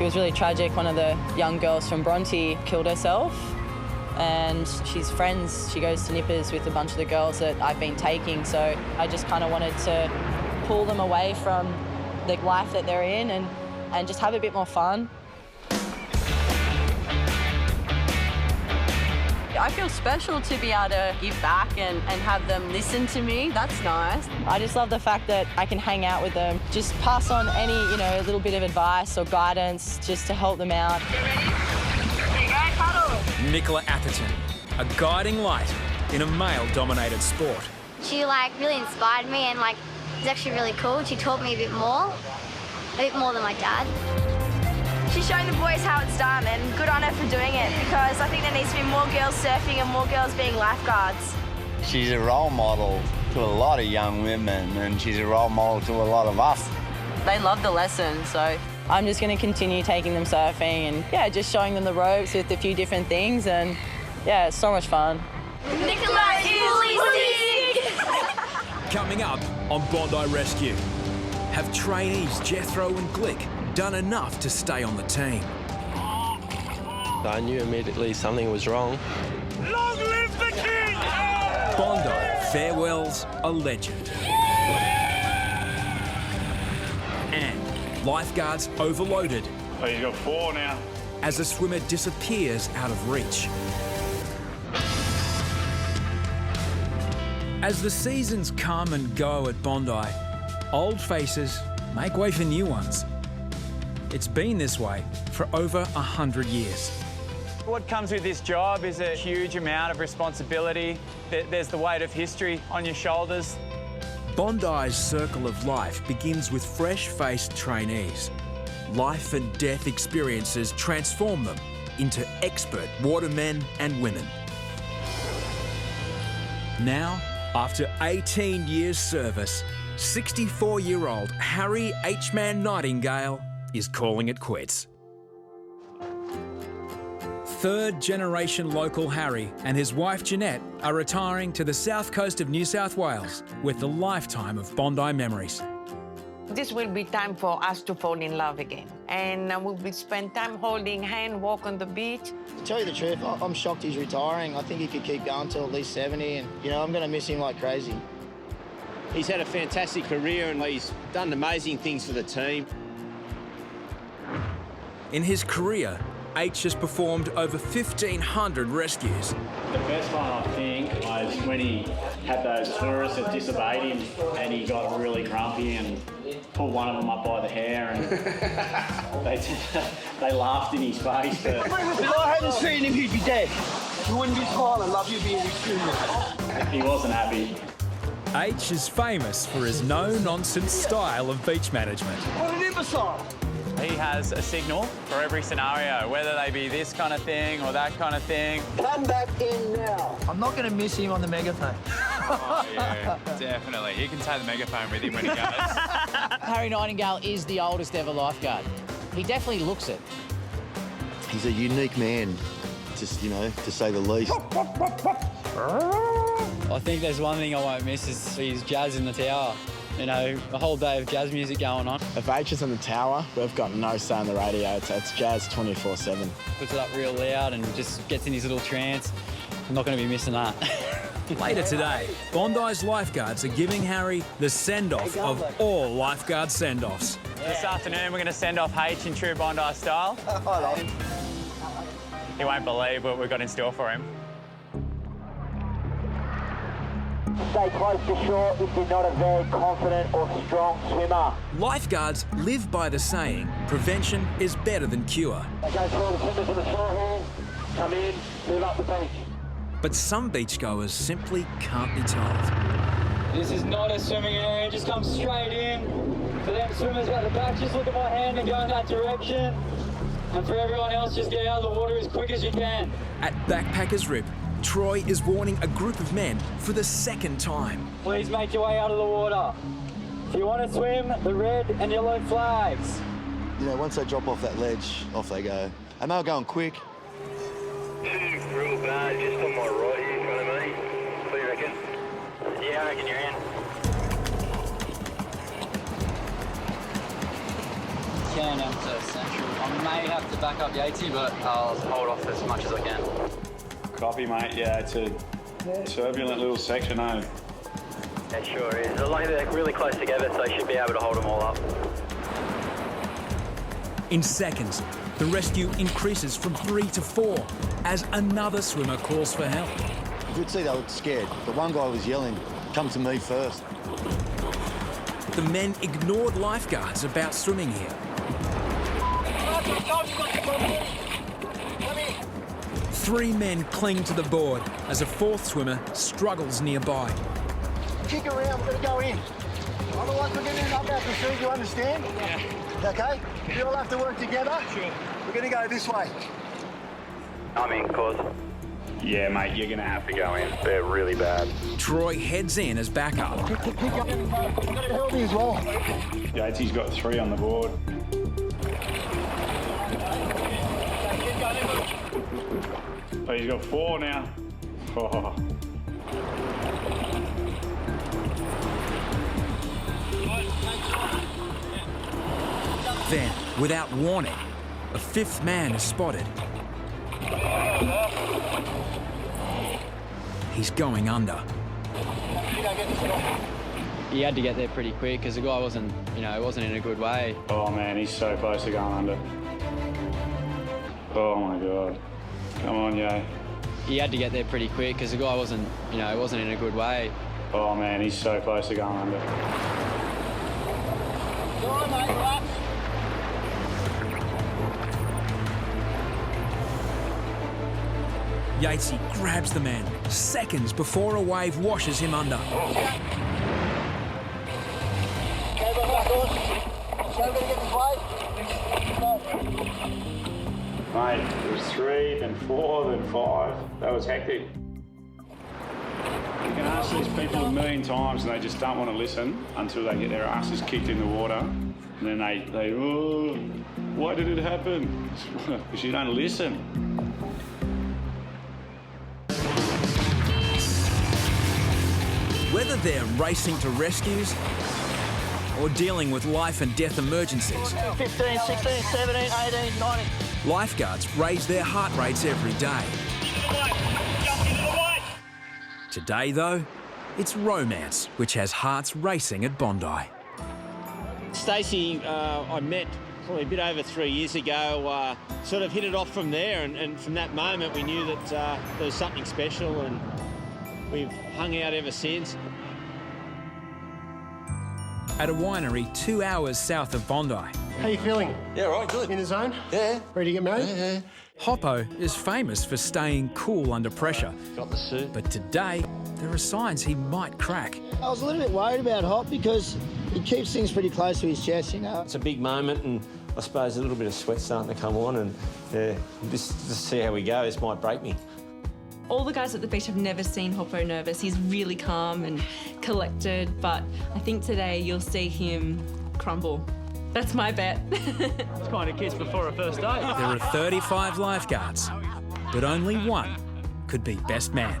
It was really tragic. One of the young girls from Bronte killed herself. And she's friends, she goes to nippers with a bunch of the girls that I've been taking, so I just kind of wanted to pull them away from the life that they're in and just have a bit more fun. I feel special to be able to give back and have them listen to me. That's nice. I just love the fact that I can hang out with them, just pass on any, you know, little bit of advice or guidance just to help them out. Nicola Atherton, a guiding light in a male-dominated sport. She really inspired me and it's actually really cool. She taught me a bit more than my dad. She's showing the boys how it's done, and good on her for doing it, because I think there needs to be more girls surfing and more girls being lifeguards. She's a role model to a lot of young women, and she's a role model to a lot of us. They love the lesson, so I'm just going to continue taking them surfing and, yeah, just showing them the ropes with a few different things, and, yeah, it's so much fun. Nicola is Coming up on Bondi Rescue, have trainees Jethro and Glick done enough to stay on the team? I knew immediately something was wrong. Long live the king! Bondi farewells a legend. And lifeguards overloaded. Oh, you've got 4 now. As a swimmer disappears out of reach. As the seasons come and go at Bondi, old faces make way for new ones. It's been this way for over 100 years. What comes with this job is a huge amount of responsibility. There's the weight of history on your shoulders. Bondi's circle of life begins with fresh-faced trainees. Life and death experiences transform them into expert watermen and women. Now, after 18 years' service, 64-year-old Harry H-Man Nightingale is calling it quits. Third-generation local Harry and his wife Jeanette are retiring to the south coast of New South Wales with a lifetime of Bondi memories. This will be time for us to fall in love again. And we will spend time holding hands, walk on the beach. To tell you the truth, I'm shocked he's retiring. I think he could keep going till at least 70, and, I'm going to miss him like crazy. He's had a fantastic career and he's done amazing things for the team. In his career, H has performed over 1,500 rescues. The best one, I think, was when he had those tourists that disobeyed him and he got really grumpy and pulled one of them up by the hair and they laughed in his face. But if I hadn't seen him, he'd be dead. You wouldn't be smiling, love you being rescued. He wasn't happy. H is famous for his no-nonsense style of beach management. What an imbecile! He has a signal for every scenario, whether they be this kind of thing or that kind of thing. Come back in now. I'm not going to miss him on the megaphone. Oh, yeah, definitely. He can take the megaphone with him when he goes. Harry Nightingale is the oldest ever lifeguard. He definitely looks it. He's a unique man, just, to say the least. I think there's one thing I won't miss is his jazz in the tower. You know, a whole day of jazz music going on. If H is in the tower, we've got no say on the radio. It's jazz 24/7. Puts it up real loud and just gets in his little trance. I'm not going to be missing that. Later today, Bondi's lifeguards are giving Harry the send-off of all lifeguard send-offs. This afternoon, we're going to send off H in true Bondi style. He won't believe what we've got in store for him. Stay close to shore if you're not a very confident or strong swimmer. Lifeguards live by the saying, prevention is better than cure. Okay, so all the swimmers in the shorehand, come in, move up the beach. But some beachgoers simply can't be told. This is not a swimming area, just come straight in. For them swimmers at the back, just look at my hand and go in that direction. And for everyone else, just get out of the water as quick as you can. At Backpackers Rip, Troy is warning a group of men for the second time. Please make your way out of the water. If you want to swim, the red and yellow flags. You know, once they drop off that ledge, off they go. And they were going quick. Two real bad just on my right here in front of me. What do you reckon? Yeah, I reckon you're in. Can enter central. I may have to back up Yatesy, but I'll hold off as much as I can. Copy, mate. Yeah, it's a turbulent little section, eh? It sure is. As long as they're really close together, so you should be able to hold them all up. In seconds, the rescue increases from 3 to 4 as another swimmer calls for help. You could see they were scared, but one guy was yelling, "Come to me first." The men ignored lifeguards about swimming here. 3 men cling to the board as a 4th swimmer struggles nearby. Kick around, we're going to go in. Otherwise, we're going to end up out to sea, you understand? Yeah. Okay? We all have to work together. Sure. We're going to go this way. I'm in, cause. Yeah, mate, you're going to have to go in. They're really bad. Troy heads in as backup. Kick up. You've got to help me as well. Yatesy's got 3 on the board. Oh, he's got 4 now. Oh. Then, without warning, a 5th man is spotted. He's going under. He had to get there pretty quick because the guy wasn't in a good way. Oh, man, he's so close to going under. Oh, my God. Come on, Yay. He had to get there pretty quick because the guy wasn't in a good way. Oh, man, he's so close to going under. Go on, mate, relax. Yatesy grabs the man seconds before a wave washes him under. Mate, it was 3, then 4, then 5. That was hectic. You can ask these people a million times and they just don't want to listen until they get their asses kicked in the water. And then they oh, why did it happen? Because you don't listen. Whether they're racing to rescues or dealing with life and death emergencies, 15, 16, 17, 18, 19. lifeguards raise their heart rates every day. Today, though, it's romance which has hearts racing at Bondi. Stacey, I met probably a bit over 3 years ago, sort of hit it off from there, and from that moment we knew that there was something special, and we've hung out ever since. At a winery 2 hours south of Bondi. How you feeling? Yeah, right, good. In the zone? Yeah. Ready to get married? Yeah. Hoppo is famous for staying cool under pressure. Got the suit. But today, there are signs he might crack. I was a little bit worried about Hop because he keeps things pretty close to his chest, you know. It's a big moment, and I suppose a little bit of sweat starting to come on, and yeah, just see how we go. This might break me. All the guys at the beach have never seen Hoppo nervous. He's really calm and collected, but I think today you'll see him crumble. That's my bet. It's kind of kiss before a first date. There are 35 lifeguards, but only one could be best man.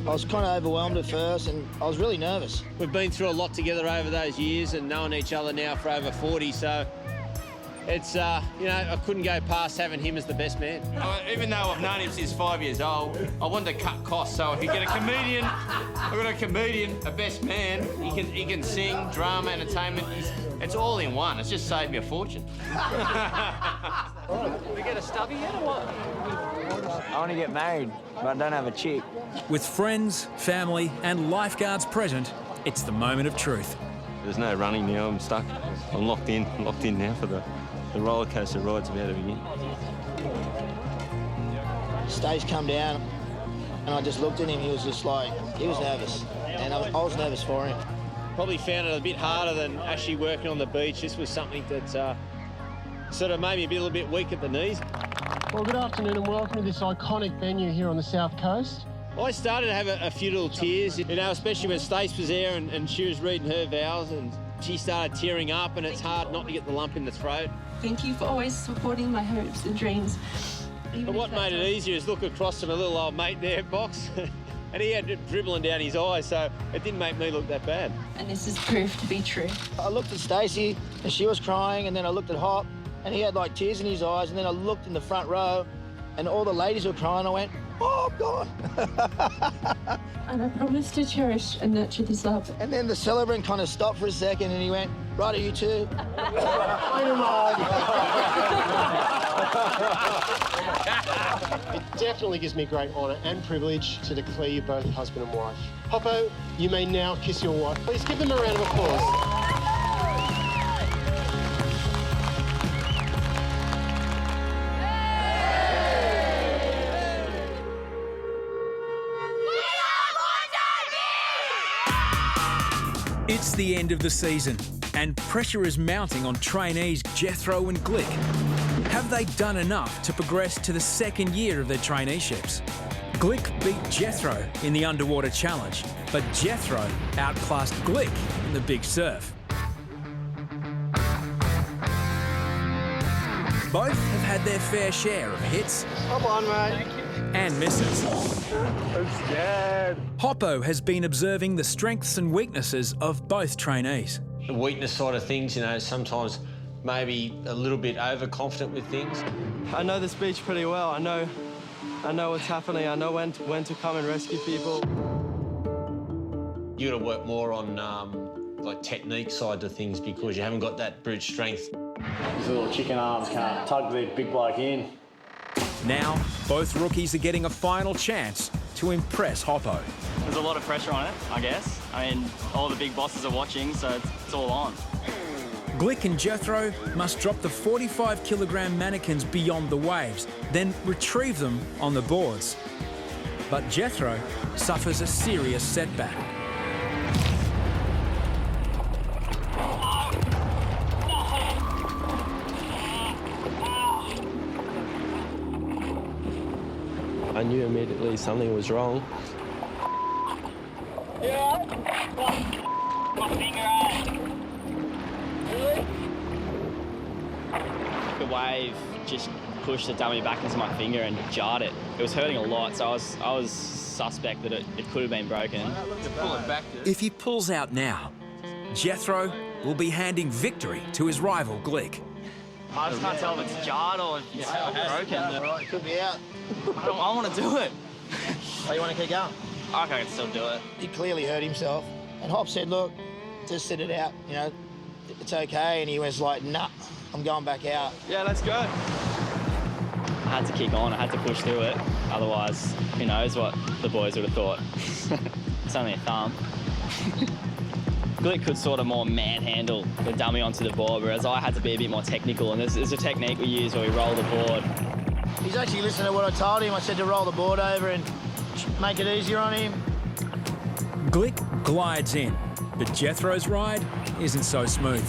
I was kind of overwhelmed at first and I was really nervous. We've been through a lot together over those years and known each other now for over 40, so it's, you know, I couldn't go past having him as the best man. Even though I've known him since 5 years old, I wanted to cut costs, so if you get a comedian, I've got a comedian, a best man, he can sing, drama, entertainment, it's all in one. It's just saved me a fortune. We get a stubby yet or what? I want to get married, but I don't have a chick. With friends, family and lifeguards present, it's the moment of truth. There's no running now, I'm stuck. I'm locked in now for the roller coaster ride's about to begin. Stage come down and I just looked at him, he was just like, he was nervous. And I was nervous for him. Probably found it a bit harder than actually working on the beach. This was something that sort of made me a little bit weak at the knees. Well, good afternoon and welcome to this iconic venue here on the South Coast. I started to have a few little tears, you know, especially when Stace was there and she was reading her vows and she started tearing up and it's hard not to get the lump in the throat. Thank you for always supporting my hopes and dreams. But what made it easier is look across to my little old mate there, Box, and he had it dribbling down his eyes, so it didn't make me look that bad. And this has proved to be true. I looked at Stacey and she was crying, and then I looked at Hop and he had like tears in his eyes, and then I looked in the front row and all the ladies were crying. I went, oh, God. And I promise to cherish and nurture this love. And then the celebrant kind of stopped for a second and he went, right, are you too? It definitely gives me great honour and privilege to declare you both husband and wife. Hoppo, you may now kiss your wife. Please give them a round of applause. It's the end of the season, and pressure is mounting on trainees Jethro and Glick. Have they done enough to progress to the second year of their traineeships? Glick beat Jethro in the underwater challenge, but Jethro outclassed Glick in the big surf. Both have had their fair share of hits. Come on, mate. And misses. I'm scared. Hoppo has been observing the strengths and weaknesses of both trainees. The weakness side of things, you know, sometimes maybe a little bit overconfident with things. I know this beach pretty well. I know what's happening. I know when to come and rescue people. You got to work more on like technique side of things because you haven't got that brute strength. These little chicken arms can't tug the big bloke in. Now, both rookies are getting a final chance to impress Hoppo. There's a lot of pressure on it, I guess. I mean, all the big bosses are watching, so it's all on. Glick and Jethro must drop the 45-kilogram mannequins beyond the waves, then retrieve them on the boards. But Jethro suffers a serious setback. I knew immediately something was wrong. The wave just pushed the dummy back into my finger and jarred it. It was hurting a lot, so I was suspect that it could have been broken. If he pulls out now, Jethro will be handing victory to his rival Glick. I just can't tell if it's jarred or if it's broken. Right, it could be out. I want to do it. Oh, you want to keep going? I can still do it. He clearly hurt himself. And Hop said, look, just sit it out, you know, it's okay. And he was like, nah, I'm going back out. Yeah, let's go. I had to kick on, I had to push through it. Otherwise, who knows what the boys would have thought. It's only a thumb. Glick could sort of more manhandle the dummy onto the board, whereas I had to be a bit more technical. And there's a technique we use where we roll the board. He's actually listening to what I told him. I said to roll the board over and make it easier on him. Glick glides in, but Jethro's ride isn't so smooth.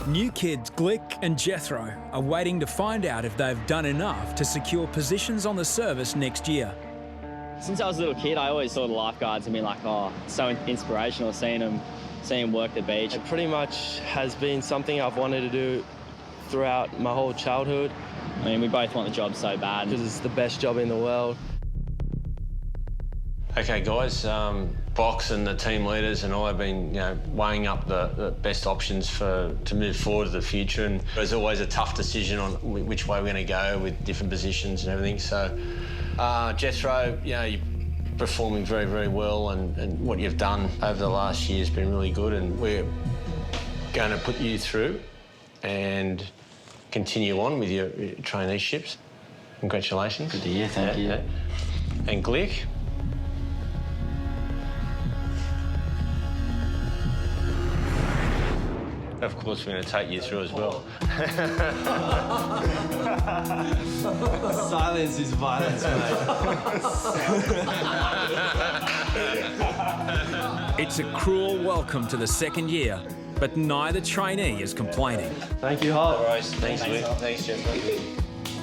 New kids Glick and Jethro are waiting to find out if they've done enough to secure positions on the service next year. Since I was a little kid, I always saw the lifeguards and been like, oh, it's so inspirational seeing them work the beach. It pretty much has been something I've wanted to do throughout my whole childhood. I mean, we both want the job so bad. Because it's the best job in the world. Okay, guys, Box and the team leaders and I have been, weighing up the best options to move forward to the future. And there's always a tough decision on which way we're going to go with different positions and everything. So, Jethro, you're performing very, very well, and what you've done over the last year has been really good, and we're going to put you through and continue on with your traineeships. Congratulations. Good to hear, thank you. Yeah. And Glick. Of course, we're going to take you through as well. Silence is violence, mate. It's a cruel welcome to the second year, but neither trainee is complaining. Thank you, Hop. All right, thanks, Luke. Thanks, Jeff.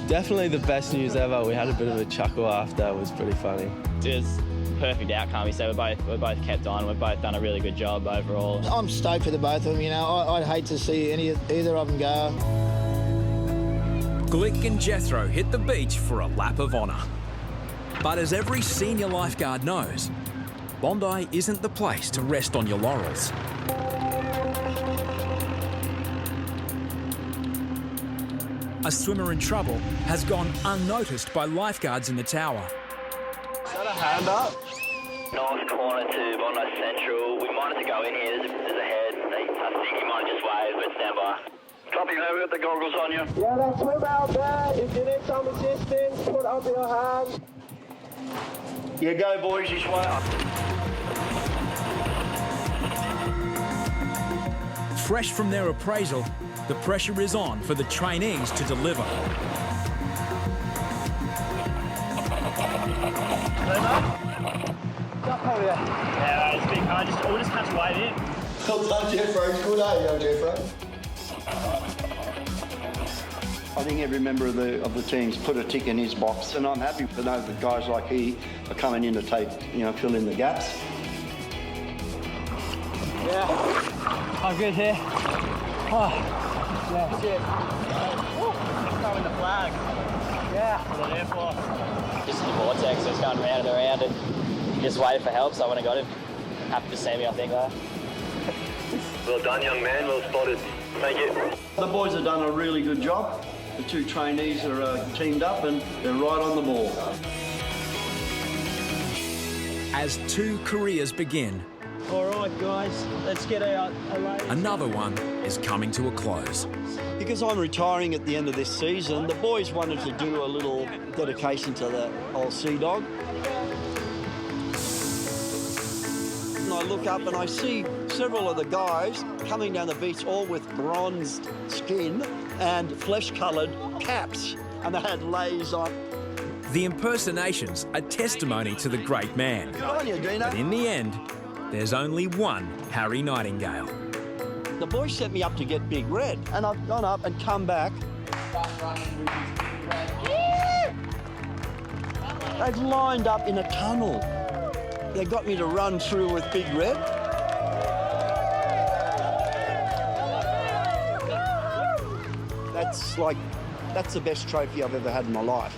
Definitely the best news ever. We had a bit of a chuckle after. It was pretty funny. It was a perfect outcome. So we're both kept on. We've both done a really good job overall. I'm stoked for the both of them. I'd hate to see either of them go. Glick and Jethro hit the beach for a lap of honour. But as every senior lifeguard knows, Bondi isn't the place to rest on your laurels. A swimmer in trouble has gone unnoticed by lifeguards in the tower. Is that a hand up? North corner to Bondi Central. We might have to go in here. There's a head. I think he might have just waved, but stand by. Copy, over. Got the goggles on you. Yeah, that's swim out there. If you need some assistance, put up your hand. Yeah, go, boys, this way. Fresh from their appraisal, the pressure is on for the trainees to deliver. Yeah, it's big. We'll just catch a wave in. Well done, Jeffro. Good, young Jeffro. I think every member of the team's put a tick in his box, and I'm happy to know that guys like he are coming in to fill in the gaps. Yeah. I'm good here. Oh, yeah, that's it. Throwing the flag. Yeah. For the air force. Just in the vortex, so it's going round and around, and just waited for help, so when I got him, happy to see me, I think. Well done, young man. Well spotted. Thank you. The boys have done a really good job. The two trainees are teamed up and they're right on the ball. As two careers begin, All right, guys, let's get out. another one is coming to a close. Because I'm retiring at the end of this season, the boys wanted to do a little dedication to the old Sea Dog. And I look up and I see several of the guys coming down the beach all with bronzed skin and flesh-coloured caps, and they had leis on. The impersonations are testimony to the great man. Good on you, Deano. But in the end, there's only one Harry Nightingale. The boys set me up to get Big Red, and I've gone up and come back. They've lined up in a tunnel. They got me to run through with Big Red. That's the best trophy I've ever had in my life.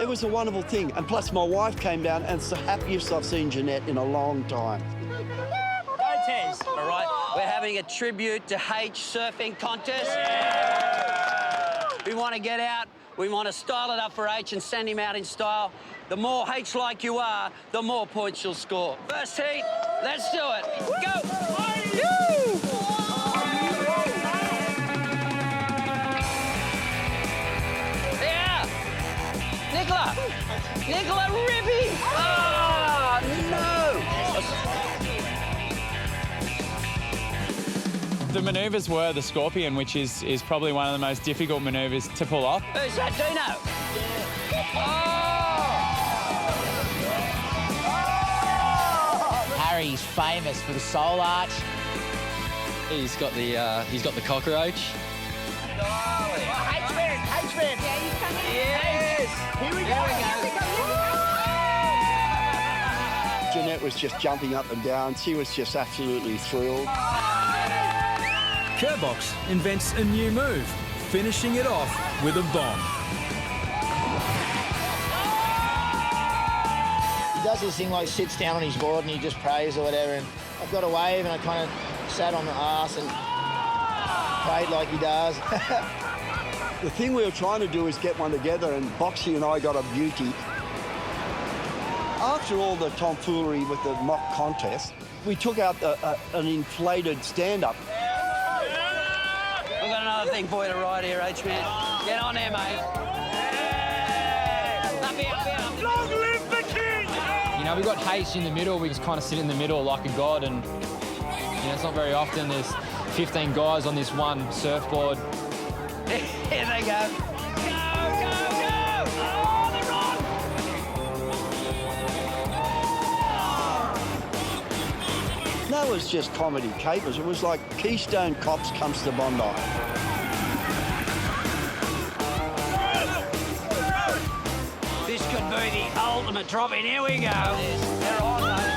It was a wonderful thing, and plus my wife came down, and it's the happiest I've seen Jeanette in a long time. Go, Tez. All right, we're having a tribute to H surfing contest. We want to get out, we want to style it up for H and send him out in style. The more H like you are, the more points you'll score. First heat, let's do it. Go! Woo! Yeah! Nicola ripping! Oh, no! The manoeuvres were the Scorpion, which is probably one of the most difficult manoeuvres to pull off. Who's that, Deano? Harry's famous for the soul arch. He's got the cockroach. H-man. Yeah, he's coming. Yes. Here we go. was just jumping up and down. She was just absolutely thrilled. Kerbox invents a new move, finishing it off with a bomb. He does this thing like sits down on his board and he just prays or whatever, and I've got a wave and I kind of sat on the arse and prayed like he does. The thing we were trying to do is get one together, and Boxy and I got a beauty. After all the tomfoolery with the mock contest, we took out an inflated stand-up. We've got another thing for you to ride here, H-Man. Get on there, mate. Up here, up here. Long live the king! You know, we've got H in the middle. We just kind of sit in the middle like a god, and you know, it's not very often there's 15 guys on this one surfboard. Here they go. Go, go, go! Oh, they're on! That was just comedy capers. It was like Keystone Cops comes to Bondi. This could be the ultimate drop-in. Here we go. They're on, mate.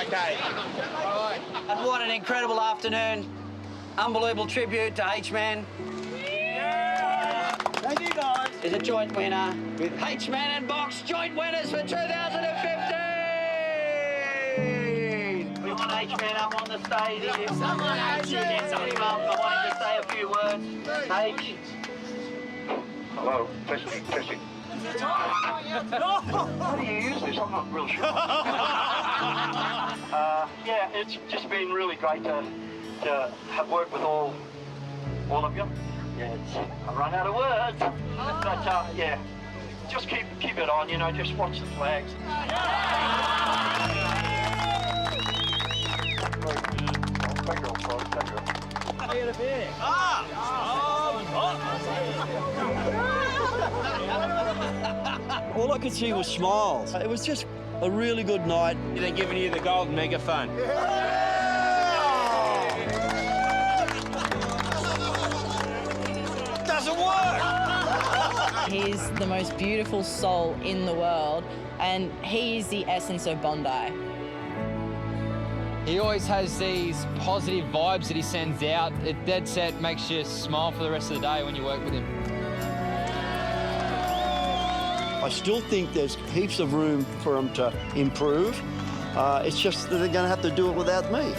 Okay. And what an incredible afternoon. Unbelievable tribute to H-Man. Thank you, guys. Is a joint winner with H-Man and Box, joint winners for 2015. We want H-Man up on the stage. Get him up. I want him to say a few words. H. Hello, testing. How do you use this? I'm not real sure. Yeah, it's just been really great to have worked with all of you. Yeah, I've run out of words. But yeah, just keep it on, you know, just watch the flags. All I could see was smiles. It was just a really good night. They're giving you the golden megaphone. Doesn't work! He's the most beautiful soul in the world, and he is the essence of Bondi. He always has these positive vibes that he sends out. It dead set makes you smile for the rest of the day when you work with him. I still think there's heaps of room for him to improve. It's just that they're going to have to do it without me.